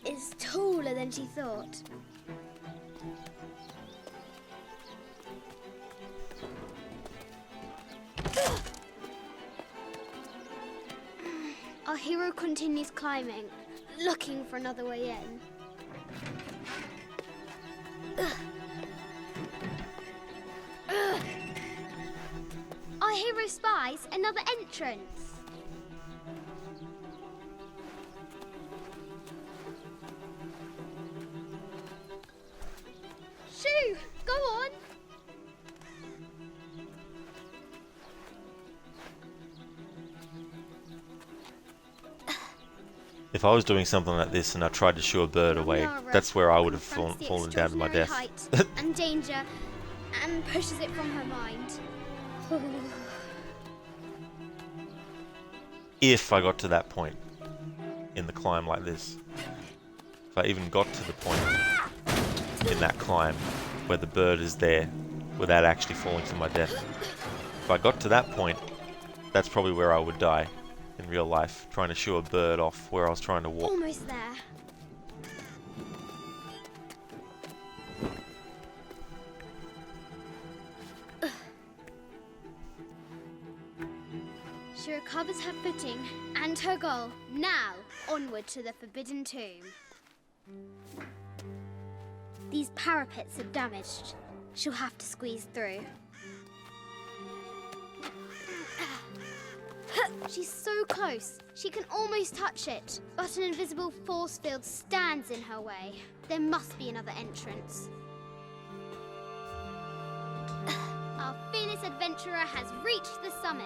is taller than she thought. Our hero continues climbing, looking for another way in. Our hero spies another entrance. Shoo! Go on! If I was doing something like this and I tried to shoo a bird away, Lara that's where I would have confronts the fallen down to my death. extraordinary height and danger, and pushes it from her mind. If I got to that point in the climb like this. If I even got to the point in that climb where the bird is there without actually falling to my death. If I got to that point, that's probably where I would die in real life, trying to shoo a bird off where I was trying to walk. Almost there. She recovers her footing and her goal. Now, onward to the Forbidden Tomb. These parapets are damaged. She'll have to squeeze through. She's so close. She can almost touch it. But an invisible force field stands in her way. There must be another entrance. Our fearless adventurer has reached the summit.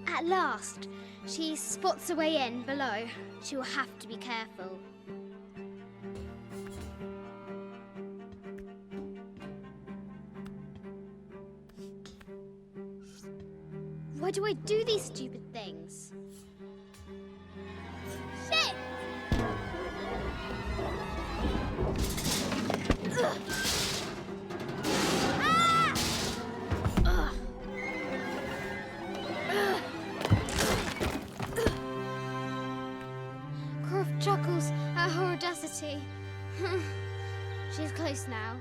At last, she spots a way in below. She will have to be careful. Why do I do these stupid things? Shit! Ugh. Chuckles at her audacity. She's close now.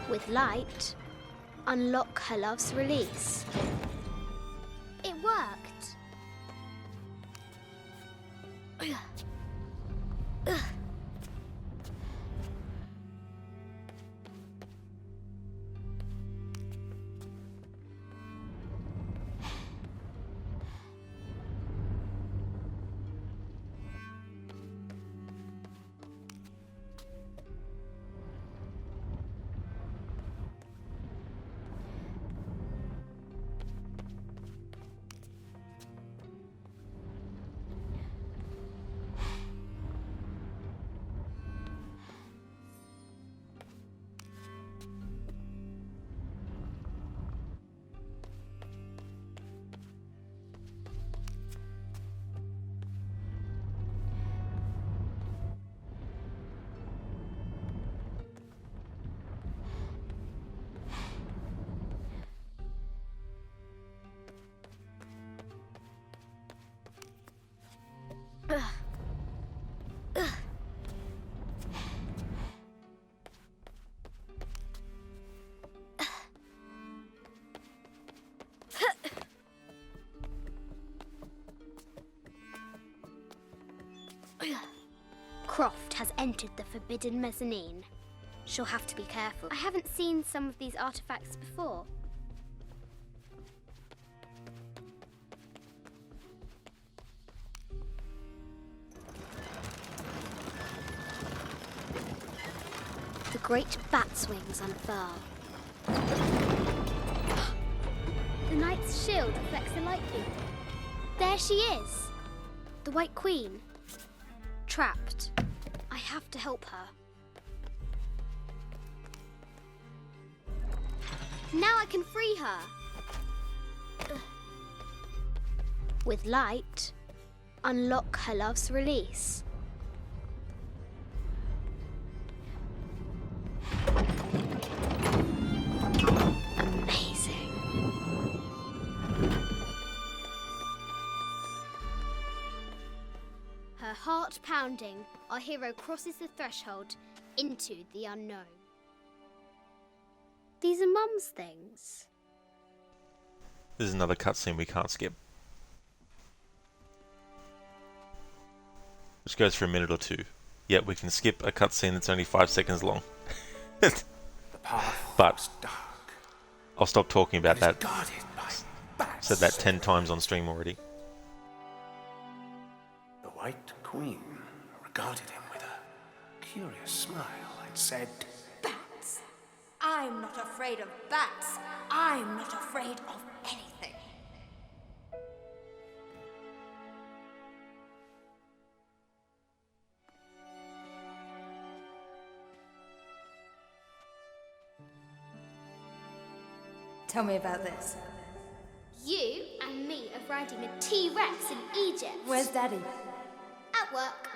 With light, unlock her love's release. It worked. Croft has entered the Forbidden Mezzanine. She'll have to be careful. I haven't seen some of these artifacts before. The great bat's wings unfurl. The knight's shield reflects the light beam. There she is! The White Queen. Trapped. I have to help her. Now I can free her. With light, unlock her love's release. Amazing. Her heart pounding, our hero crosses the threshold into the unknown. These are Mum's things. This is another cutscene we can't skip. Which goes for a minute or two. Yet we can skip a cutscene that's only 5 seconds long. The path But was dark. I'll stop talking about that. Guarded by bats. Said that 10 times on stream already. The White Queen regarded him with a curious smile and said, Bats! I'm not afraid of bats. I'm not afraid of anything. Tell me about this. You and me are riding a T-Rex in Egypt. Where's Daddy? At work.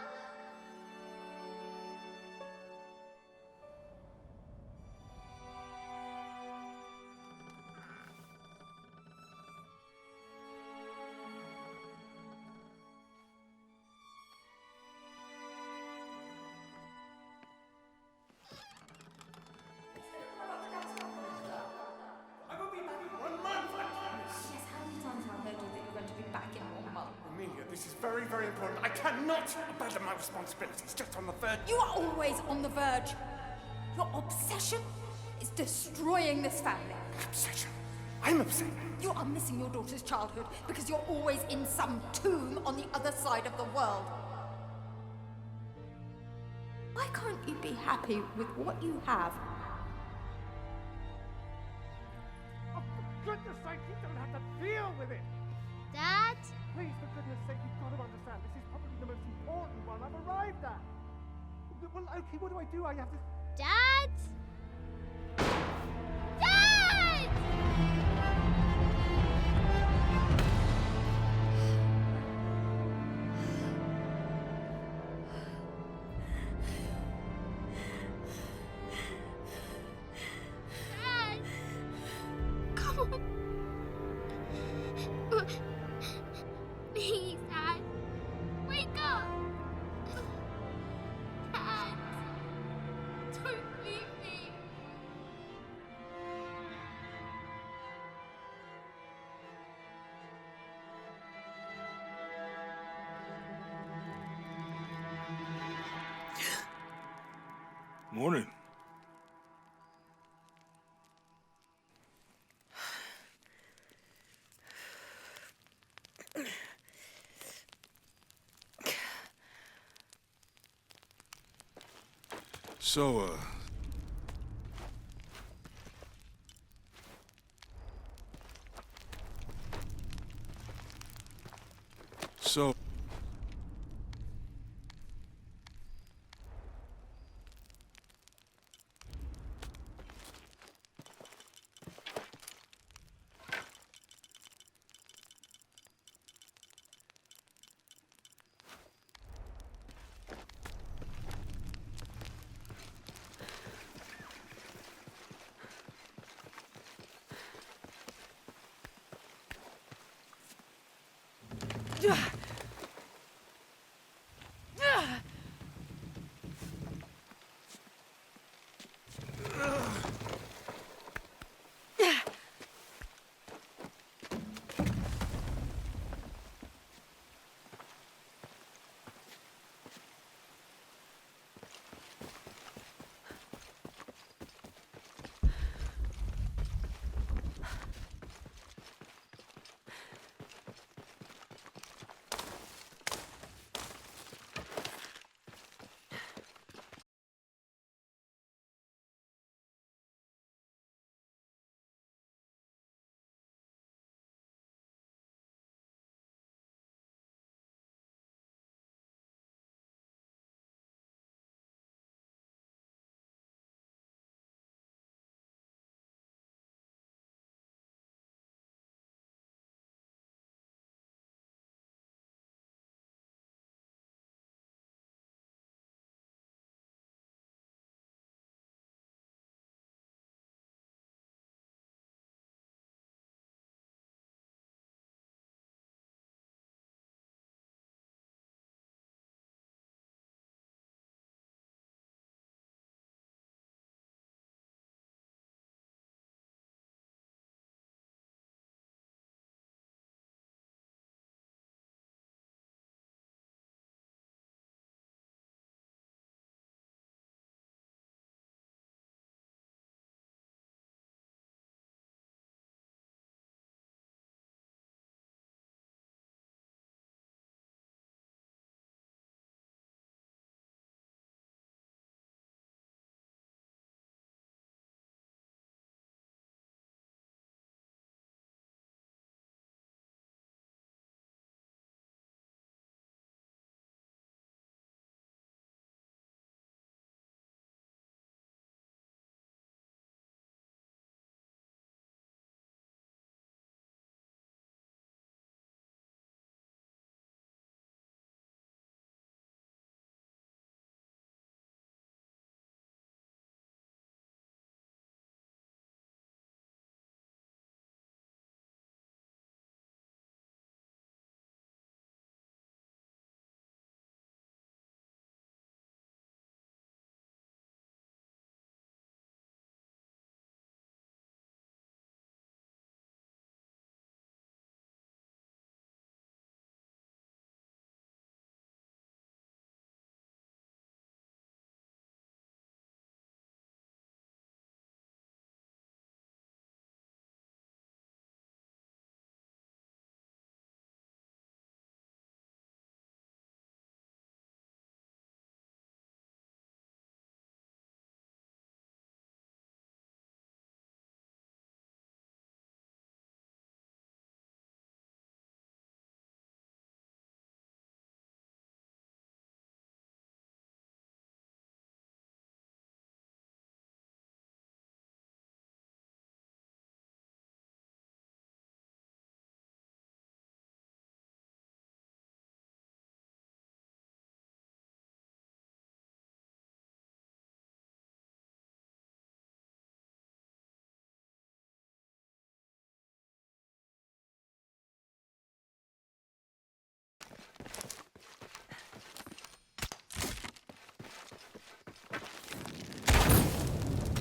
Amelia, this is very, very important. I cannot abandon my responsibilities just on the verge. You are always on the verge. Your obsession is destroying this family. Obsession? I'm upset. You are missing your daughter's childhood because you're always in some tomb on the other side of the world. Why can't you be happy with what you have? Oh, for goodness sake, you don't have to deal with it. Dad? Please, for goodness sake, you've got to understand. This is probably the most important one I've arrived at. Well, okay, what do? I have to... Dad? Dad! Dad! Come on. Please, Dad. Wake up. Dad. Don't leave me. Morning. So,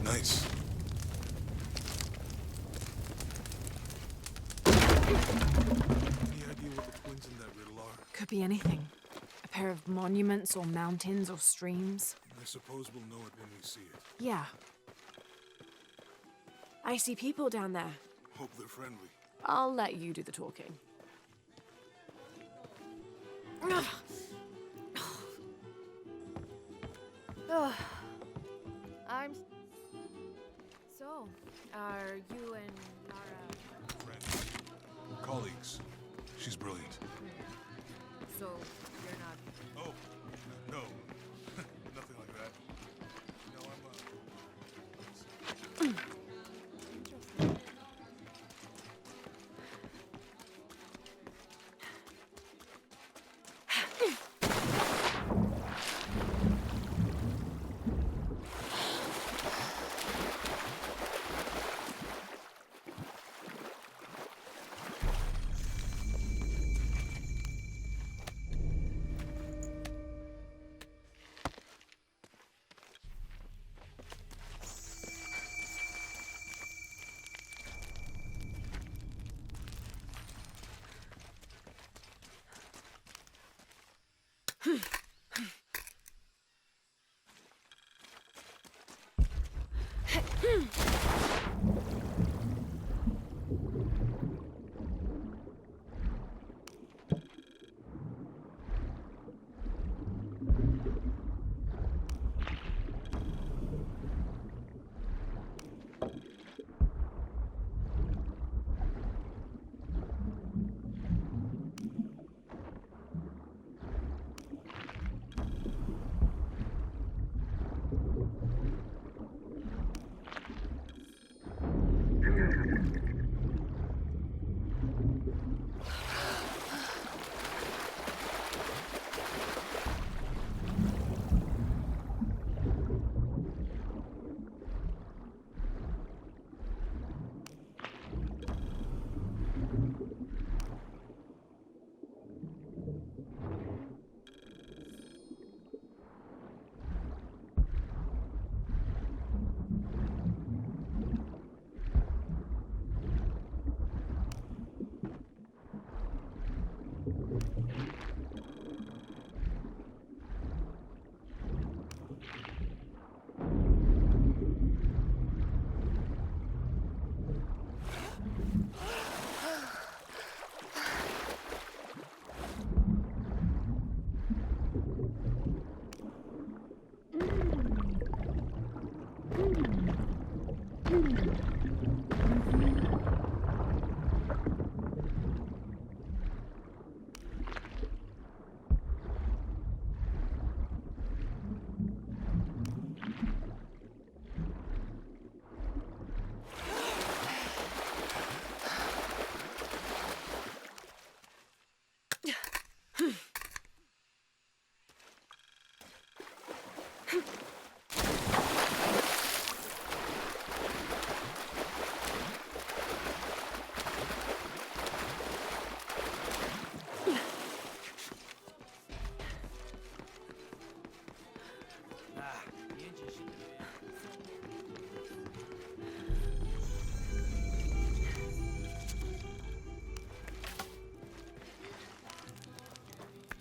Nice. Any idea what the twins in that riddle are? Could be anything. A pair of monuments or mountains or streams. I suppose we'll know it when we see it. Yeah. I see people down there. Hope they're friendly. I'll let you do the talking. So, are you and Lara... Friends. Colleagues. She's brilliant. So, you're not... Oh, no. Nothing like that. No,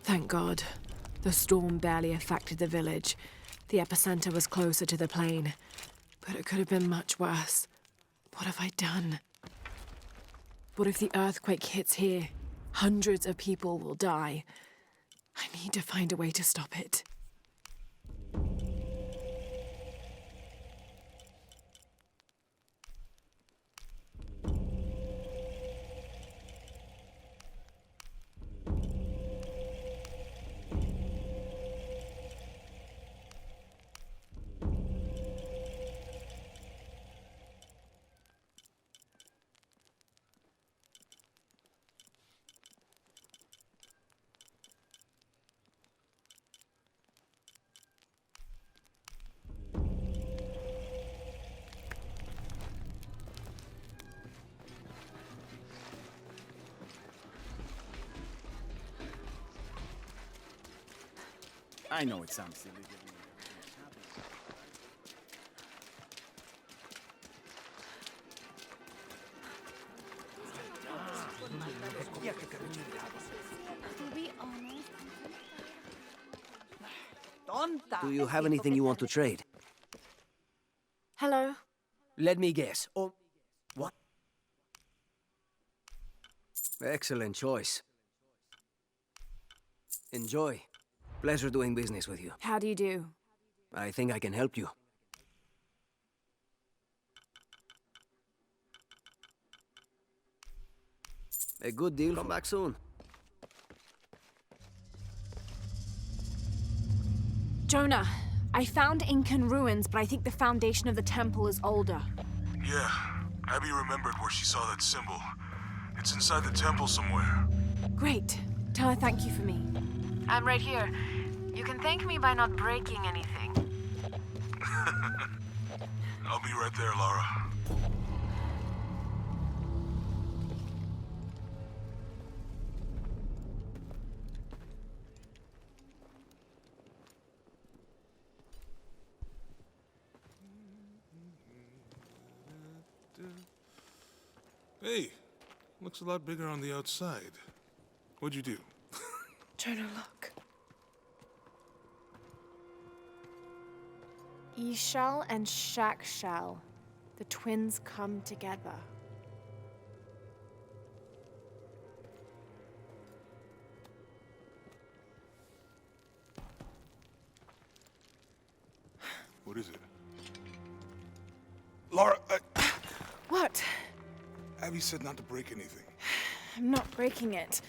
Thank God. The storm barely affected the village. The epicenter was closer to the plain. But it could have been much worse. What have I done? What if the earthquake hits here? Hundreds of people will die. I need to find a way to stop it. I know it sounds silly, given everything that's happened. Do you have anything you want to trade? Hello? Let me guess. Oh, what? Excellent choice. Enjoy. Pleasure doing business with you. How do you do? I think I can help you. A good deal. Come back soon. Jonah, I found Incan ruins, but I think the foundation of the temple is older. Yeah, Abby remembered where she saw that symbol. It's inside the temple somewhere. Great. Tell her thank you for me. I'm right here. You can thank me by not breaking anything. I'll be right there, Lara. Hey, looks a lot bigger on the outside. What'd you do? Jonah, look. Ishal and Shakshal, the twins come together. What is it? Lara, What? Abby said not to break anything. I'm not breaking it.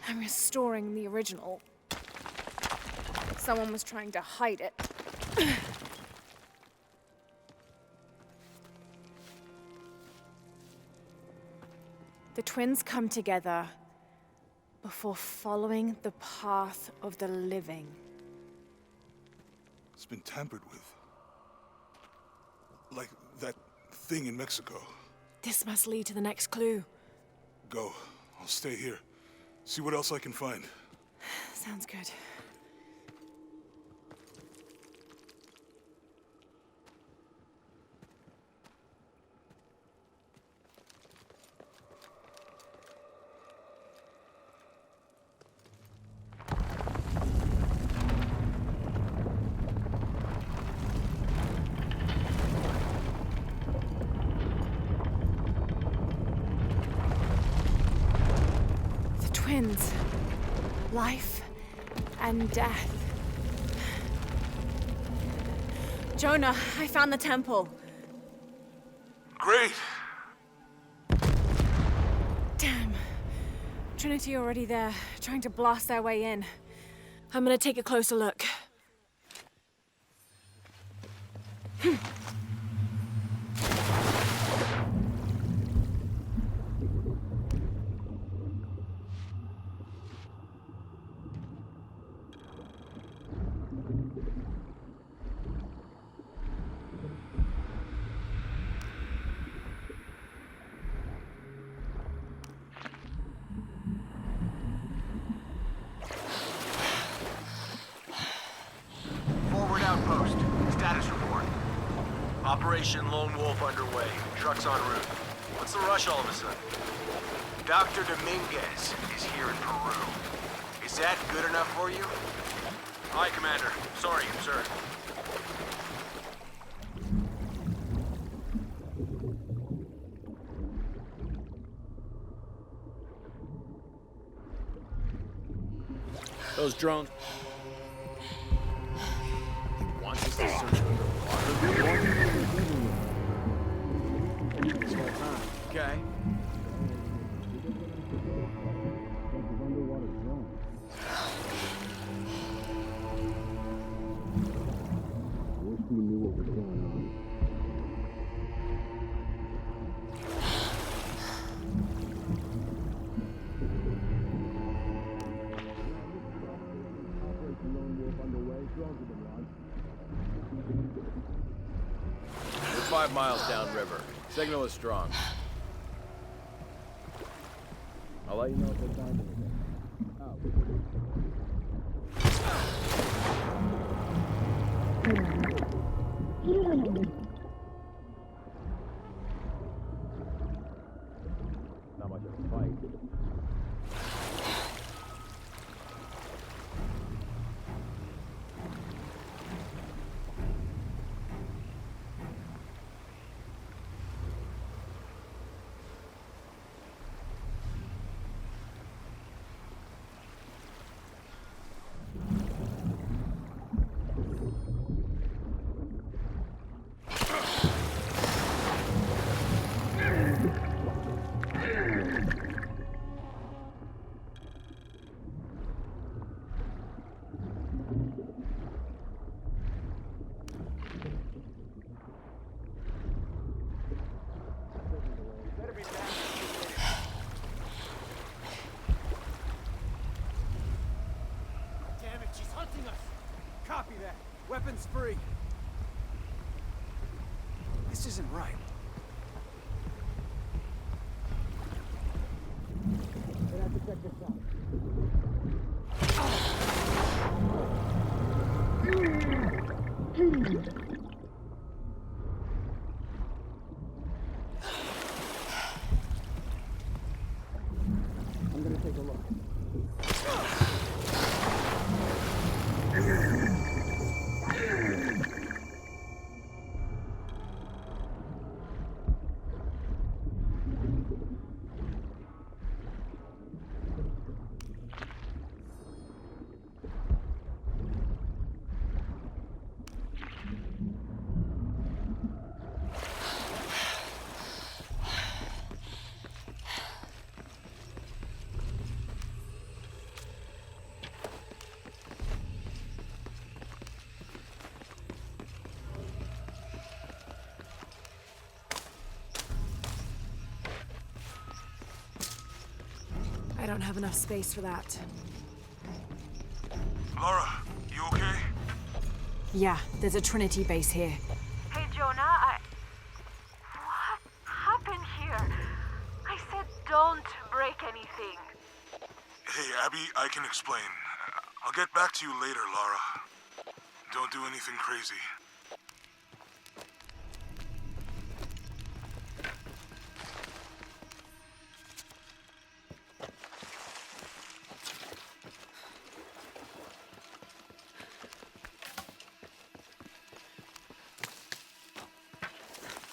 I'm restoring the original. Someone was trying to hide it. The twins come together before following the path of the living. It's been tampered with. Like that thing in Mexico. This must lead to the next clue. Go. I'll stay here. See what else I can find. Sounds good. Twins. Life and death. Jonah, I found the temple. Great! Damn. Trinity already there, trying to blast their way in. I'm gonna take a closer look. Forward outpost. Status report. Operation Lone Wolf underway. Trucks en route. What's the rush all of a sudden? Dr. Dominguez is here in Peru. Is that good enough for you? Aye, Commander. Sorry, sir. Those drones. He wants us to search underwater. Okay. Wish we knew what was going on. We're 5 miles downriver. Signal is strong. I'll let you know if they find anything. Not much of a fight. Everyone's free. This isn't right. Gonna have to check this out. I'm gonna take a look. I don't have enough space for that. Lara, you okay? Yeah, there's a Trinity base here. Hey, Jonah, What happened here? I said don't break anything. Hey, Abby, I can explain. I'll get back to you later, Lara. Don't do anything crazy.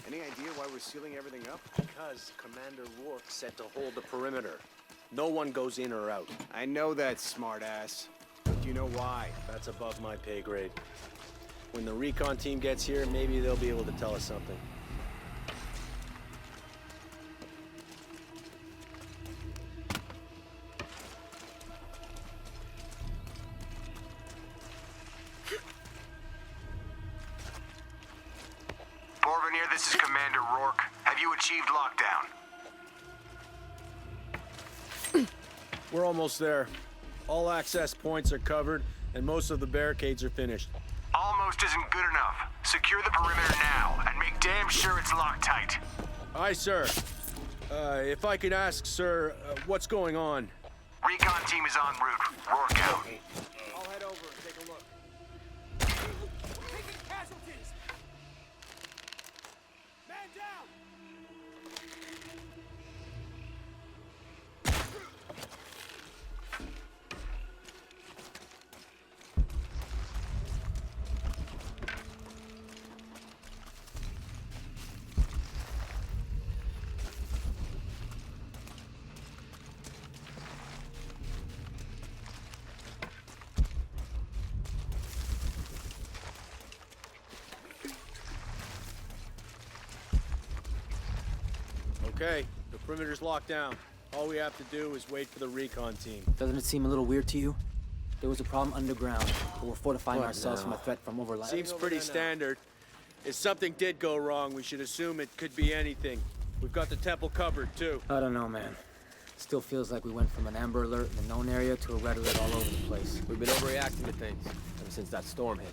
Any idea why we're sealing everything up? Because Commander Rourke said to hold the perimeter. No one goes in or out. I know that, smartass. But do you know why? That's above my pay grade. When the recon team gets here, maybe they'll be able to tell us something. Borvenir, this is Commander Rourke. Have you achieved lockdown? We're almost there. All access points are covered, and most of the barricades are finished. Almost isn't good enough. Secure the perimeter now, and make damn sure it's locked tight. Aye, sir. If I could ask, sir, what's going on? Recon team is en route. Rourke out. I'll head over and take a look. We're taking casualties! Man down! Okay, the perimeter's locked down. All we have to do is wait for the recon team. Doesn't it seem a little weird to you? There was a problem underground, but we're fortifying ourselves from a threat from overlap. Seems pretty standard. If something did go wrong, we should assume it could be anything. We've got the temple covered, too. I don't know, man. Still feels like we went from an Amber Alert in the known area to a Red Alert all over the place. We've been overreacting to things ever since that storm hit.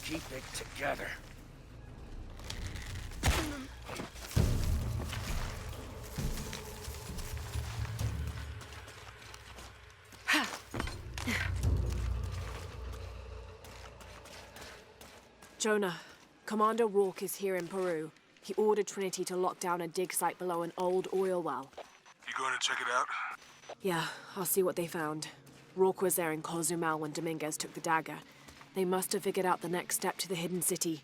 Keep it together. Jonah, Commander Rourke is here in Peru. He ordered Trinity to lock down a dig site below an old oil well. You going to check it out? Yeah, I'll see what they found. Rourke was there in Cozumel when Dominguez took the dagger. They must have figured out the next step to the hidden city.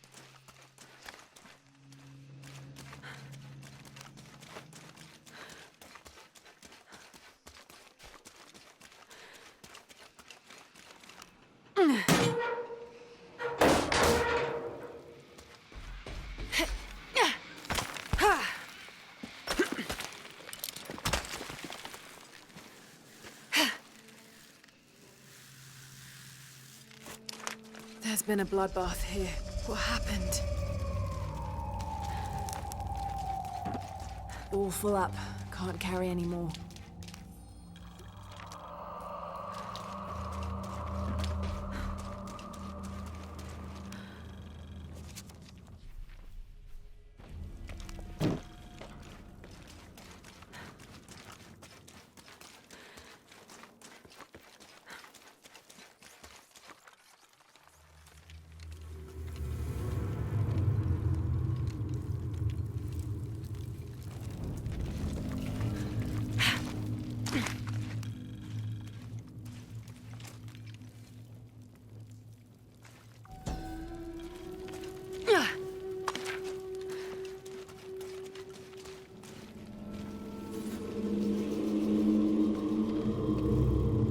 There's been a bloodbath here. What happened? All full up. Can't carry any more.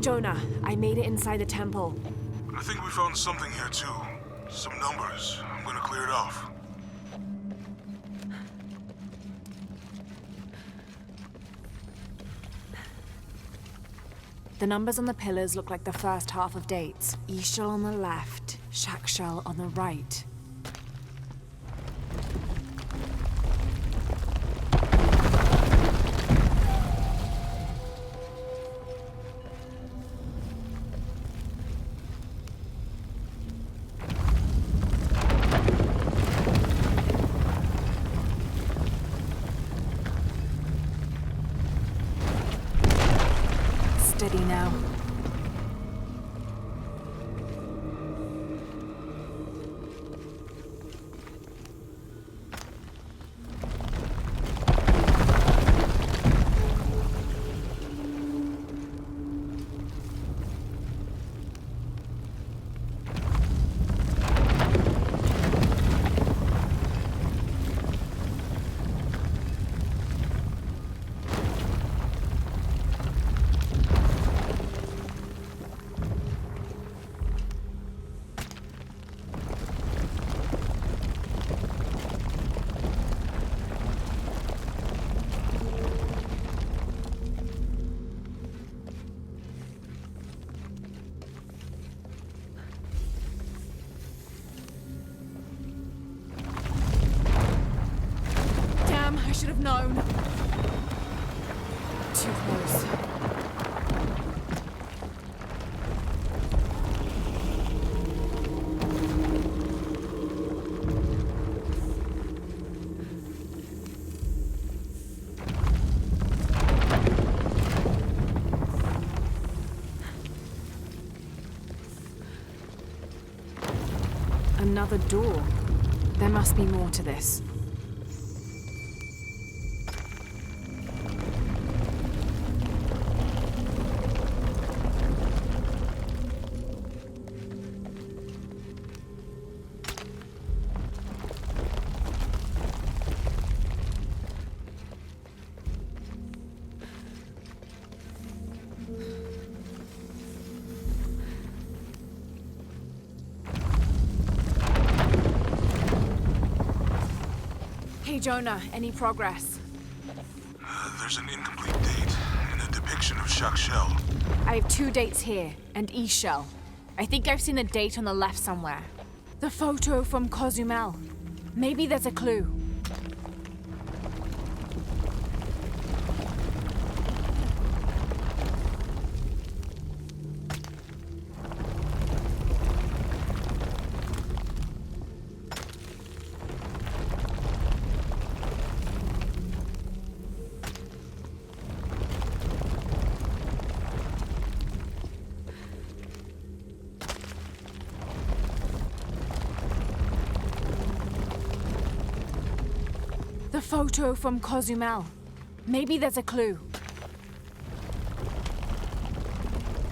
Jonah, I made it inside the temple. I think we found something here too. Some numbers. I'm gonna clear it off. The numbers on the pillars look like the first half of dates. Ishal on the left, Shakshal on the right. Steady now. I should have known. Too close. Another door. There must be more to this. Hey Jonah, any progress? There's an incomplete date and a depiction of Shakshel. I have 2 dates here, and Ishal. I think I've seen a date on the left somewhere. The photo from Cozumel. Maybe there's a clue. The photo from Cozumel. Maybe there's a clue.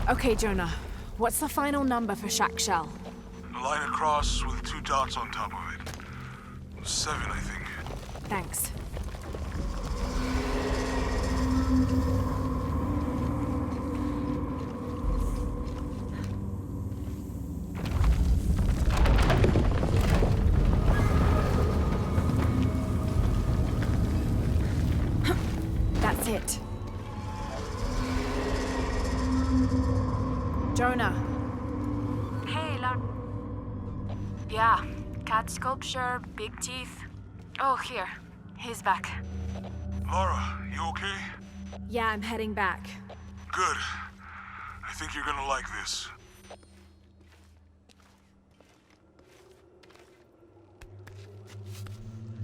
Okay, Jonah. What's the final number for Shakshel? A line across with 2 dots on top of it. 7, I think. Thanks. That's it. Hey, Lara. Yeah, cat sculpture, big teeth. Oh, here. He's back. Lara, you okay? Yeah, I'm heading back. Good. I think you're gonna like this.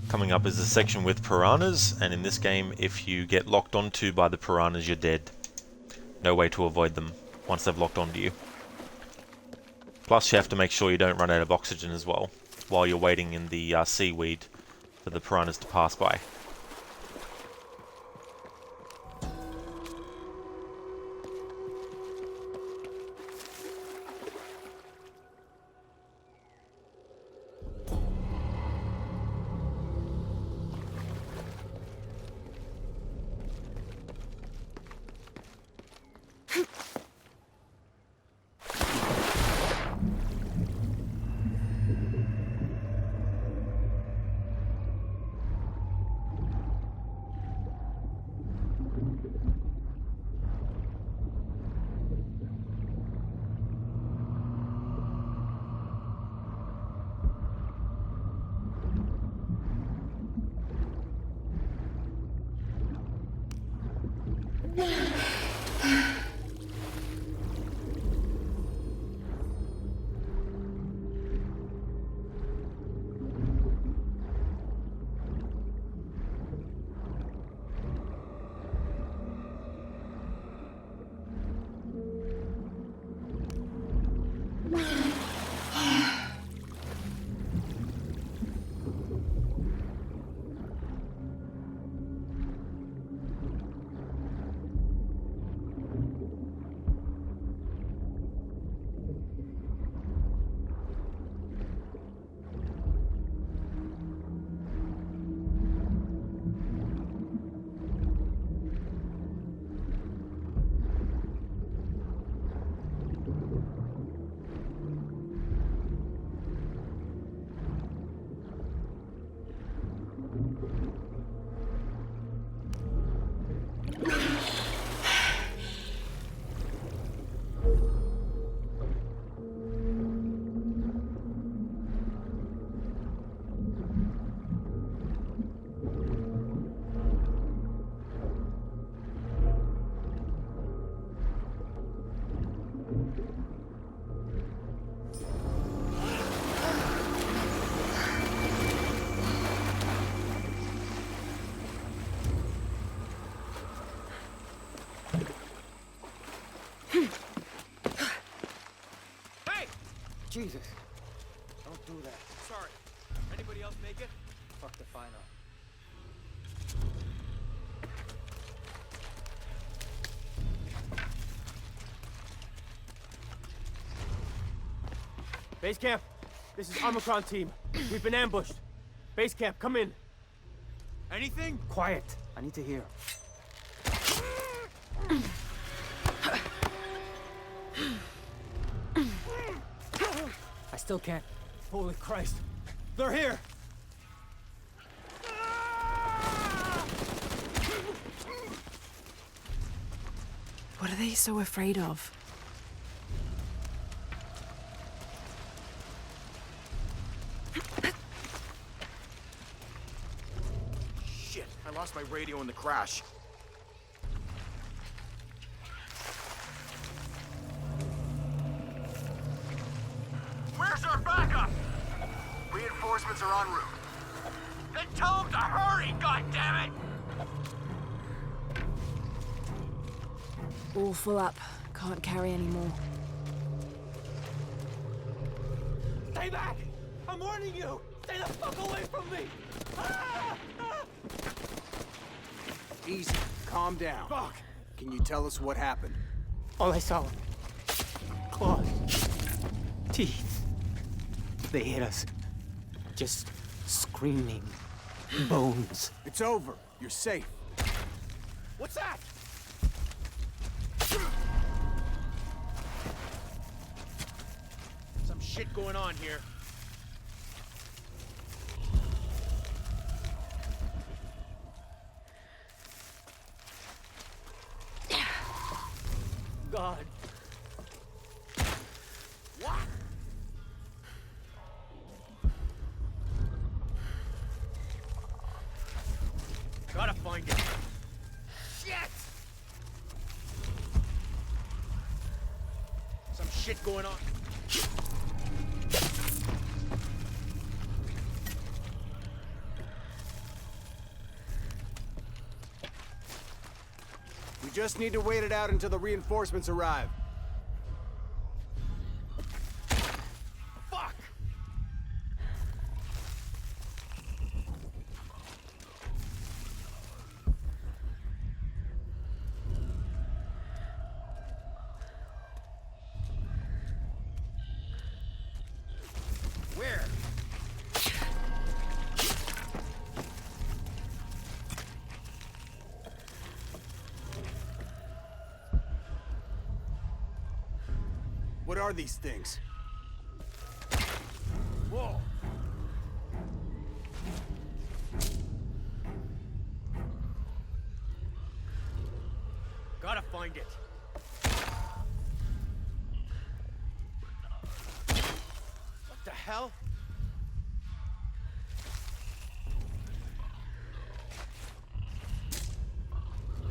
Coming up is a section with piranhas, and in this game, if you get locked onto by the piranhas, you're dead. No way to avoid them once they've locked onto you. Plus, you have to make sure you don't run out of oxygen as well, while you're waiting in the seaweed for the piranhas to pass by. Jesus. Don't do that. Sorry. Anybody else make it? Fuck the final. Base camp, this is Omicron team. We've been ambushed. Base camp, come in. Anything? Quiet. I need to hear. I still can't. Holy Christ. They're here! What are they so afraid of? Shit, I lost my radio in the crash. Where's our backup? Reinforcements are en route. Then tell them to hurry, goddammit! All full up. Can't carry any more. Stay back! I'm warning you! Stay the fuck away from me! Easy, calm down. Fuck! Can you tell us what happened? All I saw... claws. Teeth. They hit us. Just screaming. Bones. It's over. You're safe. What's that? Some shit going on here. God. What? shit going on. We just need to wait it out until the reinforcements arrive. Fuck! Where? What are these things? Whoa! Gotta find it. What the hell?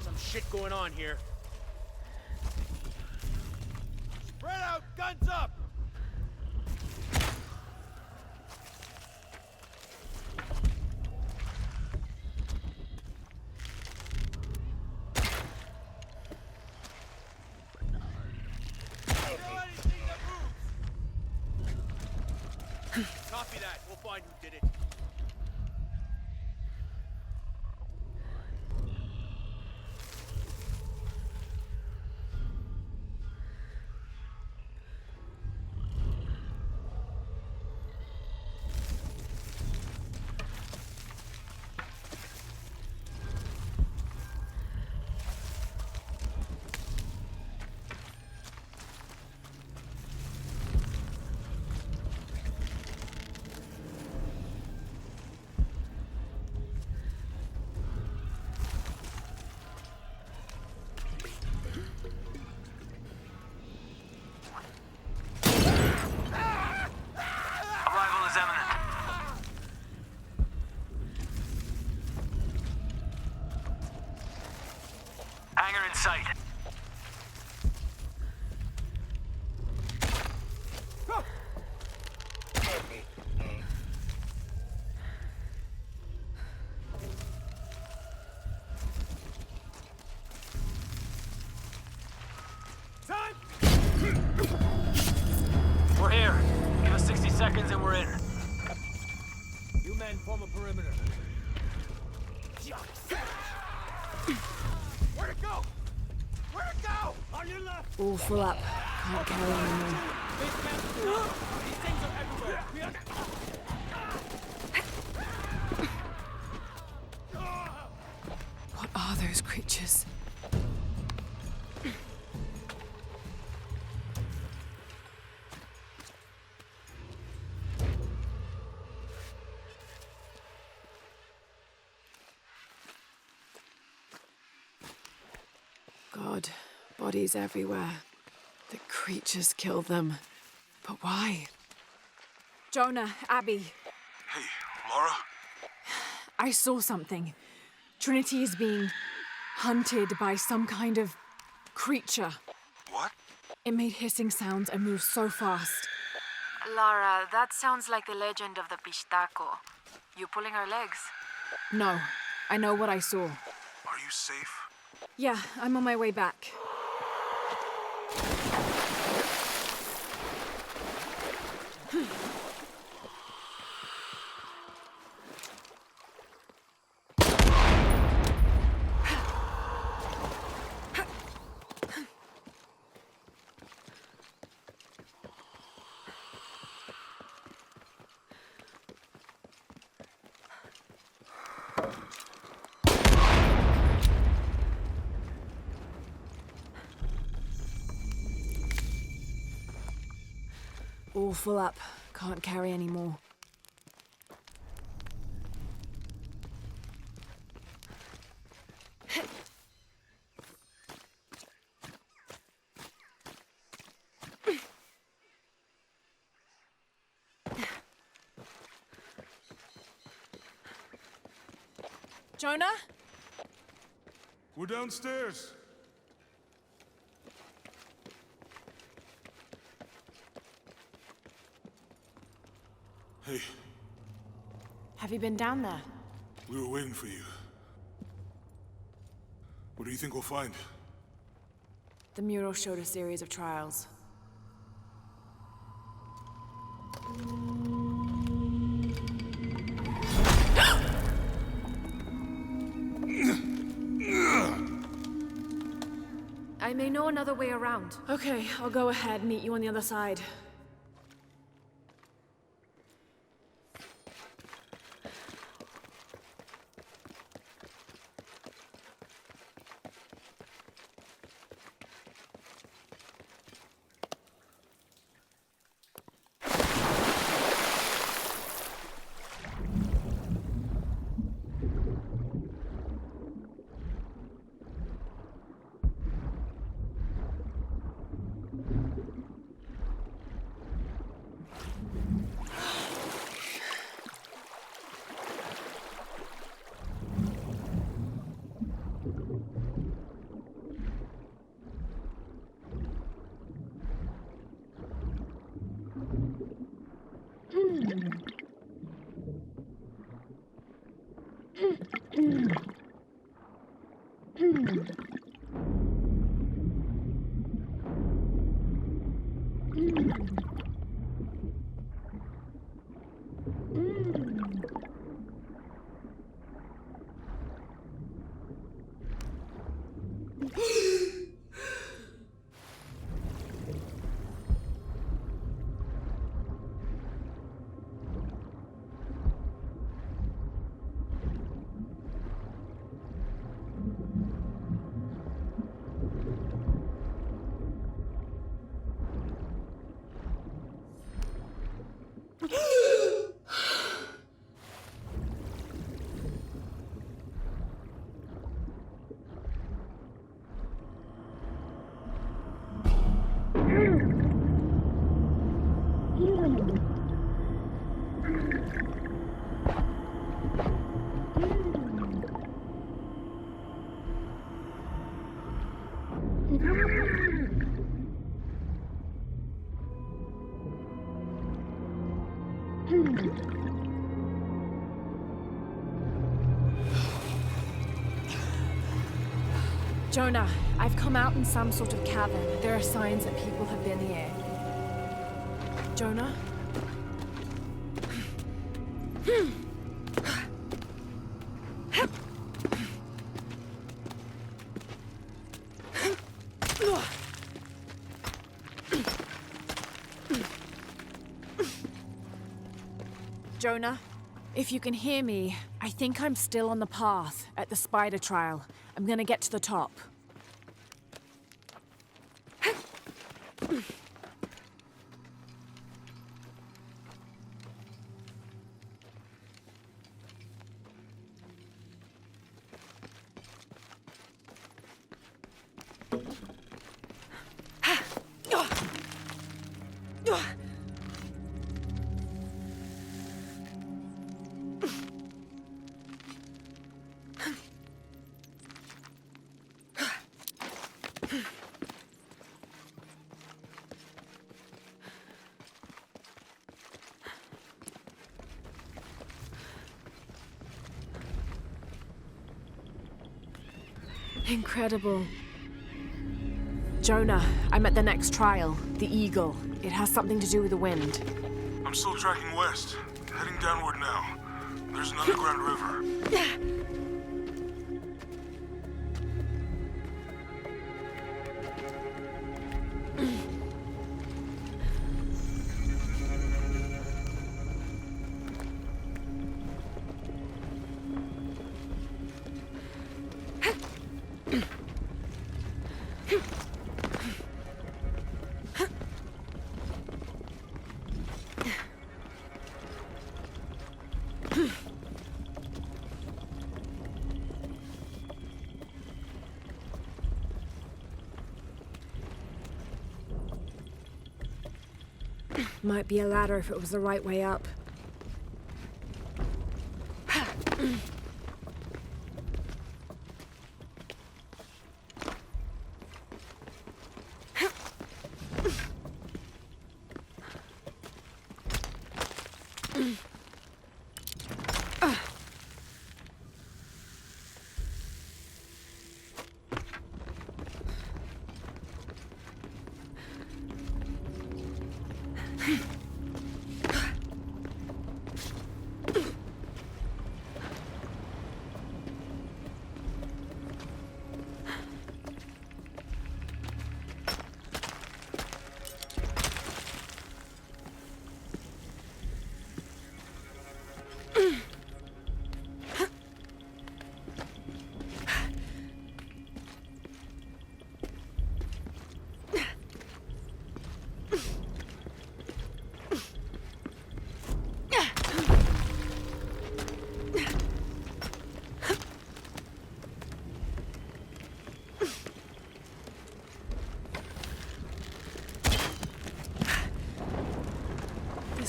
Some shit going on here. Spread out, guns up! Copy that. We'll find who did it. Arrival is imminent. Hangar in sight. We're here. Give us 60 seconds and we're in. You men form a perimeter. Where'd it go? Where'd it go? On your left! All full up. Can't carry anymore. These things are everywhere. What are those creatures? God, bodies everywhere. The creatures kill them. But why? Jonah, Abby, Hey, Lara? I saw something. Trinity is being hunted by some kind of creature. What? It made hissing sounds and moved so fast. Lara, that sounds like the legend of the Pistaco. You pulling her legs? No, I know what I saw. Are you safe? Yeah, I'm on my way back. All full up. Can't carry anymore. Jonah? We're downstairs. Hey, Have you been down there? we were waiting for you. What do you think we'll find? The mural showed a series of trials. I may know another way around. Okay, I'll go ahead and meet you on the other side. Jonah, I've come out in some sort of cavern. There are signs that people have been here. Jonah? Jonah, if you can hear me, I think I'm still on the path at the spider trial. I'm gonna get to the top. Incredible. Jonah, I'm at the next trial, the Eagle. It has something to do with the wind. I'm still tracking west, heading downward now. There's an underground river. Might be a ladder if it was the right way up.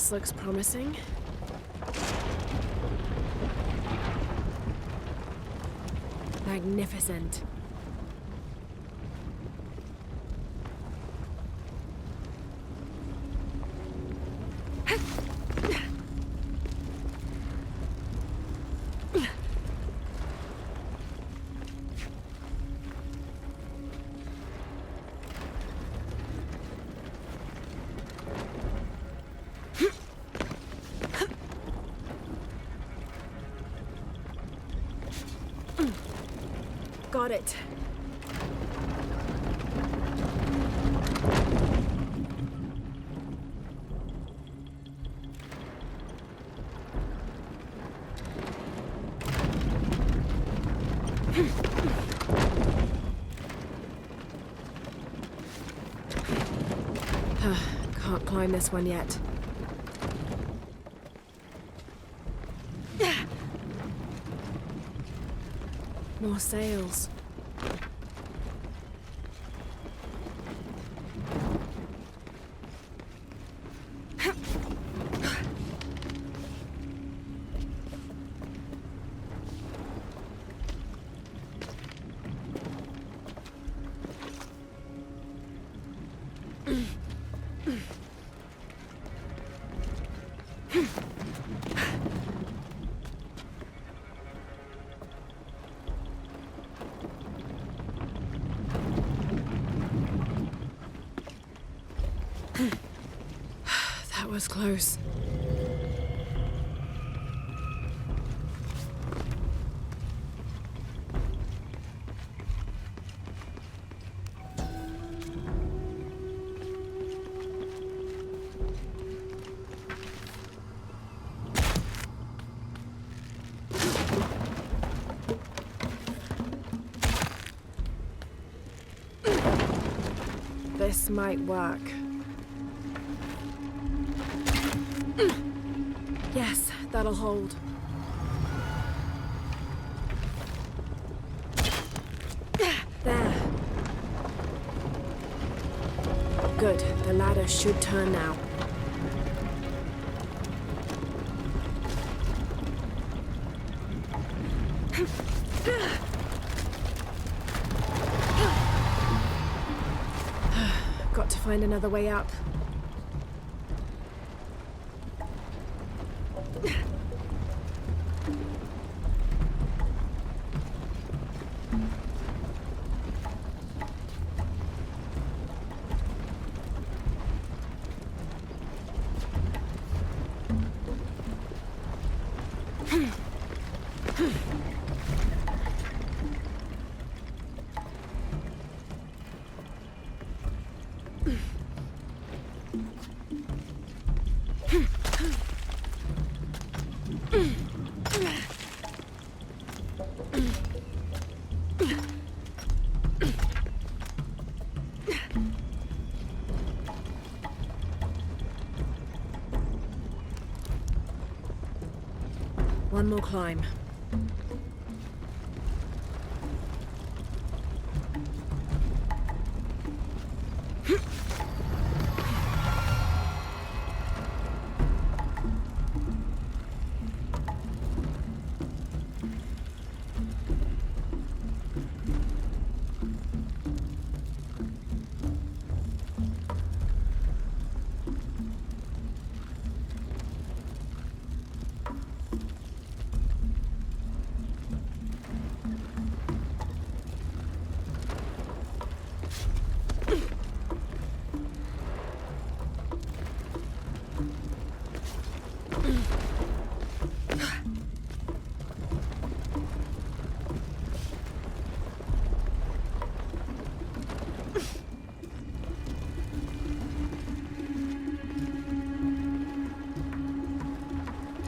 This looks promising. Magnificent. Got it. Can't climb this one yet. More sails. That was close. This might work. Yes, that'll hold. There. Good. The ladder should turn now. Got to find another way up. One more climb.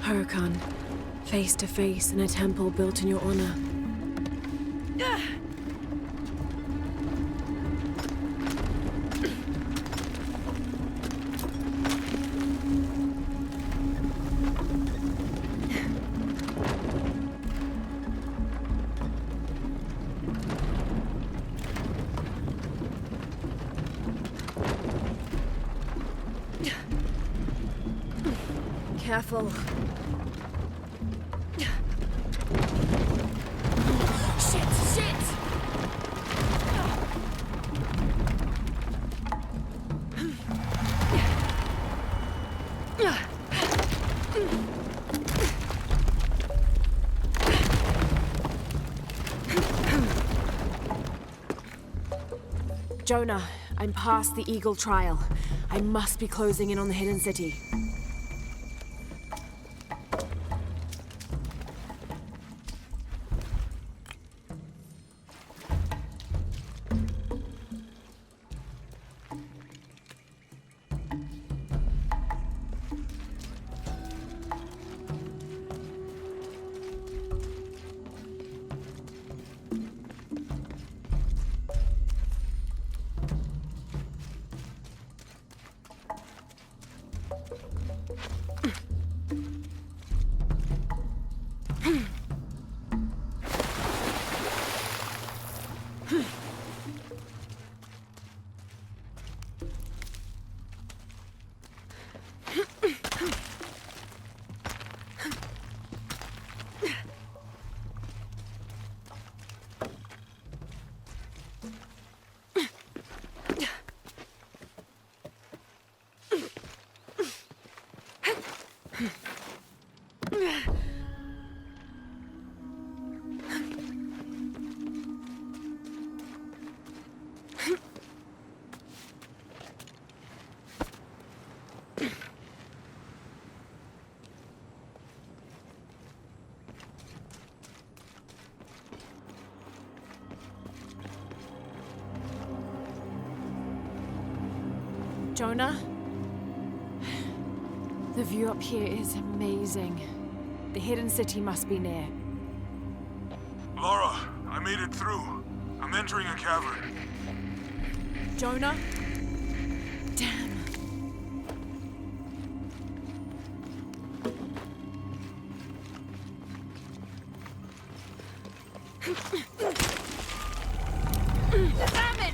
Huracan, face to face in a temple built in your honor. Careful. Shit! Jonah, I'm past the Eagle Trial. I must be closing in on the Hidden City. Jonah? The view up here is amazing. The Hidden City must be near. Lara, I made it through. I'm entering a cavern. Jonah? Damn. Damn it!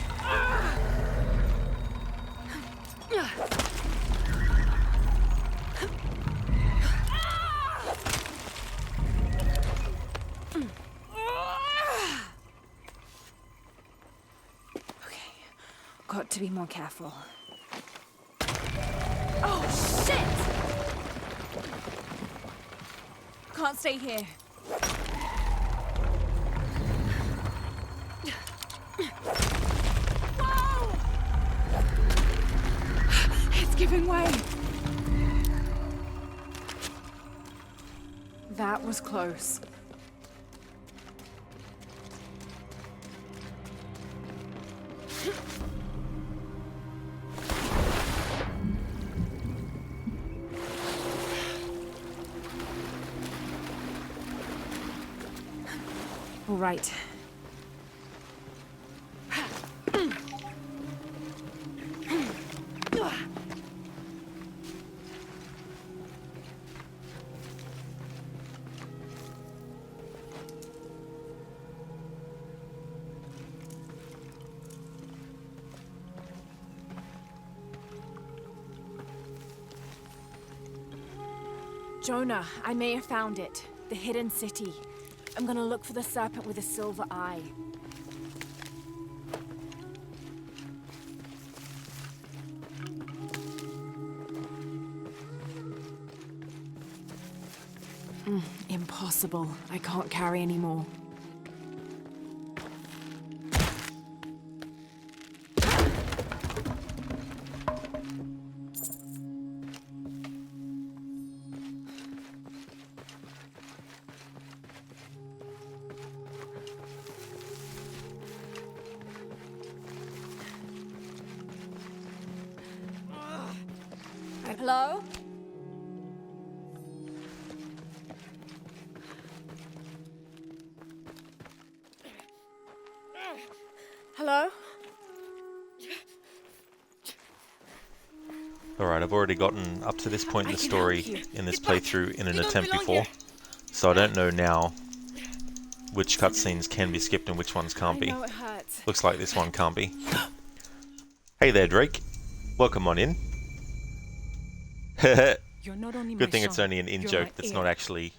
Got to be more careful. Oh, shit! Can't stay here. Whoa! It's giving way. That was close. All right. Jonah, I may have found it. The Hidden City. I'm gonna look for the serpent with a silver eye. Impossible. I can't carry anymore. Hello? Hello? Alright, I've already gotten up to this point in the story in this playthrough in an attempt before, so I don't know now which cutscenes can be skipped and which ones can't be. Looks like this one can't be. Hey there, Drake. Welcome on in. You're not only Good my thing it's son, only an you're in-joke my that's heir. not actually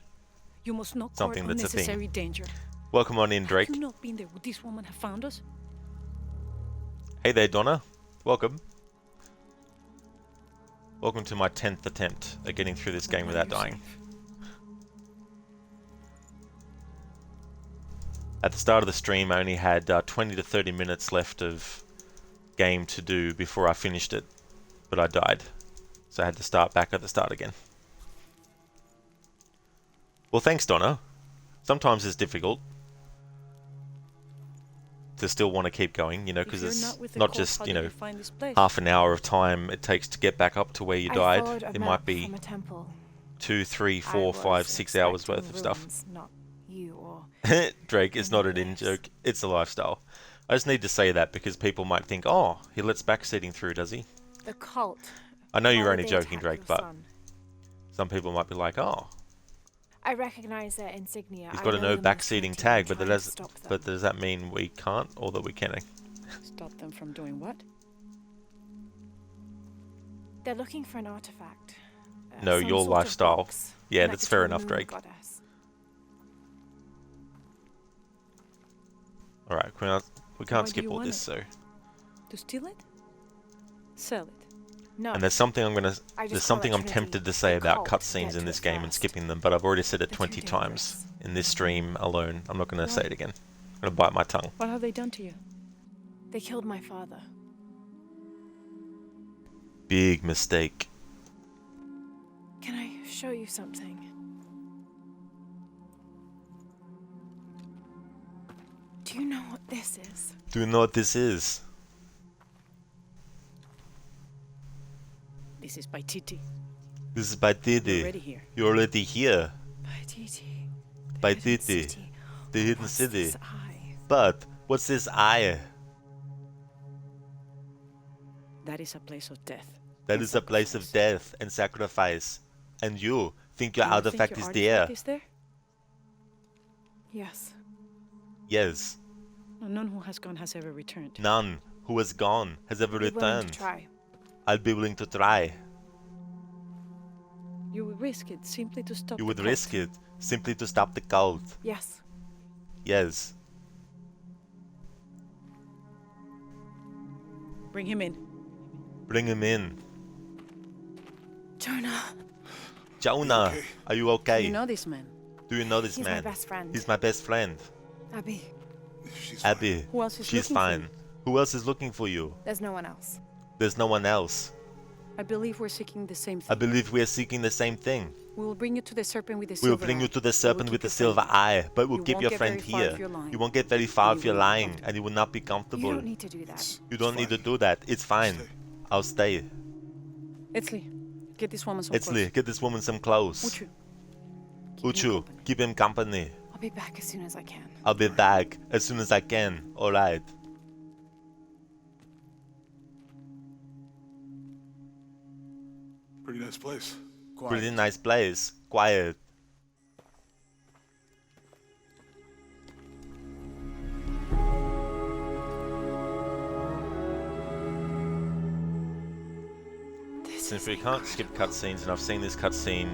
You must not something court that's a thing. unnecessary danger. Welcome on in, Drake. Had you not been there, would this woman have found us? Hey there, Donna. Welcome. Welcome to my 10th attempt at getting through this game without dying. At the start of the stream, I only had 20 to 30 minutes left of game to do before I finished it, but I died. So I had to start back at the start again. Well, thanks, Donna. Sometimes it's difficult to still want to keep going, you know, because it's not just, you know, half an hour of time it takes to get back up to where you died. It might be 2, 3, 4, 5, 6 hours worth of stuff. Not you or Drake, it's not an in-joke, it's a lifestyle. I just need to say that because people might think, oh, he lets backseating through, does he? the cult. I know you're Why only did they joking, attack Drake, your but son? some people might be like, oh, I recognize their insignia. he's I got a know no you must backseating continue tag, but trying to stop them. does that mean we can't or that we can? Stop them from doing what? They're looking for an artifact. No, some your sort of lifestyle. box Yeah, connected that's to fair the enough, moon Drake. goddess. Alright, we Why can't do skip you all want this, it? so. To steal it? Sell it? No. And there's something I there's just something call I'm it tempted Trinity. to say The about cult cutscenes get in to this it game and first. skipping them, but I've already said it They're 20 too times in this stream alone. I'm not going to say Why? it again. I'm going to bite my tongue. What have they done to you? They killed my father. Big mistake. Can I show you something? Do you know what this is? Do you know what this is? This is by Titi. This is by Didi. You're already here. You're already here. By Titi. By Didi. City. The hidden What's city. this eye? But, what's this eye? That is a place of death. That is a place of death and sacrifice. And you think your Do you artifact think is your there? artifact is there? Yes. Yes. None who has gone has ever returned. None who has gone has ever Be willing to returned. try. I'll be willing to try. You would risk it simply to stop You the would cult. risk it simply to stop the cult. Yes. Yes. Bring him in. Bring him in. Jonah. Jonah, are you okay? You know this man. Do you know this He's my man? best friend. He's my best friend. Abby. Abby. Who else is She's looking for fine. you? Who else is looking for you? There's no one else. There's no one else. I believe we're seeking the same I thing. believe we are seeking the same thing. We will bring you to the serpent with the We'll silver bring eye. you to the We will serpent keep with the your silver friend. eye, but we'll You keep won't your get friend very far here. if you're lying. You won't get very far You if you're will not be lying, comfortable. and you will not be comfortable. You don't need to do that. You don't need to do that. It's fine. I'll stay. Etzli, get this woman some Etzli, get this woman some clothes. Uchu, Uchu, keep him company. I'll be back as soon as I can. I'll be back as soon as I can. Alright. Pretty nice place. Pretty nice place. Quiet. Since we can't skip cutscenes, and I've seen this cutscene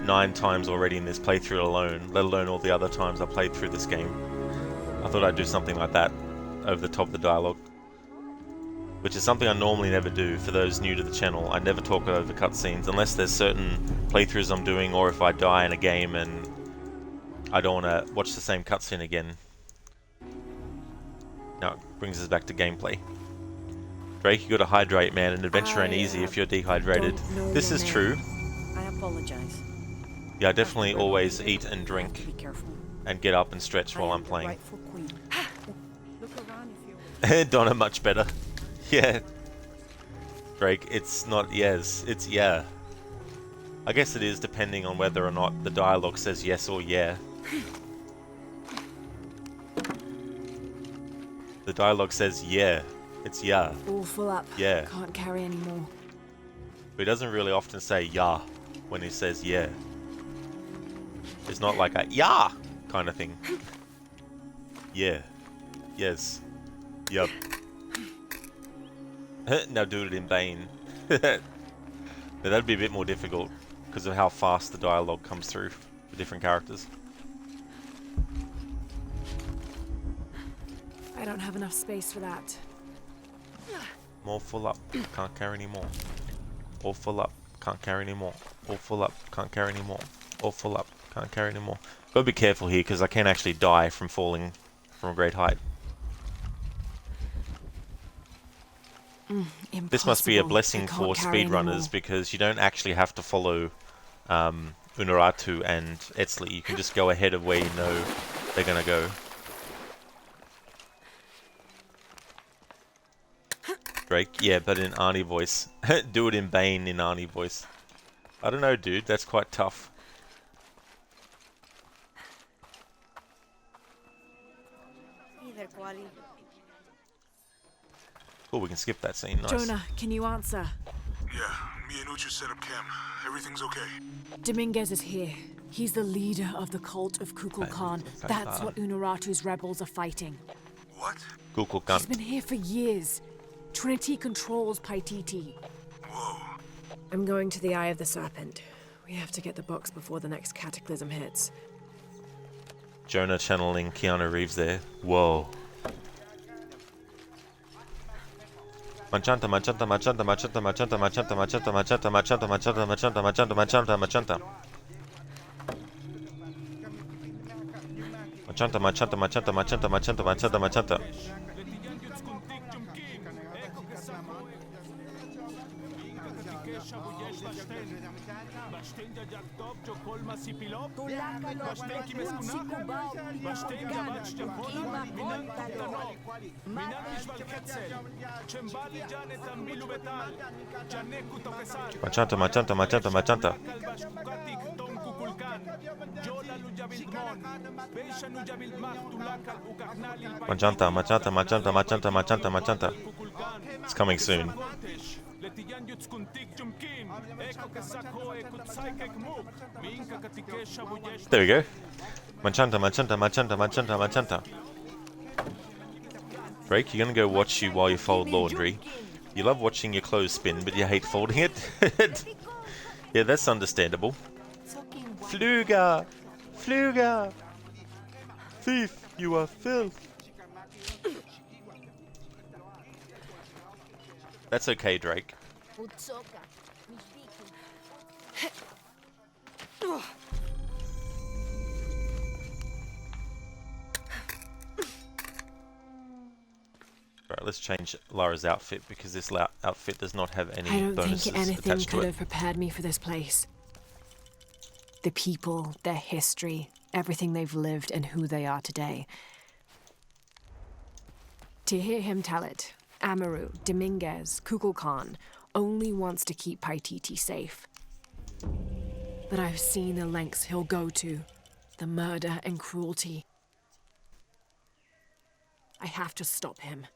9 times already in this playthrough alone, let alone all the other times I played through this game, I thought I'd do something like that over the top of the dialogue. Which is something I normally never do. For those new to the channel, I never talk over cutscenes unless there's certain playthroughs I'm doing, or if I die in a game and I don't want to watch the same cutscene again. Now it brings us back to gameplay. Drake, you gotta hydrate, man. An adventure ain't easy if you're dehydrated. This is true. I apologize. Yeah, I definitely always eat and Be drink careful. and get up and stretch I while am I'm the playing. rightful queen. Look around if you Donna, much better. Yeah. Drake, it's not yes, it's yeah. I guess it is depending on whether or not the dialogue says yes or yeah. The dialogue says yeah. It's yeah. All full up. Yeah. Can't carry anymore. But he doesn't really often say yeah when he says yeah. It's not like a yeah kind of thing. Yeah. Yes. Yup. Now do it in vain. Now, that'd be a bit more difficult because of how fast the dialogue comes through for different characters. I don't have enough space for that. More full up, can't carry any more. All full up, can't carry any more. All full up, can't carry any more. All full up, can't carry any more. Gotta be careful here because I can actually die from falling from a great height. This must be a blessing for speedrunners because you don't actually have to follow Unuratu and Etzli. You can just go ahead of where you know they're gonna go. Drake, yeah, but in Arnie voice. Do it in Bane in Arnie voice. I don't know, dude. That's quite tough. Oh, we can skip that scene. Nice. Jonah, can you answer? Yeah, me and Uchu set up camp. Everything's okay. Dominguez is here. He's the leader of the cult of Kukulkan. That's what Unuratu's rebels are fighting. What? Kukulkan. He's been here for years. Trinity controls Paititi. Whoa. I'm going to the Eye of the Serpent. We have to get the box before the next cataclysm hits. Jonah channeling Keanu Reeves there. Whoa. Machanta, machanta, machanta, machanta, machanta, machanta, machanta, machanta, machanta, machanta, machanta, machanta, machanta, machanta. Machanta, machanta, machanta, machanta, machanta, machanta, machanta. Machanta, machanta, machanta, machanta. Machanta, machanta, machanta, machanta, machanta, machanta. It's coming soon. There we go. Machanta, machanta, machanta, machanta, machanta. Drake, you're gonna go watch you while you fold laundry. You love watching your clothes spin, but you hate folding it. Yeah, that's understandable. Fluga! Fluga! Thief, you are filth. That's okay, Drake. Right, let's change Lara's outfit because this outfit does not have any I don't bonuses think anything attached to could it. have prepared me for this place. The people, their history, everything they've lived and who they are today. To hear him tell it, Amaru, Dominguez, Kukulkan only wants to keep Paititi safe. But I've seen the lengths he'll go to, the murder and cruelty. I have to stop him.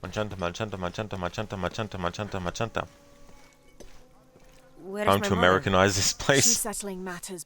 Machanta, machanta, machanta, machanta, machanta, machanta, machanta. Where's Time my to mother? Americanize this place. She's settling matters.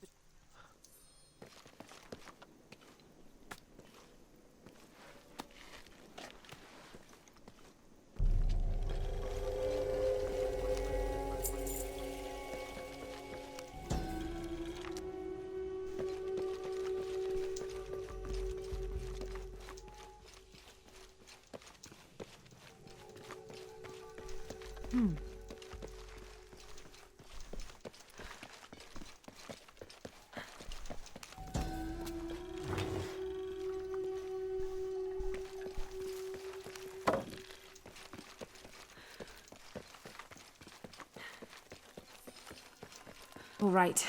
All right.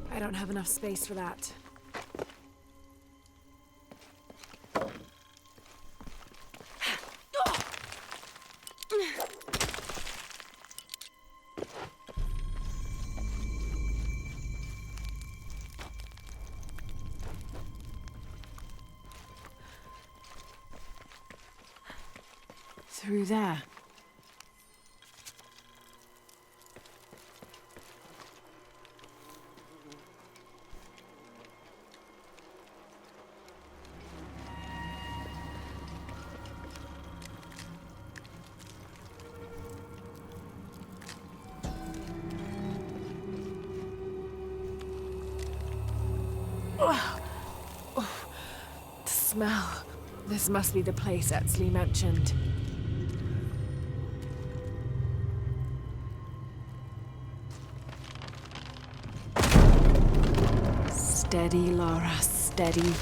I don't have enough space for that. through there. The smell. This must be the place Etzli mentioned. Steady, Lara, steady.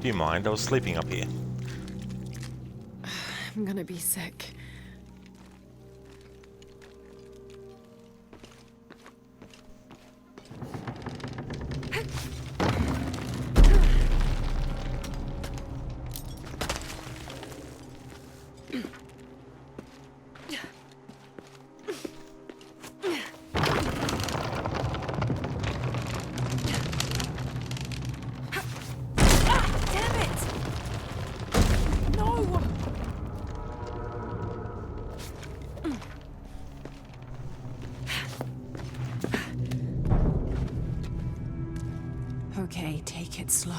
Do you mind? I was sleeping up here. I'm gonna be sick. Okay, take it slow.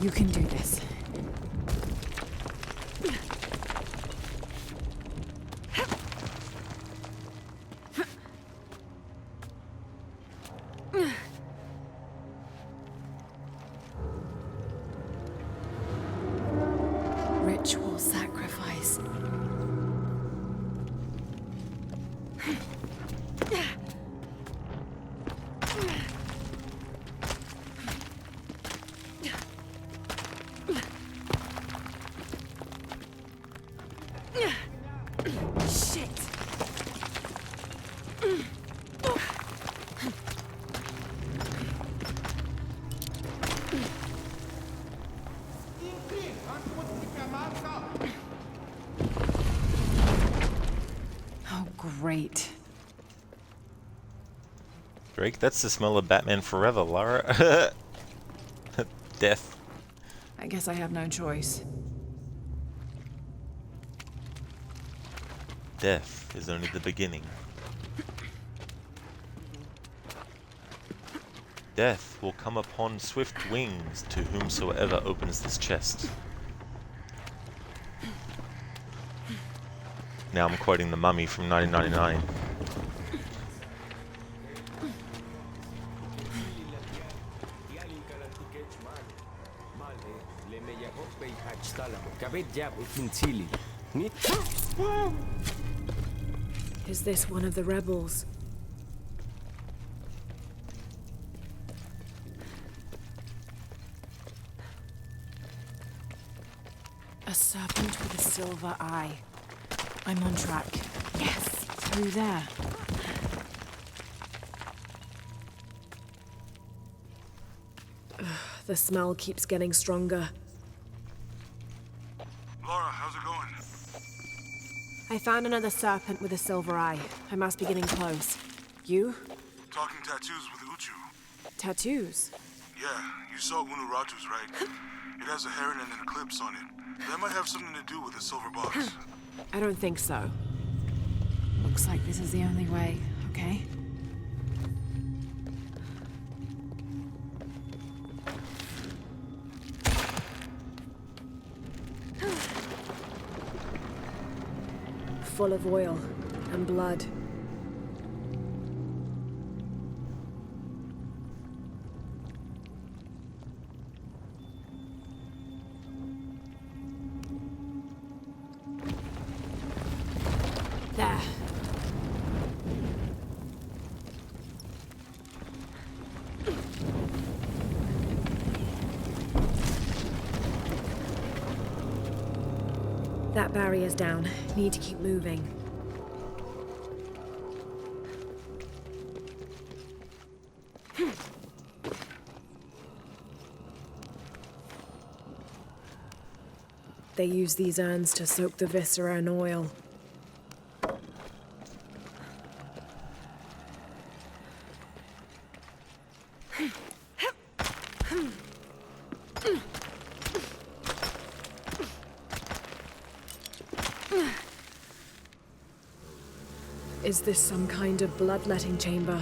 You can do this. Ritual sacrifice. Shit. Oh, great. Drake, that's the smell of Batman Forever, Lara. Death. I guess I have no choice. Death is only the beginning. Death will come upon swift wings to whomsoever opens this chest. Now I'm quoting The Mummy from 1999. Is this one of the rebels? A serpent with a silver eye. I'm on track. Yes, through there. Ugh, the smell keeps getting stronger. Lara, how's it going? I found another serpent with a silver eye. I must be getting close. You? Talking tattoos with Uchu. Tattoos? Yeah, you saw Unuratu's, right? It has a heron and an eclipse on it. That might have something to do with the silver box. I don't think so. Looks like this is the only way, okay? Full of oil and blood. There. That barrier's down. Need to keep moving. They use these urns to soak the viscera in oil. Is this some kind of bloodletting chamber?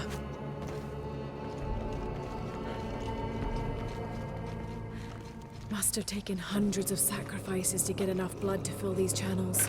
Must have taken hundreds of sacrifices to get enough blood to fill these channels.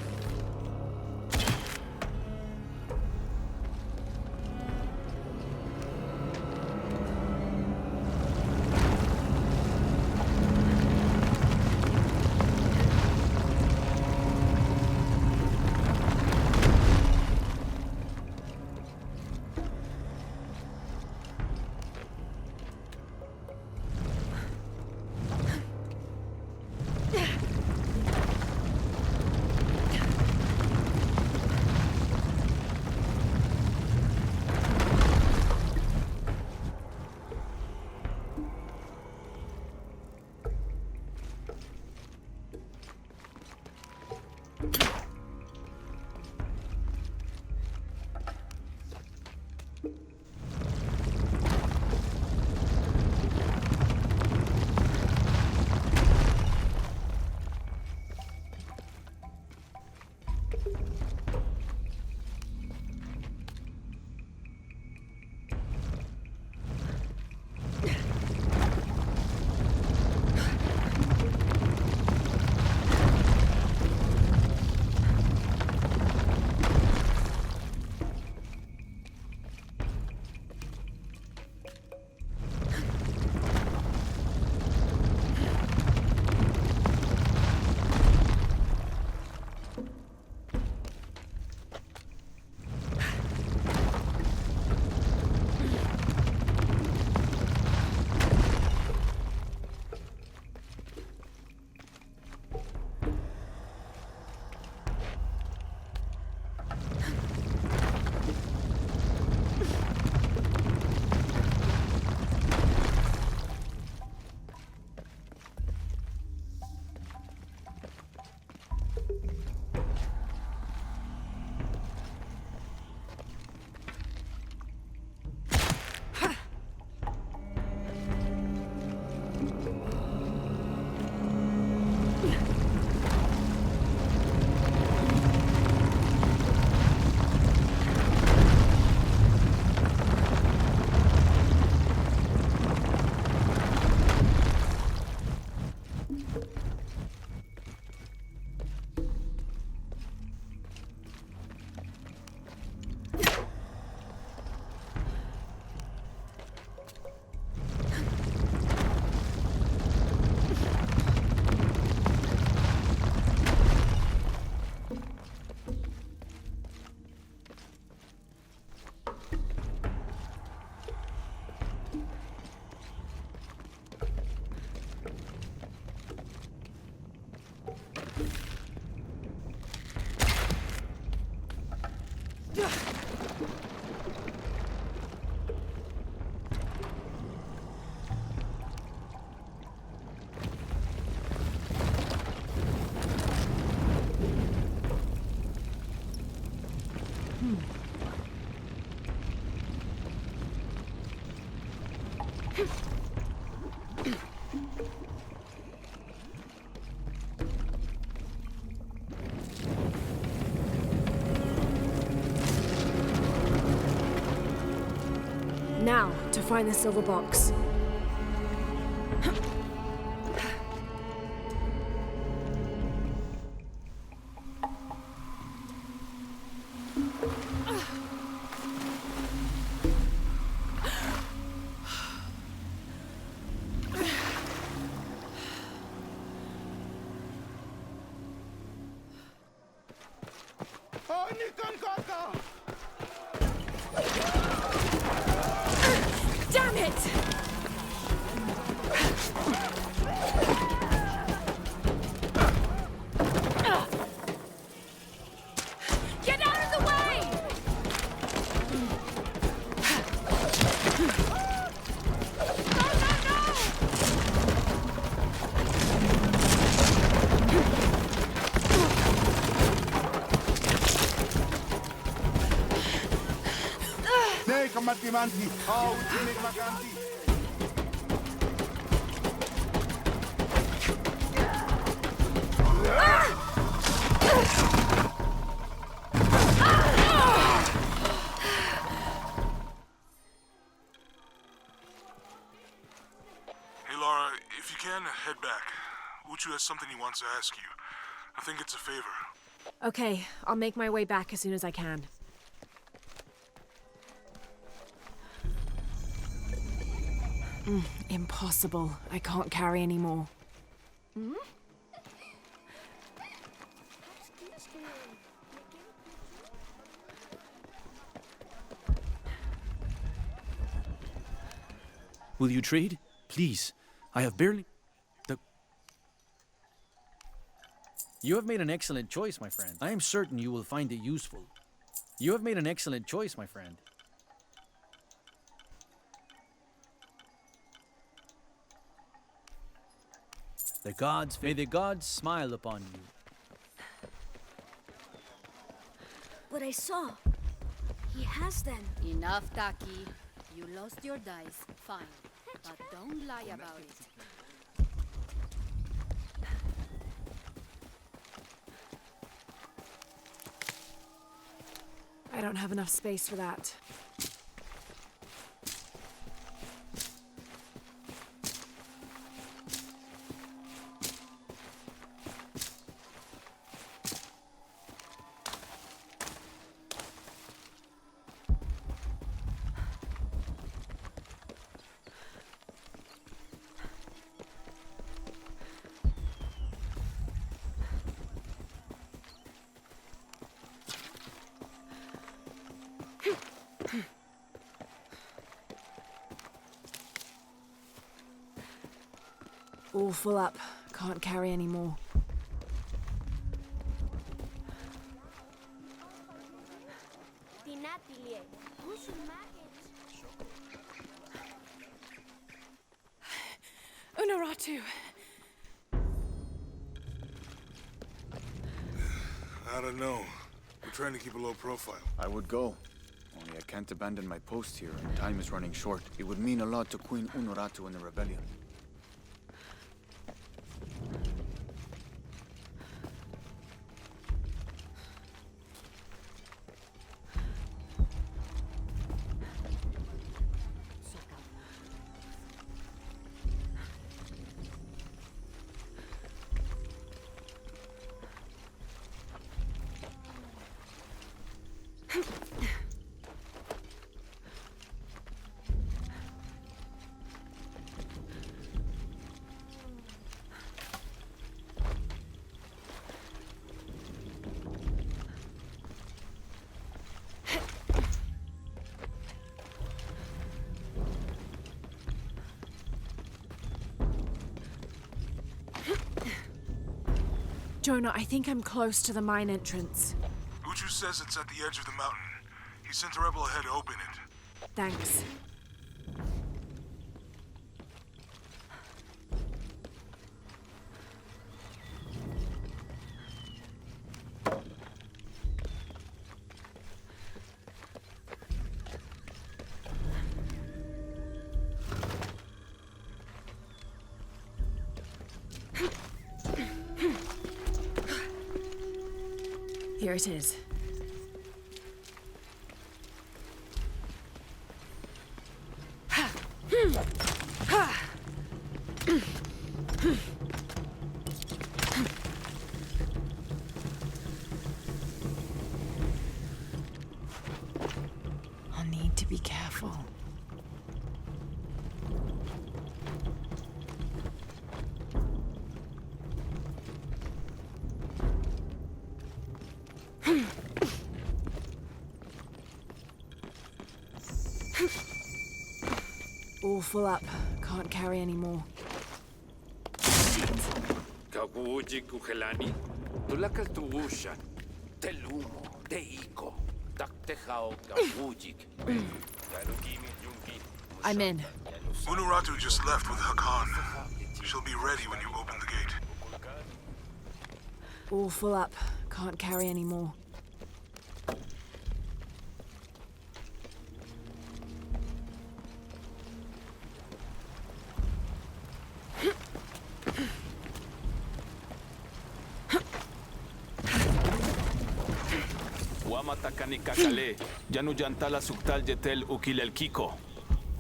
Now, to find the silver box. Damn it! ultimanti, ultimate maganti. Hey Lara, if you can, head back. Uchu has something he wants to ask you. I think it's a favor. Okay, I'll make my way back as soon as I can. Impossible. I can't carry anymore. Will you trade? Please. I have barely... You have made an excellent choice, my friend. I am certain you will find it useful. You have made an excellent choice, my friend. May the gods smile upon you. What I saw. He has them. Enough, Taki. You lost your dice. Fine. But don't lie about it. I don't have enough space for that. All full up. Can't carry any more. Unuratu! I don't know. We're trying to keep a low profile. I would go. Only I can't abandon my post here, and time is running short. It would mean a lot to Queen Unuratu and the rebellion. Jonah, I think I'm close to the mine entrance. Uchu says it's at the edge of the mountain. He sent a rebel ahead to open it. Thanks. Here it is. I'll need to be careful. All full up. Can't carry any more. Kawuji kuhelani, tulakal tuushan, telumo, teiko, taktehao kawujik. I'm in. Unuratu just left with Hakan. She'll be ready when you open the gate. All full up. Can't carry any more. matakani kakale. Yanu yantala suktal yetel ukilel kiko.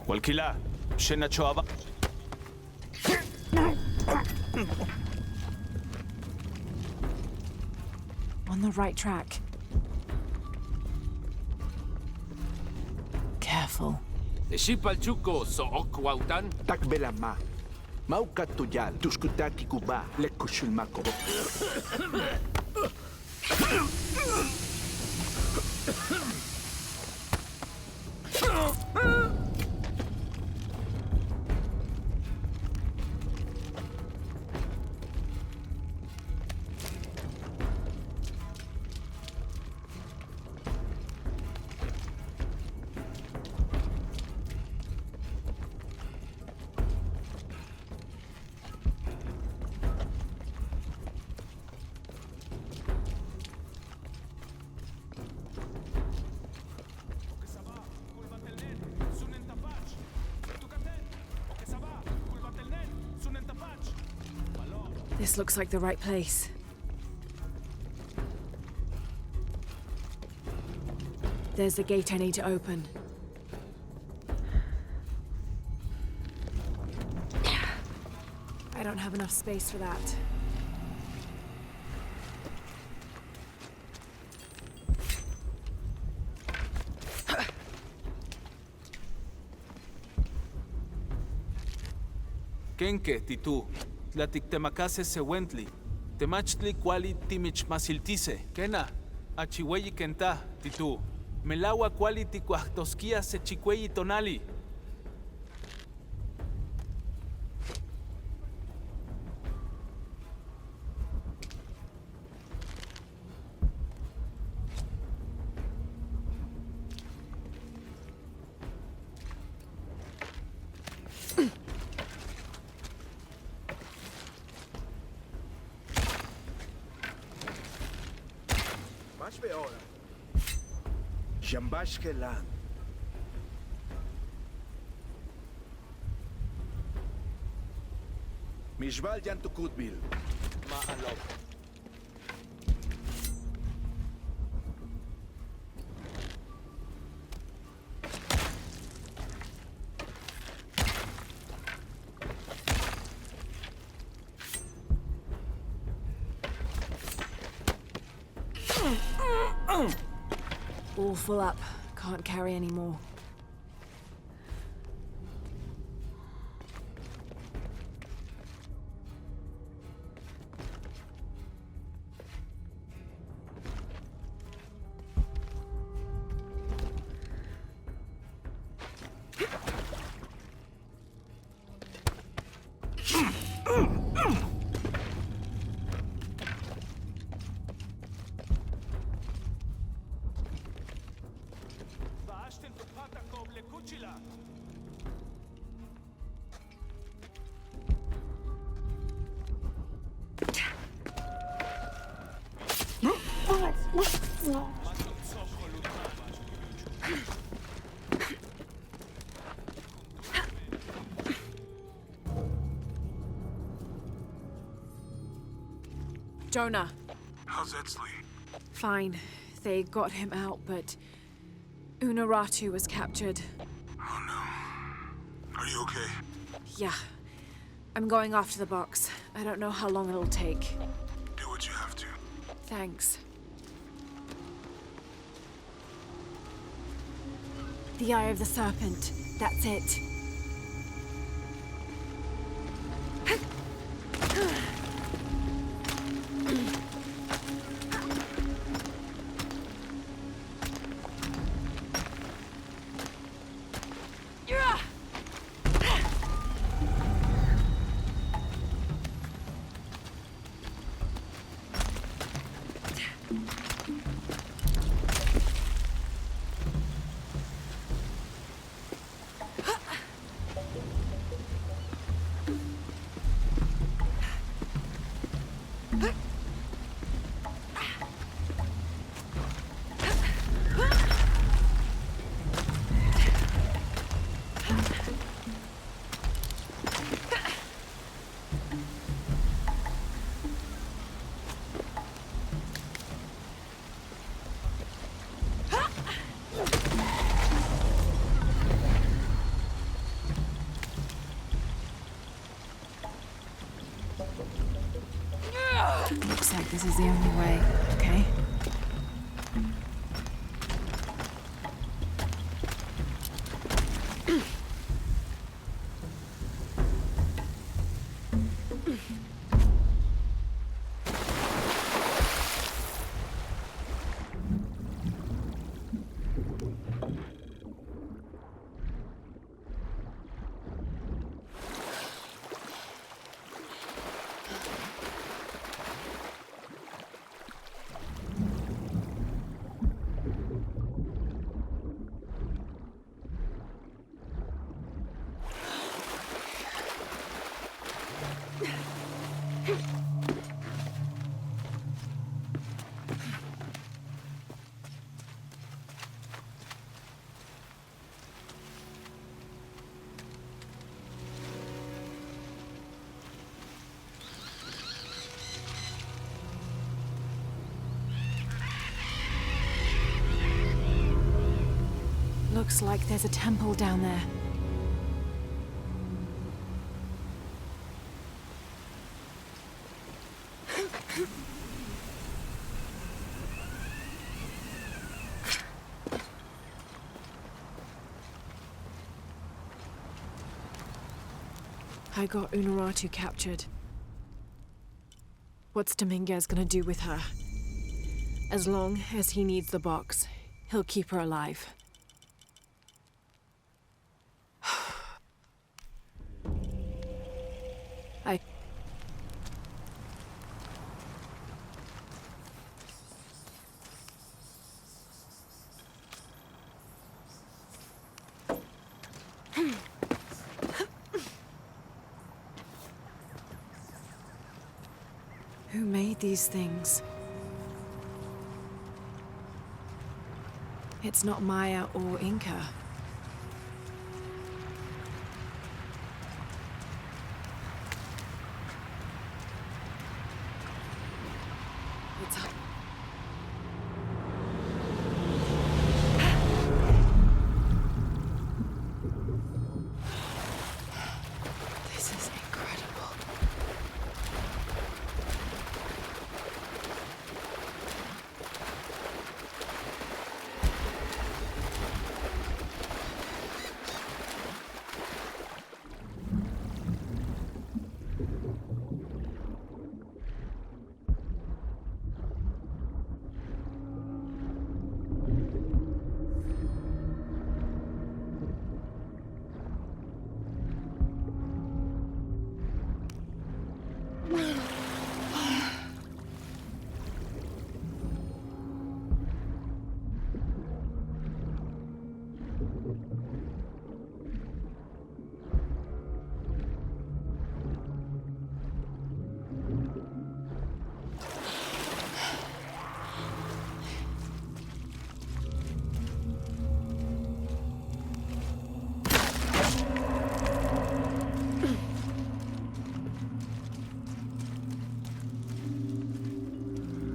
Walkila, shena choaba. On the right track. Careful. Shipalchuko so okwautan. Takbelama. Maukatuyal, tuskutaki kuba, lekushulmako. This looks like the right place. There's the gate I need to open. I don't have enough space for that. Kenke, titu. Latik temakase sewentli. Temachtli kuali timich masiltise. Kena, achiweyi kenta, titu. Melawa kuali tikuahtoskia se chikweyi tonali. Jambashkelan. Mishval Yantukutbil. Ma'alok. All full up. Can't carry any more. Jonah. How's Edsley? Fine. They got him out, but Unuratu was captured. Oh no. Are you okay? Yeah. I'm going off to the box. I don't know how long it'll take. Do what you have to. Thanks. The Eye of the Serpent. That's it. Looks like this is the only way, okay? Looks like there's a temple down there. I got Unuratu captured. What's Dominguez gonna do with her? As long as he needs the box, he'll keep her alive. Who made these things? It's not Maya or Inca. It's This is incredible.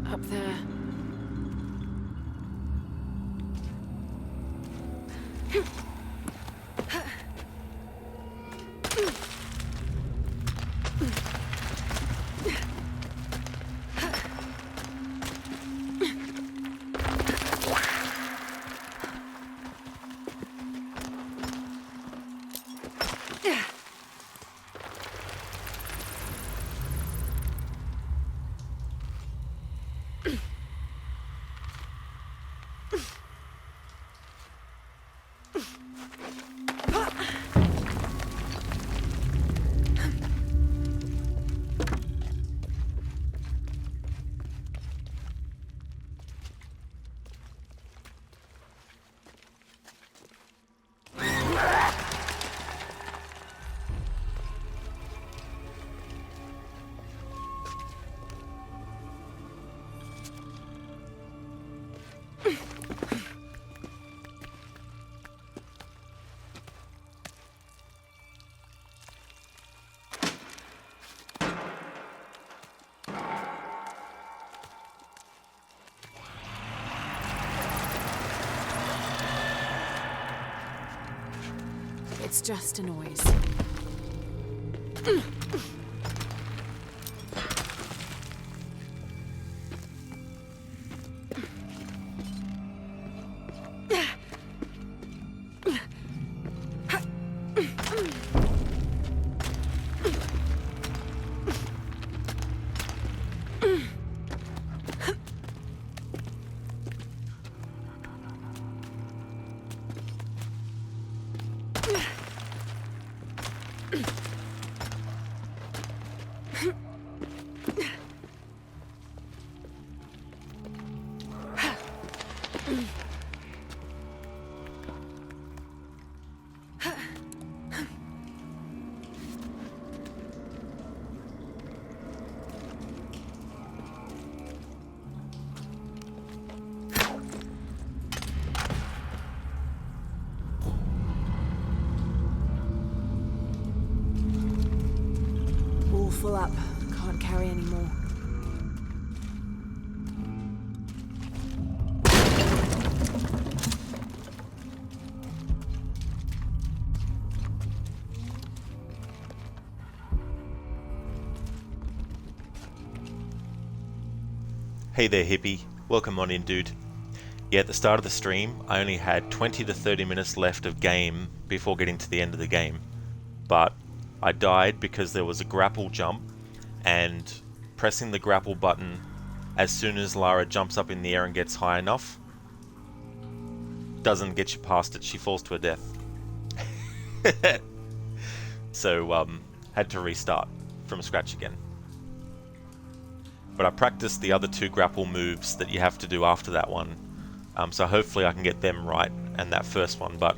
Up there. It's just a noise. All full up. Can't carry any more. Hey there, hippie. Welcome on in, dude. Yeah, at the start of the stream, I only had 20 to 30 minutes left of game before getting to the end of the game. But I died because there was a grapple jump, and pressing the grapple button as soon as Lara jumps up in the air and gets high enough doesn't get you past it. She falls to her death. So, had to restart from scratch again. But I practiced the other two grapple moves that you have to do after that one. So hopefully I can get them right, and that first one. But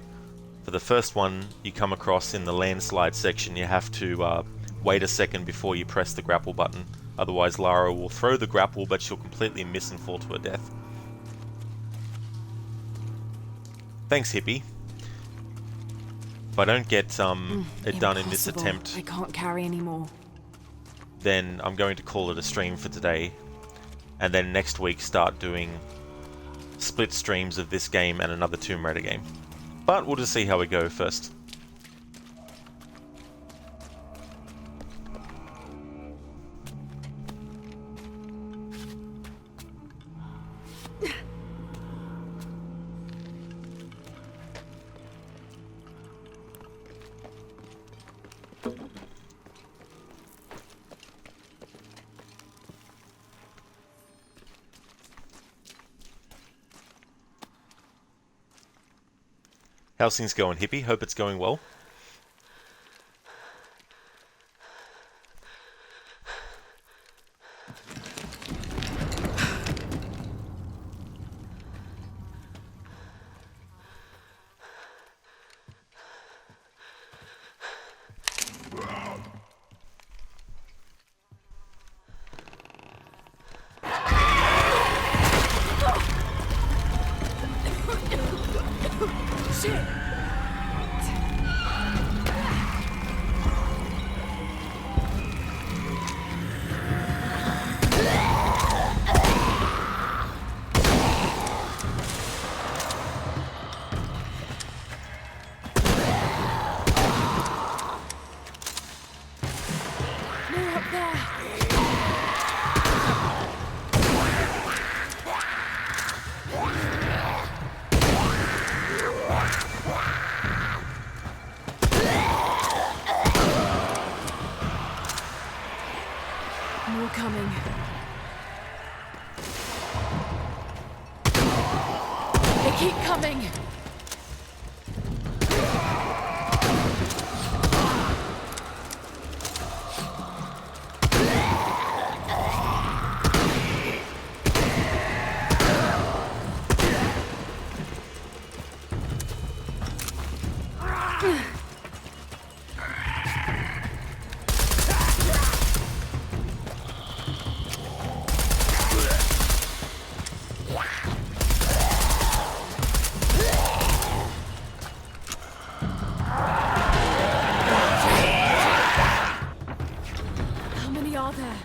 for the first one, you come across in the landslide section, you have to wait a second before you press the grapple button. Otherwise Lara will throw the grapple, but she'll completely miss and fall to her death. Thanks, hippie. If I don't get it done in this attempt, I can't carry any more. then I'm going to call it a stream for today, and then next week start doing split streams of this game and another Tomb Raider game. But we'll just see how we go first. How's things going, hippie? Hope it's going well. Shit! More up there. More coming. They keep coming. How many are there?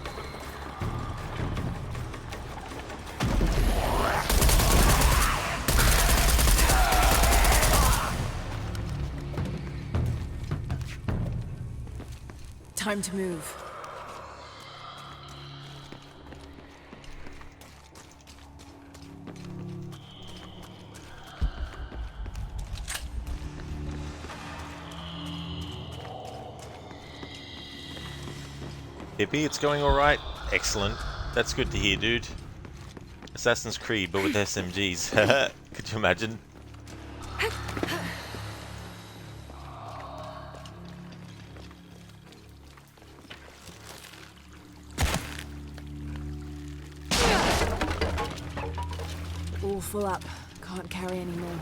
Time to move. Hippie, it's going alright. Excellent. That's good to hear, dude. Assassin's Creed, but with SMGs. Could you imagine? All full up. Can't carry anymore.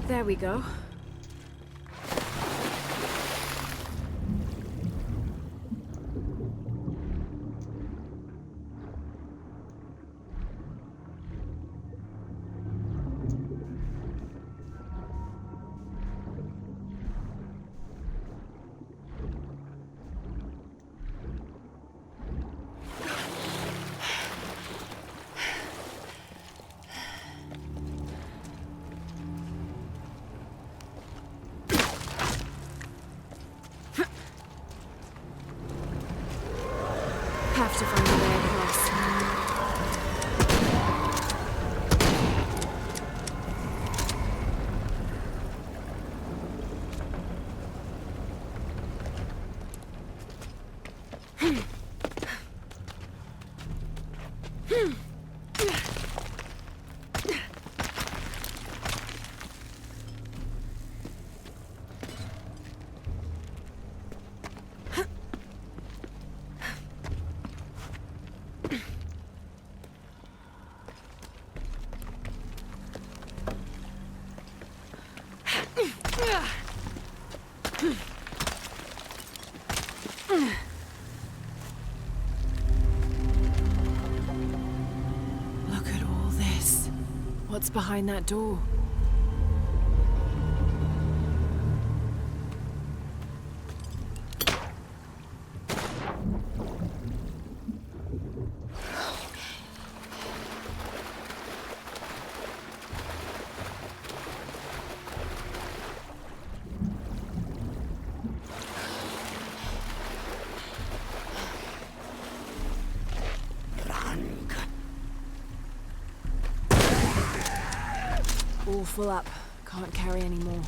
There we go. Have to find a way across. Look at all this. What's behind that door? All full up. Can't carry anymore.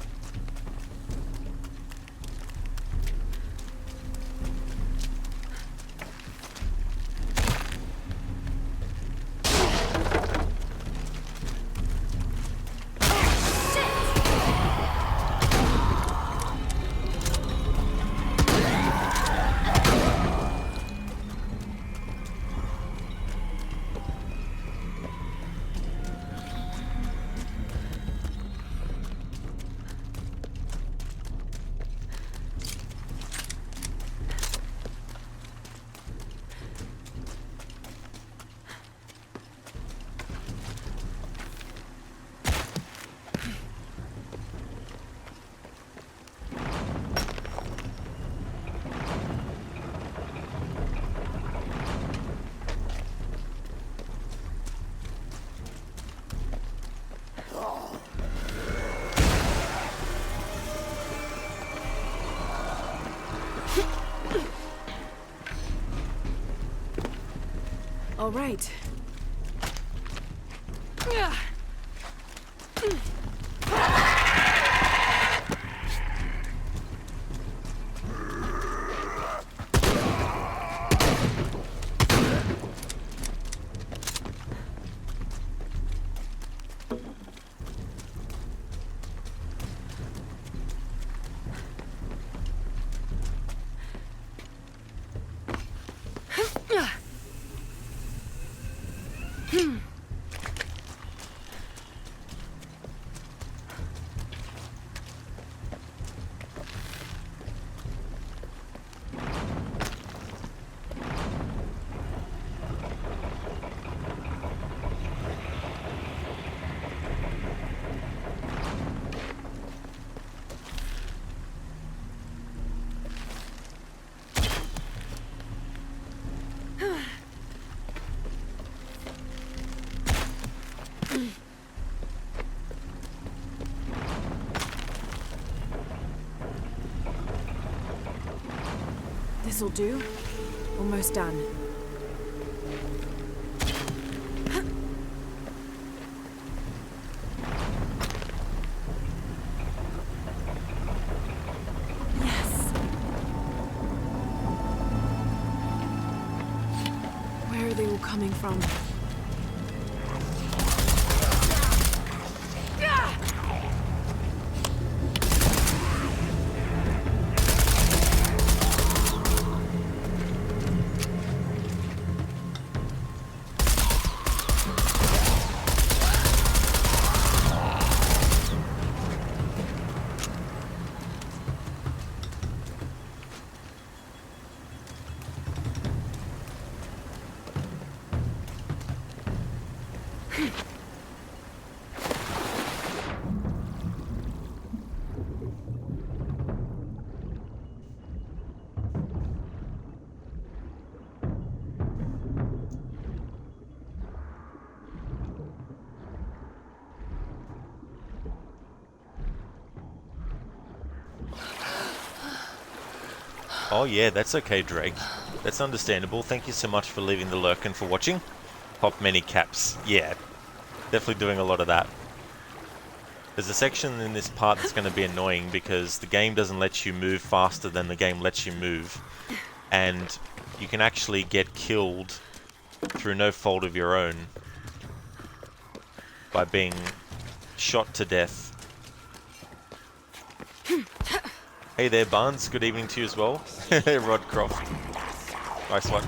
All right. This'll do. Almost done. Yes. Where are they all coming from? Oh yeah, that's okay, Drake. That's understandable. Thank you so much for leaving the lurk and for watching. Pop many caps. Yeah, definitely doing a lot of that. There's a section in this part that's going to be annoying because the game doesn't let you move faster than the game lets you move. And you can actually get killed through no fault of your own by being shot to death. Hey there, Barnes. Good evening to you as well. Rod Croft. Nice one.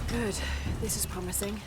Good. This is promising.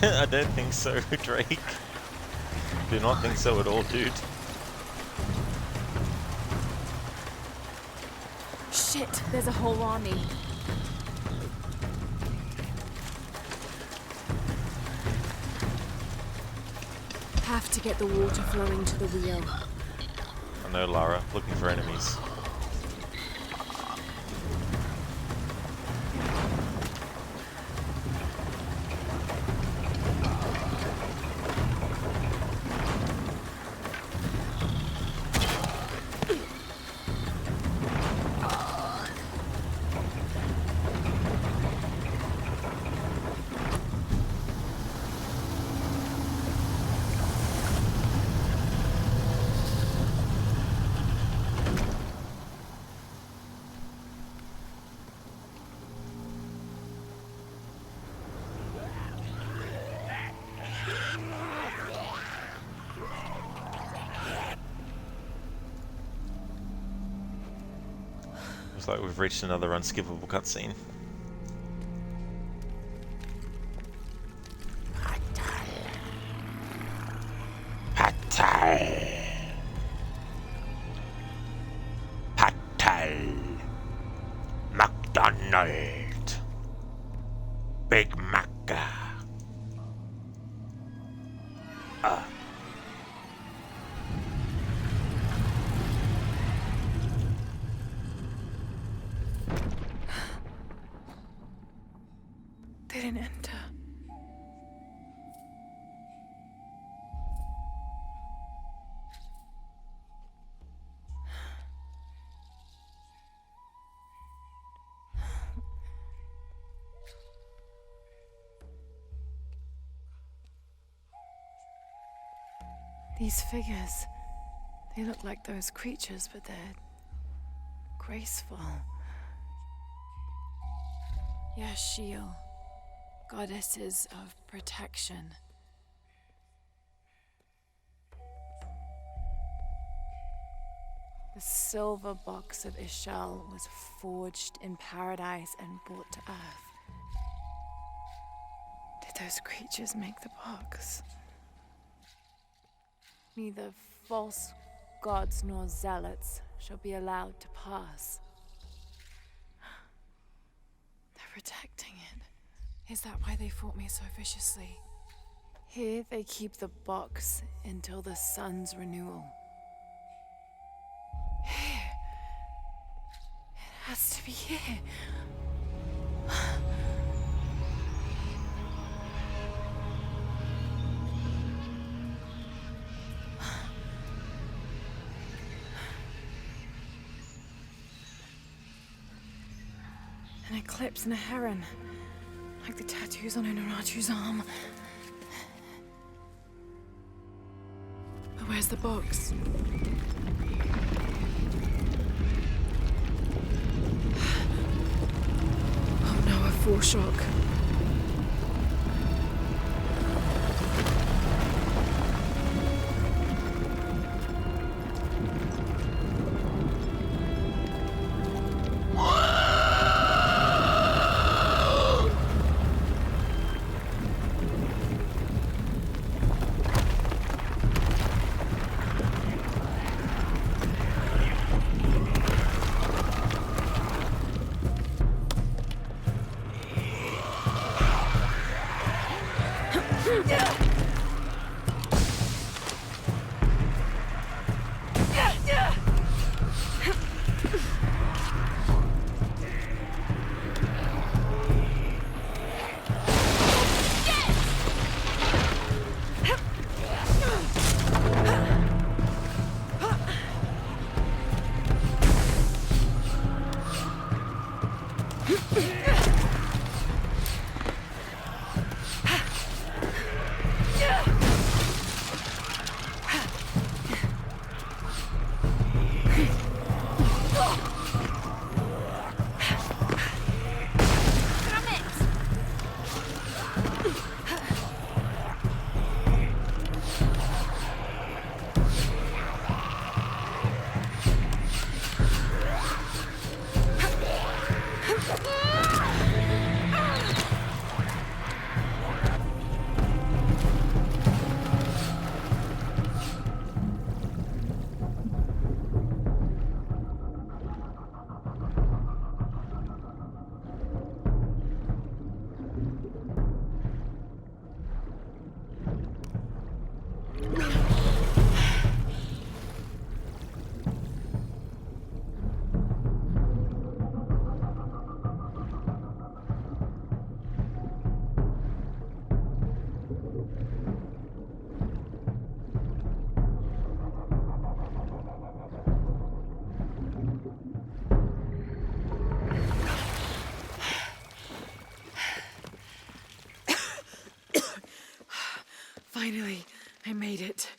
I don't think so, Drake. Do not think so at all, dude. Shit, there's a whole army. Have to get the water flowing to the wheel. I know, Lara. Looking for enemies. Looks like we've reached another unskippable cutscene. Patel. McDonald. Big Mac. They didn't enter. These figures, they look like those creatures, but they're graceful. Yashil, goddesses of protection. The silver box of Ishal was forged in paradise and brought to Earth. Did those creatures make the box? Neither false gods nor zealots shall be allowed to pass. They're protecting it. Is that why they fought me so viciously? Here they keep the box until the sun's renewal. Here. It has to be here. An eclipse and a heron. Like the tattoos on Unuratu's arm. But where's the box? Oh no, a foreshock. Finally, I made it.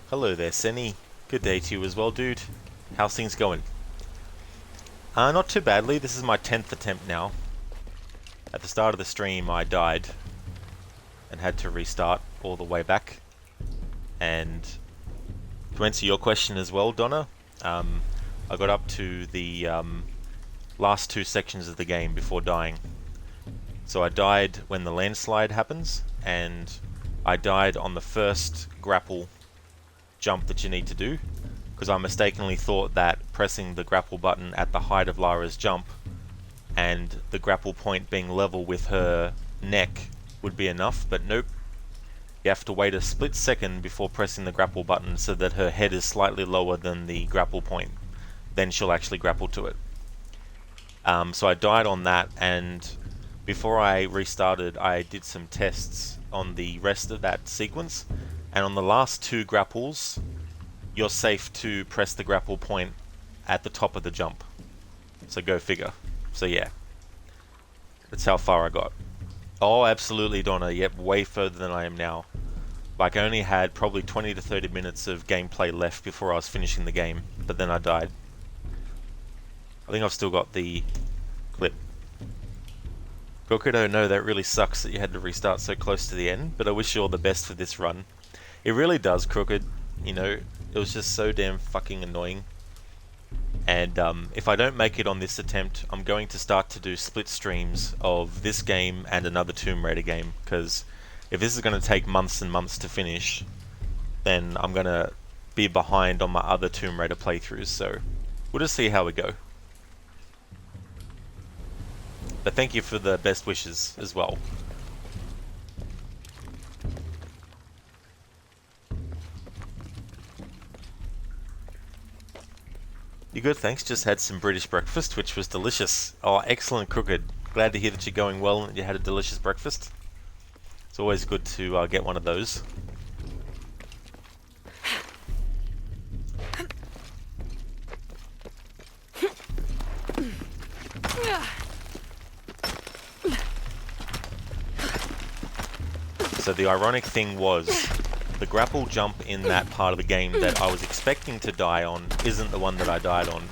Hello there, Senny. Good day to you as well, dude. How's things going? Not too badly. This is my 10th attempt now. At the start of the stream, I died and had to restart all the way back. And to answer your question as well, Donna, I got up to the last 2 sections of the game before dying. So I died when the landslide happens, and I died on the first grapple jump that you need to do, because I mistakenly thought that pressing the grapple button at the height of Lara's jump and the grapple point being level with her neck would be enough, but nope. You have to wait a split second before pressing the grapple button so that her head is slightly lower than the grapple point. Then she'll actually grapple to it. So I died on that, and before I restarted I did some tests on the rest of that sequence, and on the last 2 grapples you're safe to press the grapple point at the top of the jump. So go figure. So yeah, that's how far I got. Oh, absolutely, Donna. Yep, way further than I am now. Like, I only had probably 20 to 30 minutes of gameplay left before I was finishing the game, but then I died. I think I've still got the clip. Crooked, I know that really sucks that you had to restart so close to the end, but I wish you all the best for this run. It really does, Crooked. You know, it was just so damn fucking annoying. And if I don't make it on this attempt, I'm going to start to do split streams of this game and another Tomb Raider game, because if this is going to take months and months to finish, then I'm going to be behind on my other Tomb Raider playthroughs, so we'll just see how we go. But thank you for the best wishes as well. You good, thanks. Just had some British breakfast, which was delicious. Oh, excellent, Crooked. Glad to hear that you're going well and that you had a delicious breakfast. It's always good to get one of those. So the ironic thing was, the grapple jump in that part of the game that I was expecting to die on isn't the one that I died on.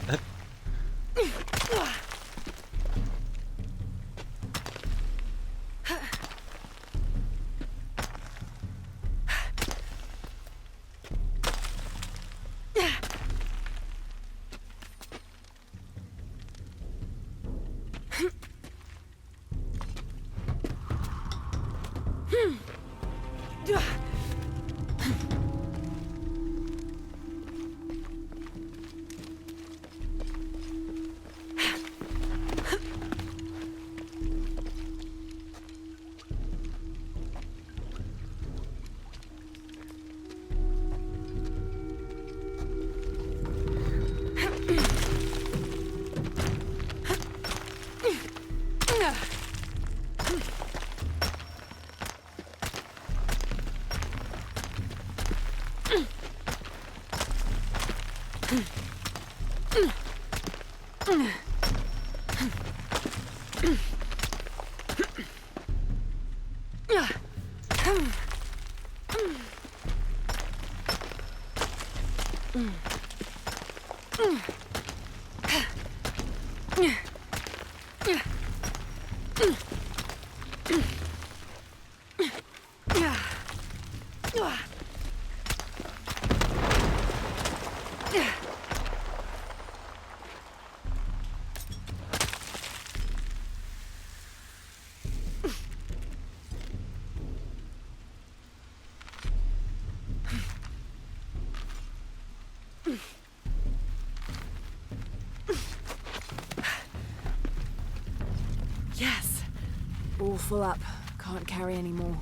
Yes! All full up. Can't carry any more.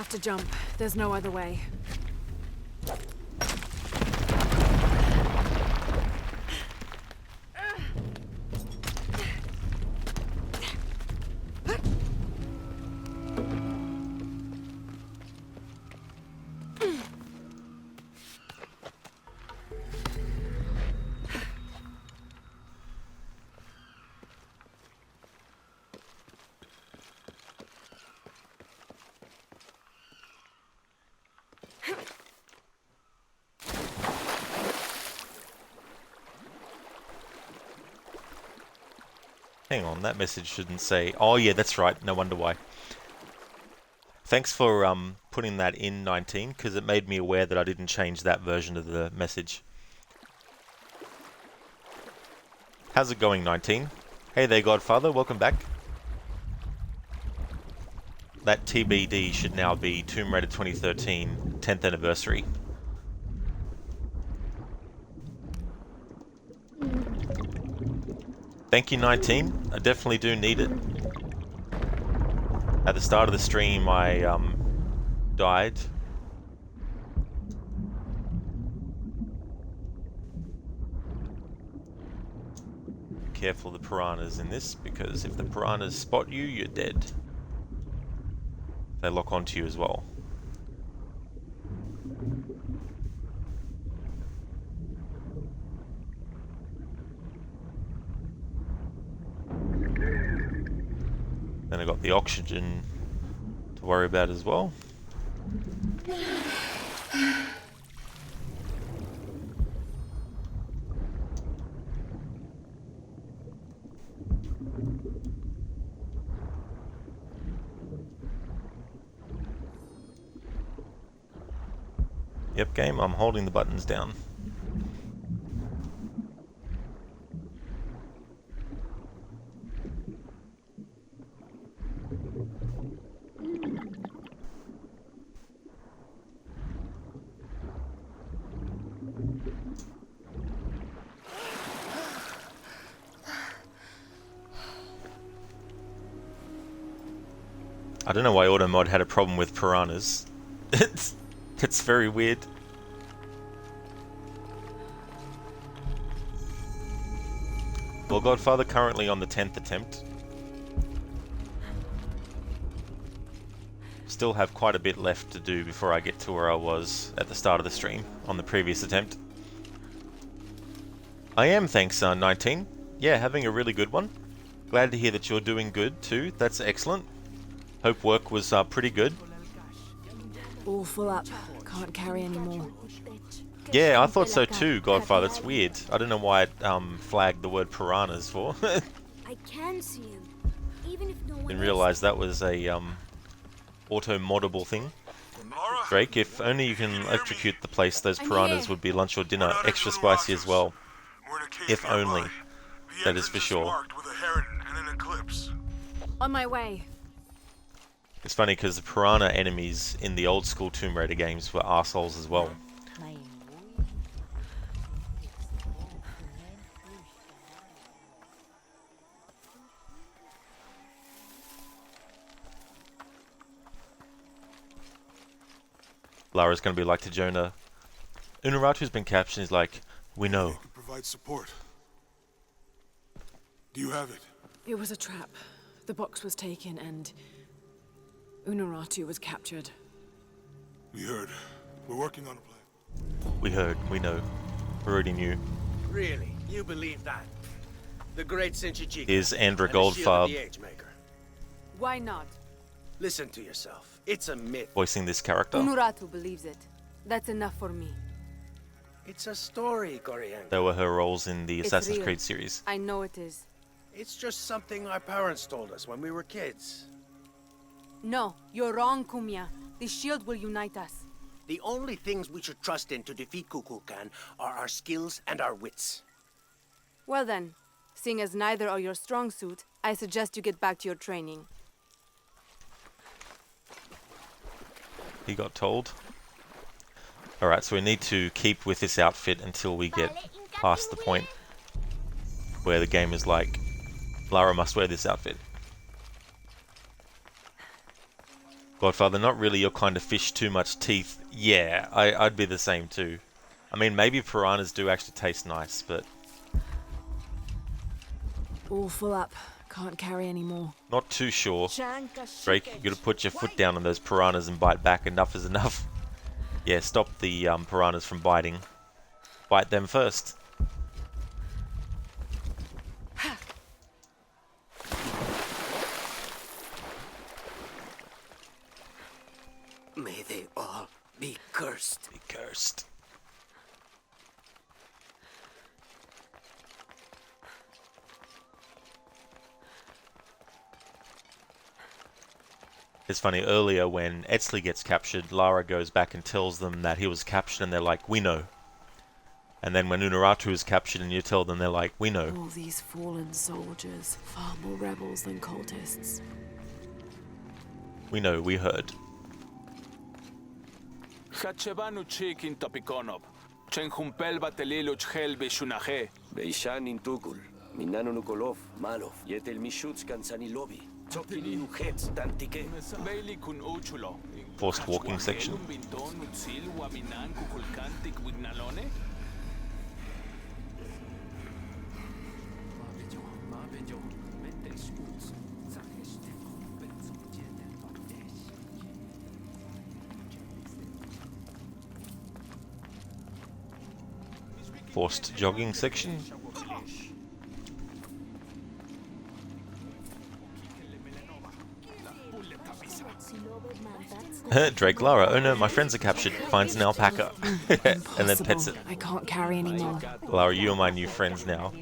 have to jump. There's no other way. Hang on, that message shouldn't say... Oh yeah, that's right, no wonder why. Thanks for putting that in 19, because it made me aware that I didn't change that version of the message. How's it going, 19? Hey there, Godfather, welcome back. That TBD should now be Tomb Raider 2013 10th anniversary. Thank you, 19. I definitely do need it. At the start of the stream, I died. Careful of the piranhas in this, because if the piranhas spot you, you're dead. They lock onto you as well. Then I got the oxygen to worry about as well. Yep, game, I'm holding the buttons down. I don't know why Automod had a problem with piranhas. It's very weird. Well, Godfather currently on the 10th attempt. Still have quite a bit left to do before I get to where I was at the start of the stream on the previous attempt. I am, thanks, 19. Yeah, having a really good one. Glad to hear that you're doing good too. That's excellent. Hope work was pretty good. All full up. Can't carry anymore. Yeah, I thought so too, Godfather. It's weird. I don't know why it flagged the word piranhas for. I can see him, even if no one Didn't realize that was a auto-moddable thing. Drake, if only you can electrocute the place, those piranhas would be lunch or dinner. Extra spicy as well. If only. That is for sure. On my way. It's funny because the piranha enemies in the old school Tomb Raider games were arseholes as well. Lara's going to be like to Jonah. Unuratu's been captured. He's like, we know. You can provide support. Do you have it? It was a trap. The box was taken and Unuratu was captured. We heard. We're working on a plan. We heard. We know. We already knew. Really? You believe that? The great Sinchichika. Is Andra and the shield of Goldfarb the Age Maker. Why not? Listen to yourself. It's a myth. voicing this character? Unuratu believes it. That's enough for me. It's a story, Coriander. They were her roles in the It's Assassin's real. Creed series. I know it is. It's just something our parents told us when we were kids. No, you're wrong, Kumya. The shield will unite us. The only things we should trust in to defeat Kukulkan are our skills and our wits. Well then, seeing as neither are your strong suit, I suggest you get back to your training. He got told. Alright, so we need to keep with this outfit until we get past the point where the game is like, Lara must wear this outfit. Godfather, not really your kind of fish, too much teeth. Yeah, I'd be the same too. I mean, maybe piranhas do actually taste nice, but... All full up. Can't carry any more. Not too sure. Drake, you gotta put your foot down on those piranhas and bite back. Enough is enough. Yeah, stop the piranhas from biting. Bite them first. May they all be cursed. Be cursed. It's funny, earlier when Etzli gets captured, Lara goes back and tells them that he was captured and they're like, we know. And then when Unuratu is captured and you tell them, they're like, we know. All these fallen soldiers, far more rebels than cultists. We know, we heard. Hachebanu chikin topikonop. Chenjumpel batelilo chhelbe shunaje. Beishan intukul. Minano nukolov, malov. Yetel mishuts kansanilobi. Tokili nukhets tantike. Baili kun uchulo. Forced walking section. Forced jogging section. Drake, Lara, oh no, my friends are captured. Finds an alpaca. And then pets it. I can't carry anymore. Lara, you are my new friends now.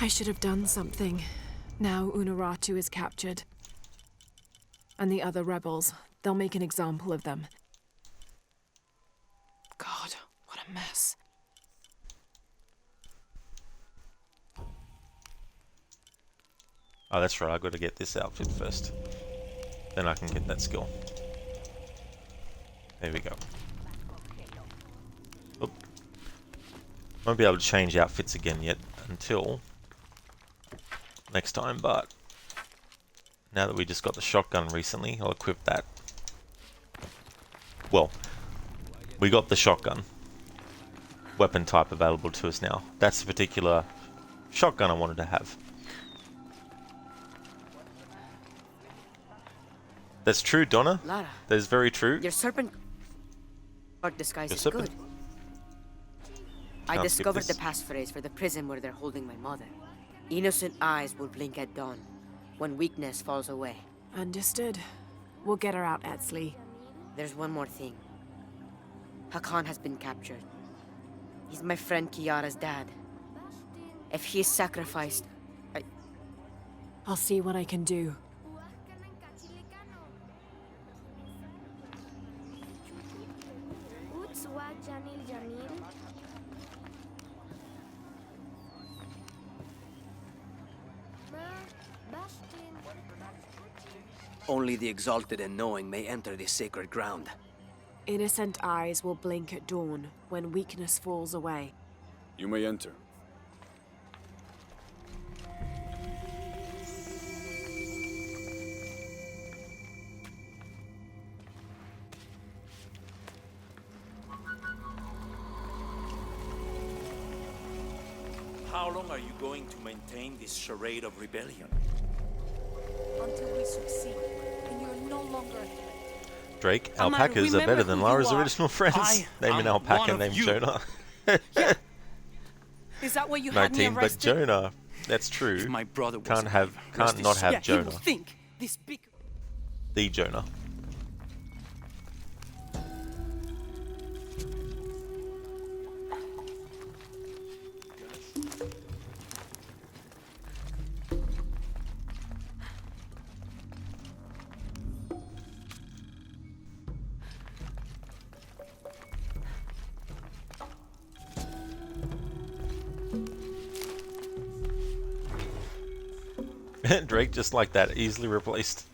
I should have done something. Now Unuratu is captured. And the other rebels, they'll make an example of them. God, what a mess. Oh, that's right, I've got to get this outfit first. Then I can get that skill. There we go. Oop. Won't be able to change outfits again yet until next time, but now that we just got the shotgun recently, I'll equip that. Well, we got the shotgun weapon type available to us now. That's the particular shotgun I wanted to have. That's true, Donna. Lara, that is very true. Your serpent disguise Your is serpent. good. I discovered the passphrase for the prison where they're holding my mother. Innocent eyes will blink at dawn, when weakness falls away. Understood. We'll get her out, Etzli. There's one more thing. Hakan has been captured. He's my friend Kiara's dad. If he is sacrificed, I'll see what I can do. Only the exalted and knowing may enter this sacred ground. Innocent eyes will blink at dawn when weakness falls away. You may enter. How long are you going to maintain this charade of rebellion? Until we succeed, and you're no longer a threat. Drake, Amar, alpacas are better remember than who Lara's you are. original friends. Name an alpaca named Jonah. Is that why you had me 19, but arrested? Jonah. That's true. If my brother was Can't alive, not have He Jonah. will think this big. The Jonah. Drake, just like that, easily replaced.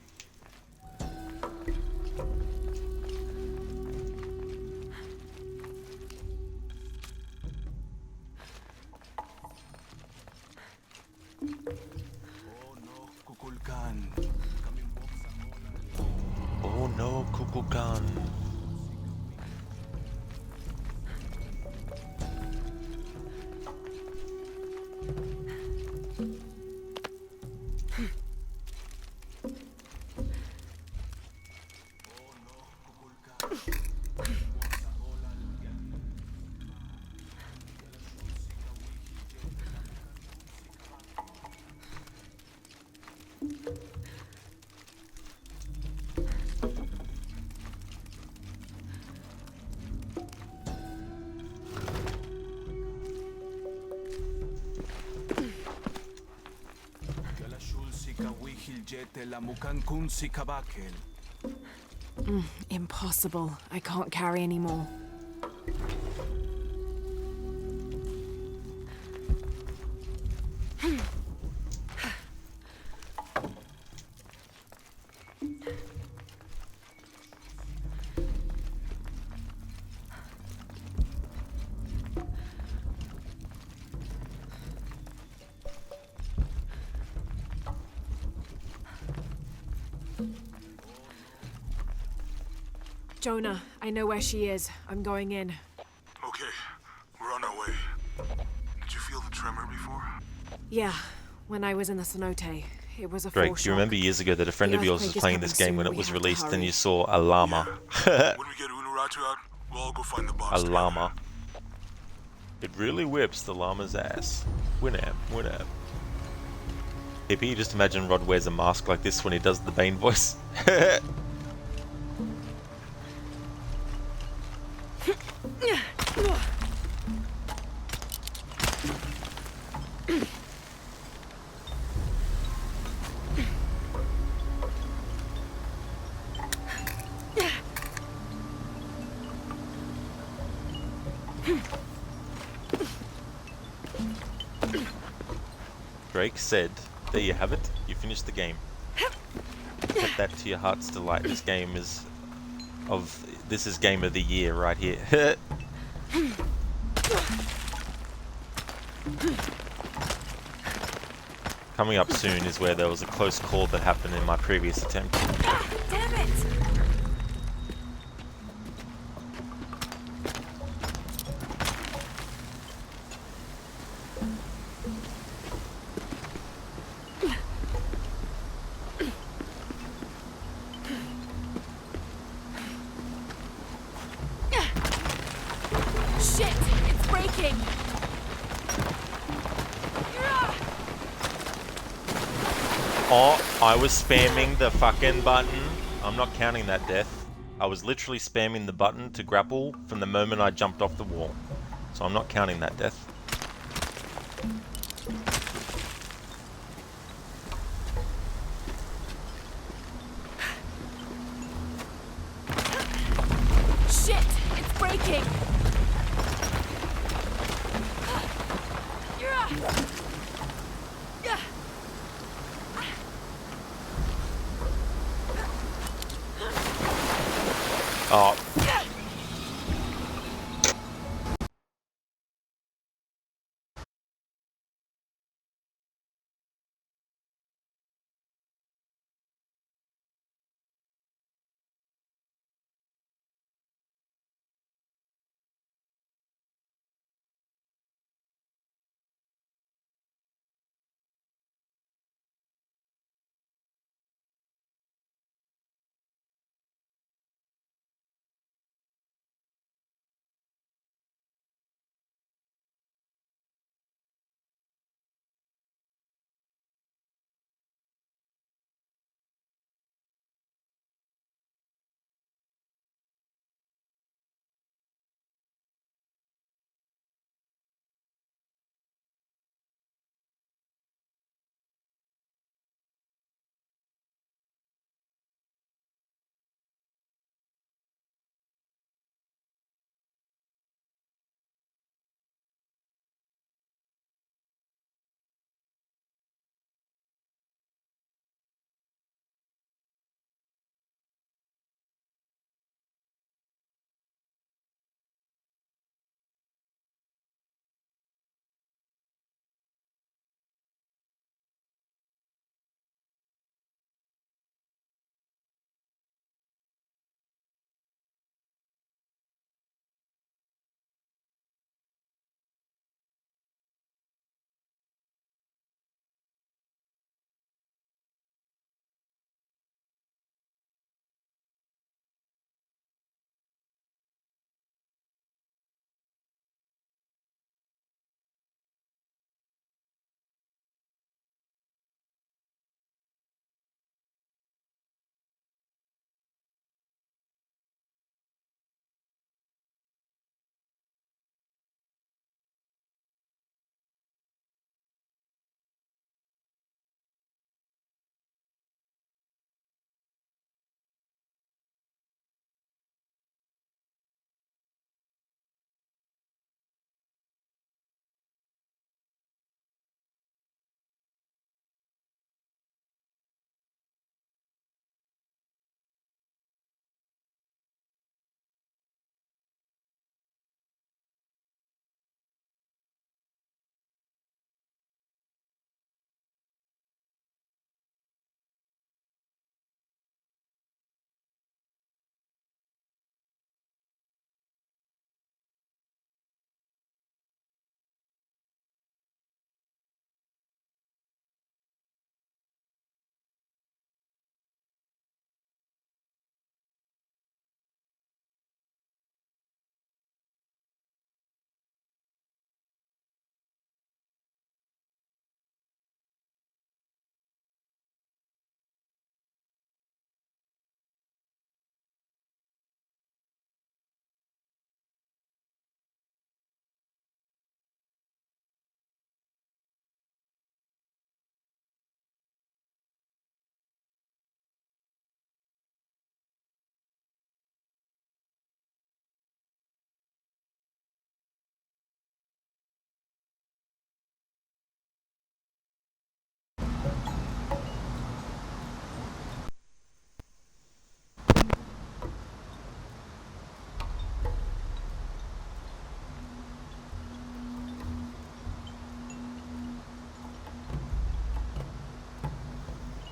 No Kukulkan. Impossible. I can't carry anymore. Jonah, I know where she is. I'm going in. Okay, we're on our way. Did you feel the tremor before? Yeah, when I was in the cenote. It was a Greg, do foreshock. you remember years ago that a friend The of yours was earthquake is playing coming this game when soon. it We was have to released and hurry. you saw a llama? When we get Unuratu out, we'll all go find the box A together. llama. It really whips the llama's ass. Winamp, winamp. Hippie, just imagine Rod wears a mask like this when he does the Bane voice. Drake said, there you have it, you finished the game. Put that to your heart's delight. This game is this is game of the year right here. Coming up soon is where there was a close call that happened in my previous attempt. Damn it! Shit! It's breaking! Oh, I was spamming the fucking button. I'm not counting that death. I was literally spamming the button to grapple from the moment I jumped off the wall. So I'm not counting that death. Shit! It's breaking! Oh,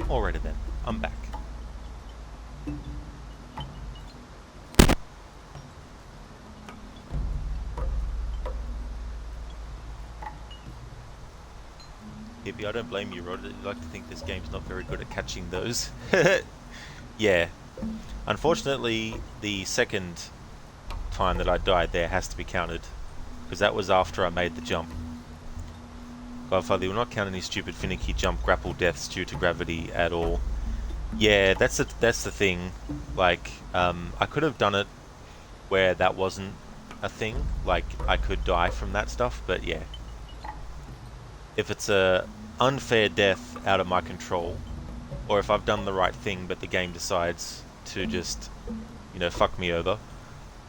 Alrighty then, I'm back. Hippie, I don't blame you, Rod. You like to think this game's not very good at catching those. Yeah. Unfortunately, the second time that I died there has to be counted, because that was after I made the jump. Godfather, you will not count any stupid finicky jump grapple deaths due to gravity at all. Yeah, that's the thing. Like, I could have done it where that wasn't a thing. Like, I could die from that stuff, but yeah. If it's a unfair death out of my control, or if I've done the right thing but the game decides to just, you know, fuck me over,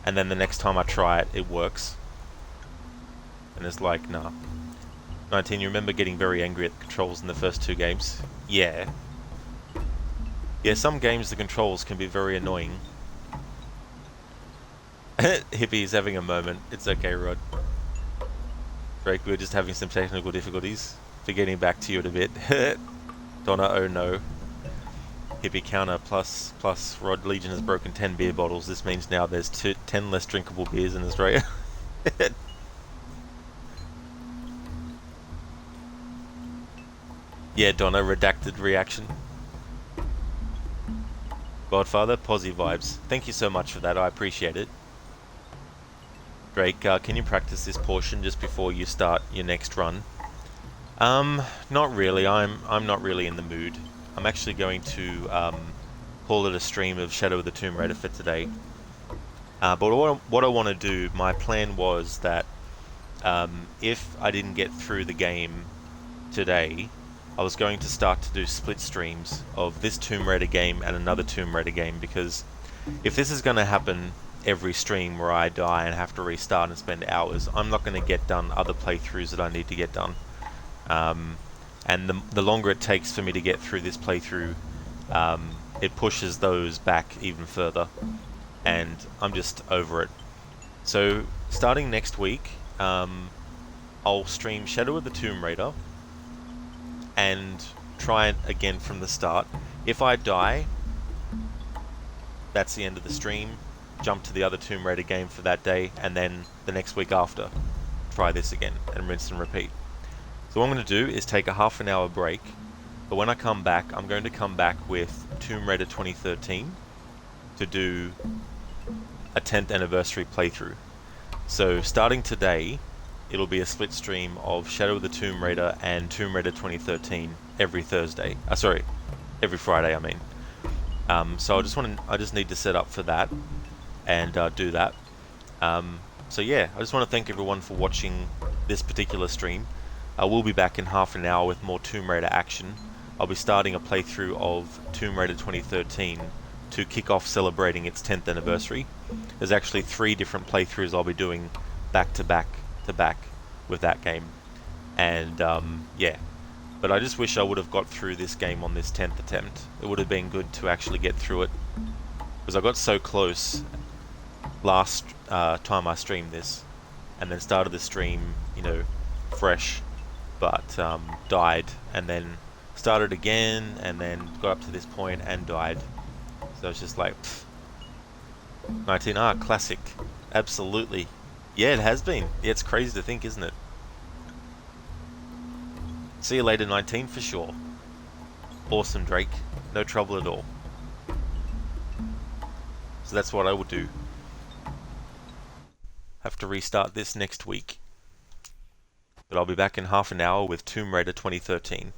and then the next time I try it, it works, and it's like, nah. 19, you remember getting very angry at the controls in the first 2 games? Yeah. Yeah, some games the controls can be very annoying. Hippie's having a moment. It's okay, Rod. Drake, we're just having some technical difficulties. For getting back to you in a bit. Donna, oh no. Hippie counter plus Rod Legion has broken 10 beer bottles. This means now there's 10 less drinkable beers in Australia. Yeah, Donna, redacted reaction. Godfather, posy vibes. Thank you so much for that, I appreciate it. Drake, can you practice this portion just before you start your next run? Not really. I'm not really in the mood. I'm actually going to call it a stream of Shadow of the Tomb Raider for today. But what I want to do, my plan was that if I didn't get through the game today, I was going to start to do split streams of this Tomb Raider game and another Tomb Raider game, because if this is going to happen every stream where I die and have to restart and spend hours, I'm not going to get done other playthroughs that I need to get done. And the longer it takes for me to get through this playthrough, it pushes those back even further, and I'm just over it. So starting next week, I'll stream Shadow of the Tomb Raider and try it again from the start. If I die, that's the end of the stream. Jump to the other Tomb Raider game for that day, and then the next week after, try this again, and rinse and repeat. So what I'm going to do is take a half-an-hour break, but when I come back, I'm going to come back with Tomb Raider 2013 to do a 10th anniversary playthrough. So starting today, it'll be a split stream of Shadow of the Tomb Raider and Tomb Raider 2013 every Thursday. Sorry, every Friday, I mean. So I just need to set up for that and do that. So yeah, I just want to thank everyone for watching this particular stream. I will be back in half an hour with more Tomb Raider action. I'll be starting a playthrough of Tomb Raider 2013 to kick off celebrating its 10th anniversary. There's actually 3 different playthroughs I'll be doing back to back with that game. And yeah, but I just wish I would have got through this game on this 10th attempt. It would have been good to actually get through it, because I got so close last time I streamed this, and then started the stream, you know, fresh, but died, and then started again, and then got up to this point and died. So it's just like, pfft. 19R, classic. Absolutely. Yeah, it has been. Yeah, it's crazy to think, isn't it? See you later, 19, for sure. Awesome, Drake. No trouble at all. So that's what I will do. Have to restart this next week. But I'll be back in half an hour with Tomb Raider 2013.